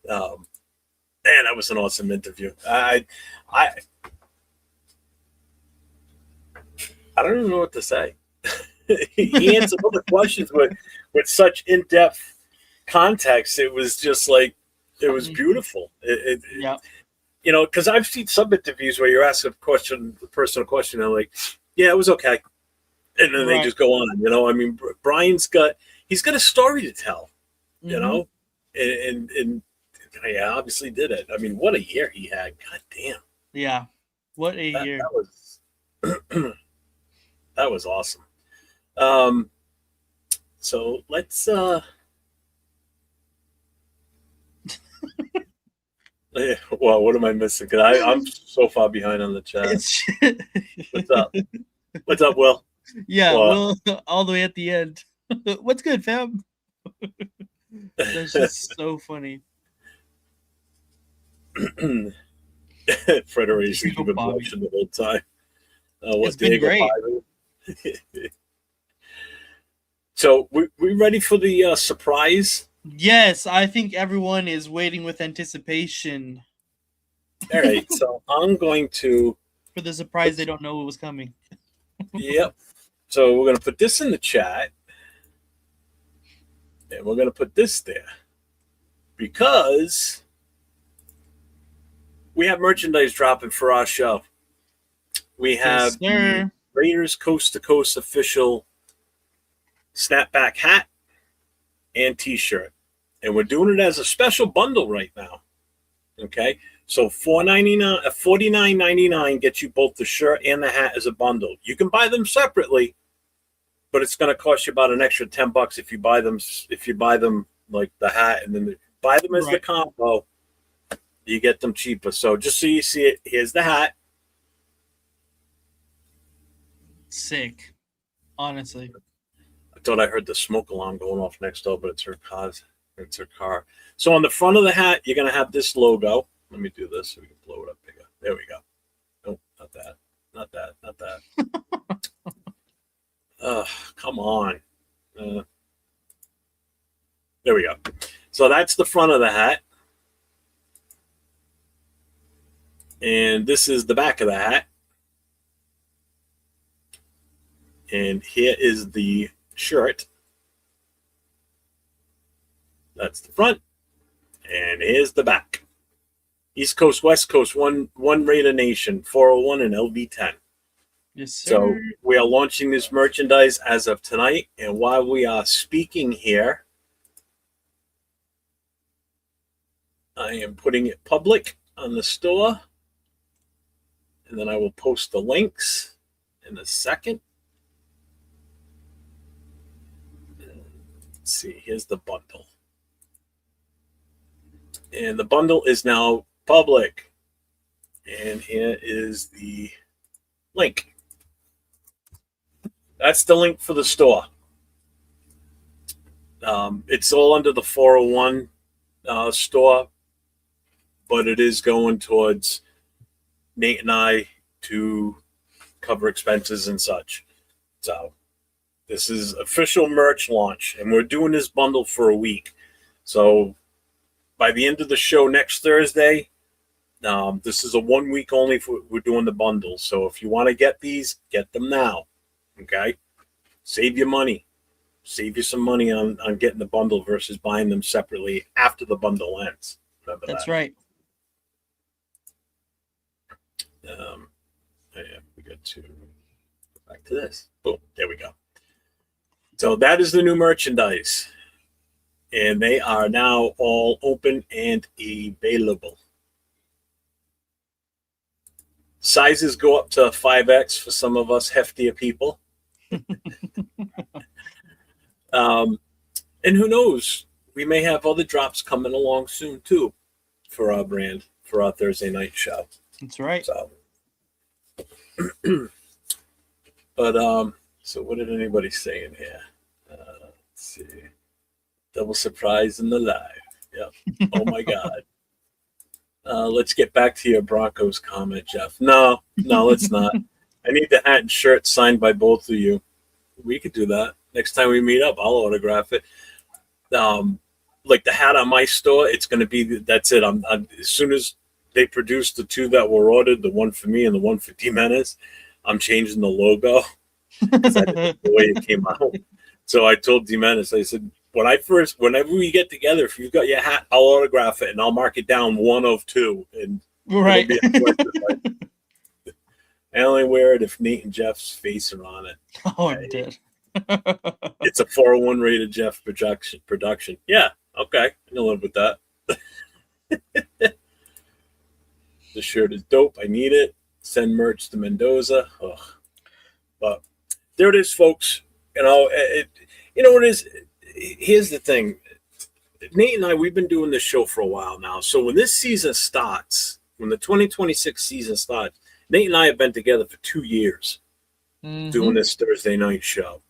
Man, that was an awesome interview. I don't even know what to say. He answered all the questions with such in-depth context. It was just like, it was beautiful. You know, because I've seen some interviews where you're asking a personal question, and I'm like, yeah, it was okay. and then they just go on. You know, I mean, Brian's got a story to tell. You know, and yeah, obviously did it. I mean, what a year he had. God damn. Yeah, what a year. That was that was awesome. So let's well, what am I missing? Because I'm so far behind on the chat. What's up? What's up, Will? Yeah, Will, all the way at the end. What's good, fam? That's just so funny. Federation, you've been watching the whole time. It's been great. So we ready for the surprise? Yes, I think everyone is waiting with anticipation. All right, so I'm going to for the surprise. They don't know what was coming. Yep. So we're going to put this in the chat, and we're going to put this there because we have merchandise dropping for our show. We have the Raiders Coast2Coast official snapback hat and t-shirt, and we're doing it as a special bundle right now. Okay, so $49.99 gets you both the shirt and the hat as a bundle. You can buy them separately, but it's going to cost you about an extra $10 if you buy them. If you buy them like the hat and then buy them as the combo, you get them cheaper. So just so you see it, here's the hat. Sick, honestly. I thought I heard the smoke alarm going off next door, but it's her car. It's her car. So on the front of the hat, you're going to have this logo. Let me do this so we can blow it up bigger. There we go. Oh, not that. Not that. Not that. Come on. There we go. So that's the front of the hat. And this is the back of the hat. And here is the shirt. That's the front. And here's the back. East Coast, West Coast, one Raider Nation, 401 and LV10. Yes, sir. So we are launching this merchandise as of tonight. And while we are speaking here, I am putting it public on the store. And then I will post the links in a second. Let's see, here's the bundle. And the bundle is now public. And here is the link. That's the link for the store. It's all under the 401 store, but it is going towards Nate and I to cover expenses and such. So this is official merch launch, and we're doing this bundle for a week. So by the end of the show next Thursday, this is a 1 week only for we're doing the bundle. So if you want to get these, get them now. Okay? Save your money. Save you some money on getting the bundle versus buying them separately after the bundle ends. Remember That's that. right. Yeah, we got to go back to this. Boom, there we go. So that is the new merchandise. And they are now all open and available. Sizes go up to 5X for some of us heftier people. And who knows? We may have other drops coming along soon, too, for our brand, for our Thursday night show. That's right. So, but so what did anybody say in here? Let's see. Double surprise in the live. Yep. Oh my God. Let's get back to your Broncos comment, Jeff. No, let's not. I need the hat and shirt signed by both of you. We could do that. Next time we meet up, I'll autograph it. Like the hat on my store, it's going to be, that's it. I'm as soon as they produce the two that were ordered, the one for me and the one for D-Menace, I'm changing the logo because I didn't like the way it came out. So I told D-Menace, I said, whenever we get together, if you've got your hat, I'll autograph it and I'll mark it down 1 of 2. And right. I only wear it if Nate and Jeff's face are on it. Oh, it did. It's a 401 rated Jeff production. Yeah, okay. I can live with that. The shirt is dope. I need it. Send merch to Mendoza. Ugh. But there it is, folks. You know, what it is? Here's the thing. Nate and I, we've been doing this show for a while now. So when this season starts, when the 2026 season starts, Nate and I have been together for 2 years doing this Thursday night show.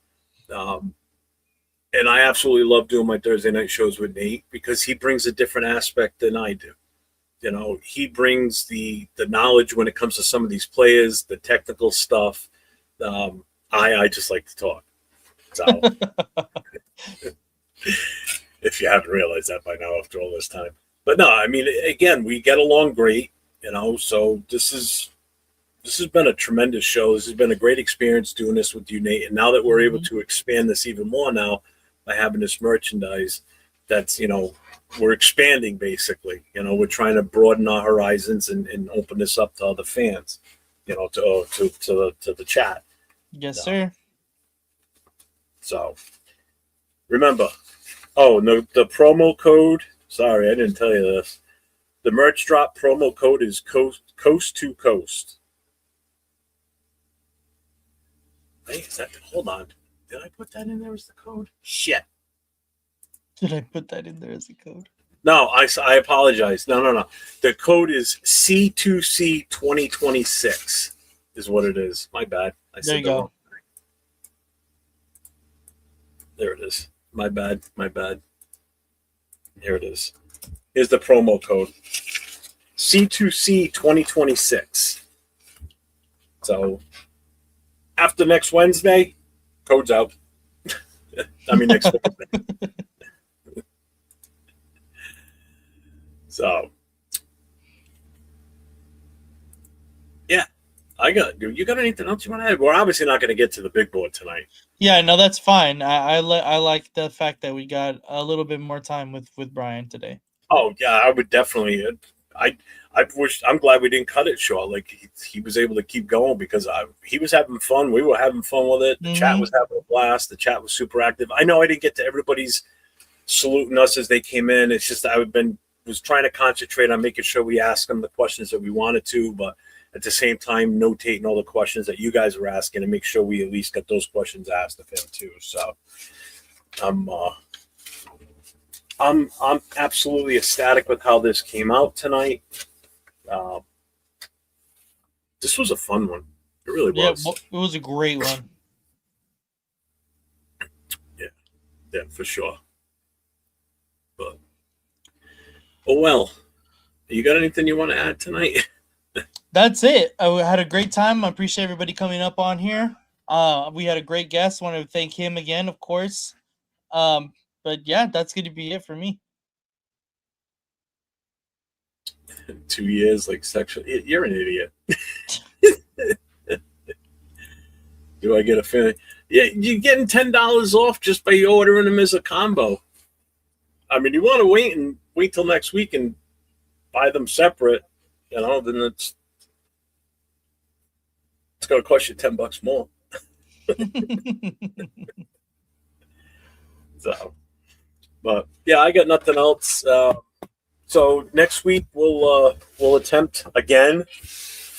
And I absolutely love doing my Thursday night shows with Nate because he brings a different aspect than I do. You know, he brings the knowledge when it comes to some of these players, the technical stuff. I just like to talk. So if you haven't realized that by now after all this time. But no, I mean, again, we get along great, you know, so this has been a tremendous show. This has been a great experience doing this with you, Nate. And now that we're able to expand this even more now by having this merchandise, that's, you know, we're expanding basically. You know, we're trying to broaden our horizons and open this up to other fans, you know, to the chat. Yes, sir. So remember, no, the promo code. Sorry, I didn't tell you this. The merch drop promo code is Coast2Coast. Hey, hold on. Did I put that in there as the code? Shit. Did I put that in there as a code? No, I apologize. No. The code is C2C 2026 is what it is. My bad. There you go. There it is. My bad. Here it is. Here's the promo code. C2C 2026. So after next Wednesday, code's out. I mean next Wednesday. So yeah. You got anything else you want to add? We're obviously not going to get to the big board tonight. Yeah, no, that's fine. I like the fact that we got a little bit more time with Brian today. Oh yeah, I would definitely. I'm glad we didn't cut it short. Like he was able to keep going because he was having fun. We were having fun with it. The chat was having a blast. The chat was super active. I know I didn't get to everybody's saluting us as they came in. It's just I was trying to concentrate on making sure we asked them the questions that we wanted to, but at the same time, notating all the questions that you guys were asking and make sure we at least got those questions asked of him too. So I'm absolutely ecstatic with how this came out tonight. This was a fun one. It really was. Yeah, it was a great one. Yeah, for sure. But well, you got anything you want to add tonight? That's it. I had a great time. I appreciate everybody coming up on here. We had a great guest. Want to thank him again, of course. But yeah, that's going to be it for me. 2 years, like sexual. You're an idiot. Do I get a feeling? Yeah, you're getting $10 off just by ordering them as a combo. I mean, you want to wait till next week and buy them separate, you know, then it's going to cost you $10 more. So, but yeah, I got nothing else. So next week we'll attempt again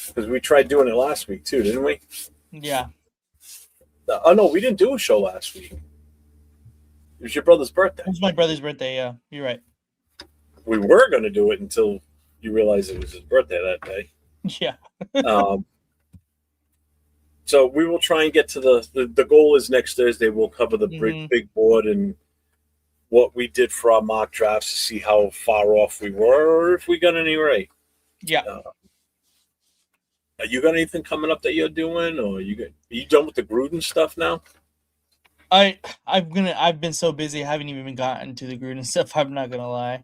because we tried doing it last week too, didn't we? Yeah. Oh no, we didn't do a show last week. It was your brother's birthday. It was my brother's birthday. Yeah, you're right. We were going to do it until you realized it was his birthday that day. Yeah. So we will try and get to the goal is next Thursday. We'll cover the big board and what we did for our mock drafts to see how far off we were or if we got any right. Yeah. You got anything coming up that you're doing, or are you done with the Gruden stuff now? I've been so busy, I haven't even gotten to the Gruden stuff. I'm not gonna lie.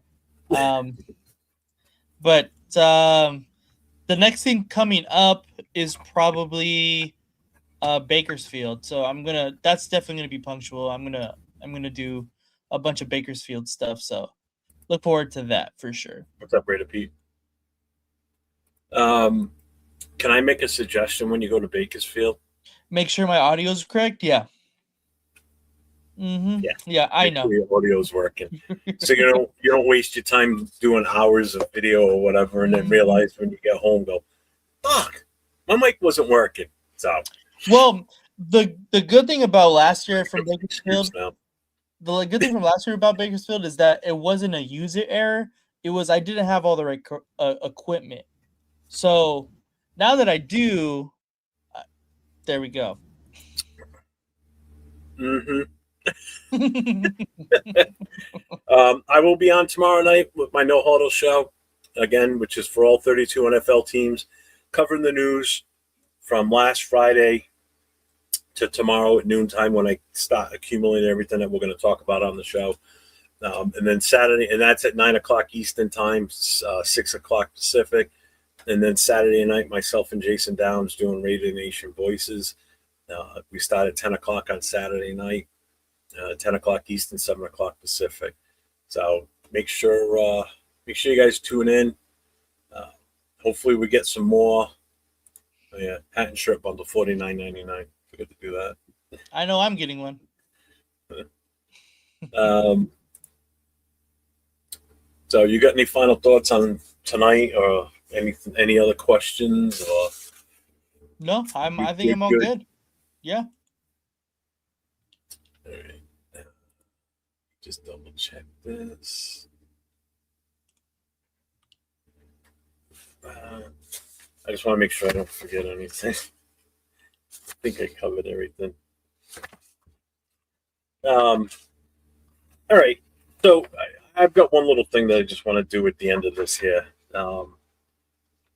But the next thing coming up is probably Bakersfield. So that's definitely gonna be punctual. I'm gonna do a bunch of Bakersfield stuff. So look forward to that for sure. What's up, Raider Pete? Can I make a suggestion when you go to Bakersfield? Make sure my audio is correct. Yeah. Mm-hmm. Yeah, I know. Sure your audio's working, so you don't waste your time doing hours of video or whatever, and then realize when you get home, go, fuck, my mic wasn't working. So, well, the good thing about last year from Bakersfield, the good thing from last year about Bakersfield is that it wasn't a user error. It was I didn't have all the right equipment. So now that I do, there we go. Mm-hmm. I will be on tomorrow night with my No Huddle show again, which is for all 32 NFL teams, covering the news from last Friday to tomorrow at noontime when I start accumulating everything that we're going to talk about on the show. And then Saturday, and that's at 9 o'clock Eastern time, 6 o'clock Pacific. And then Saturday night, myself and Jason Downs doing Raider Nation Voices. We start at 10 o'clock on Saturday night, 10 o'clock Eastern, 7 o'clock Pacific. So make sure you guys tune in. Hopefully we get some more. Hat and shirt bundle, $49.99. Forgot to do that. I know I'm getting one. So you got any final thoughts on tonight, or any other questions? Or no, I think I'm all good. Yeah. All right. Just double check this. I just want to make sure I don't forget anything. I think I covered everything. All right. So I've got one little thing that I just want to do at the end of this here.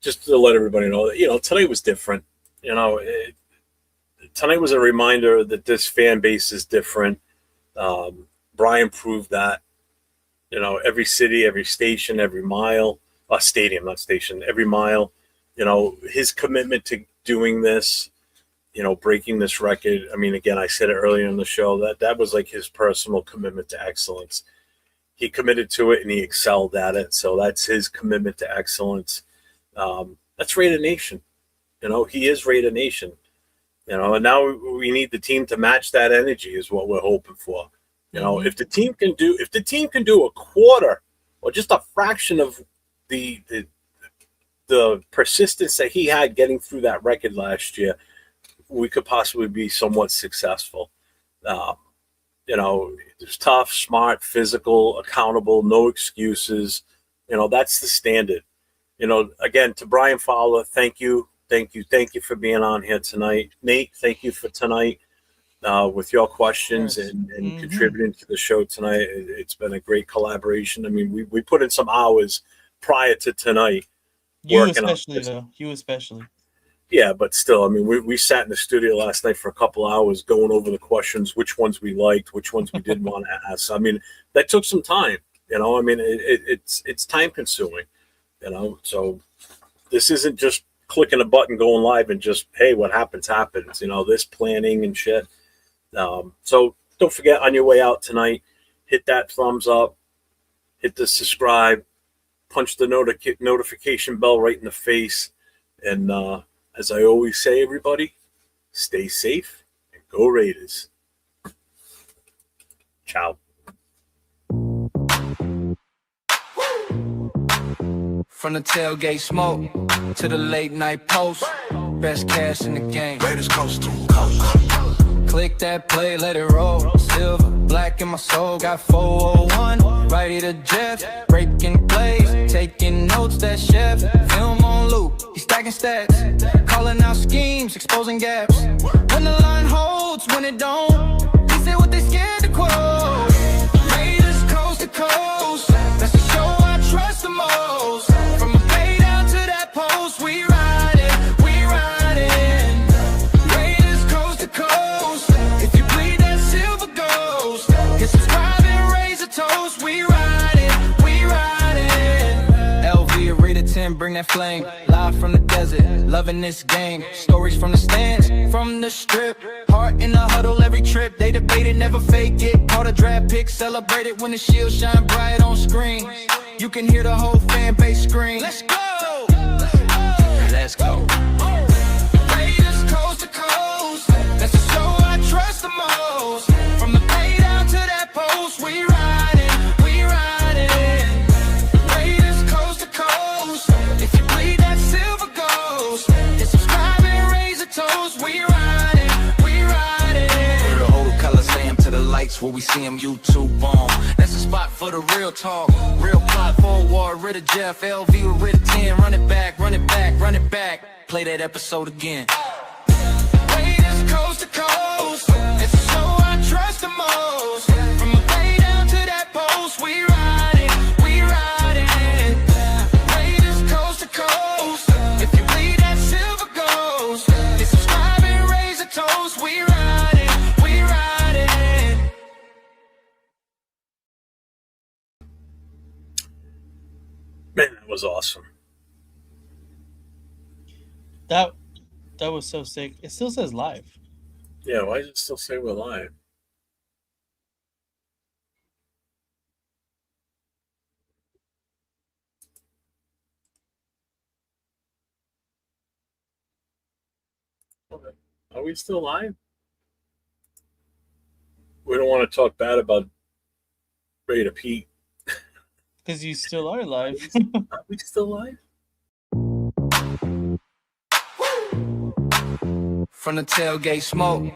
Just to let everybody know that, tonight was different. Tonight was a reminder that this fan base is different. Brian proved that. Every city, every station, every mile, stadium, not station, every mile, his commitment to doing this, breaking this record. I mean, again, I said it earlier in the show that was like his personal commitment to excellence. He committed to it and he excelled at it. So that's his commitment to excellence. That's Raider Nation. He is Raider Nation. And now we need the team to match that energy is what we're hoping for. If the team can do a quarter or just a fraction of the persistence that he had getting through that record last year, we could possibly be somewhat successful. It's tough, smart, physical, accountable, no excuses. That's the standard. Again, to Brian Fowler, thank you for being on here tonight. Nate, thank you for tonight with your questions and contributing to the show tonight. It's been a great collaboration. I mean, we put in some hours prior to tonight. You especially. Yeah, but still, I mean, we sat in the studio last night for a couple hours going over the questions, which ones we liked, which ones we didn't want to ask. I mean, that took some time. I mean, it's time consuming. So this isn't just clicking a button, going live, and just, hey, what happens. This planning and shit. So don't forget, on your way out tonight, hit that thumbs up, hit the subscribe, punch the notification bell right in the face, and as I always say, everybody, stay safe and go Raiders. Ciao. From the tailgate smoke to the late night post, best cash in the game. Raiders Coast2Coast. Click that play, let it roll. Silver, black in my soul, got 401. Righty to Jeff, breaking plays, taking notes. That chef, film on loop, he's stacking stats, calling out schemes, exposing gaps. When the line holds, when it don't, he said what they scared to quote. Raiders coast to coast, that's the show I trust the most. From a bay down to that post, we riding. Raiders coast to coast, if you bleed that silver ghost, hit subscribe and raise a toast. We riding. LV, Raider 10, bring that flame. Live from the desert, loving this game. Stories from the stands, from the strip. Heart in the huddle every trip. They debated, never fake it. Caught a draft pick, celebrated when the shield shine bright on screen. You can hear the whole fan base scream. Let's go! Let's go. Raiders coast to coast. That's the show I trust the most. From the bay down to that post, we riding, we riding. Raiders coast to coast. If you bleed that silver ghost, then subscribe and raise a toast. We riding, we riding. Put the whole Coliseum to the lights where we see them YouTube on. That's the spot for the real talk. Real plot forward, rid of Jeff, LV with rid of 10. Run it back, run it back, run it back. Play that episode again. Raiders coast to coast. It's the show I trust the most. From the bay down to that post, we riding, we riding. Raiders coast to coast. If you bleed that silver ghost, then subscribe and raise a toast. We riding, we riding. Man, that was awesome. That was so sick. It still says live. Yeah, why does it still say we're live? Are we still live? We don't want to talk bad about Raider Pete. Because you still are live. Are we still live? From the tailgate smoke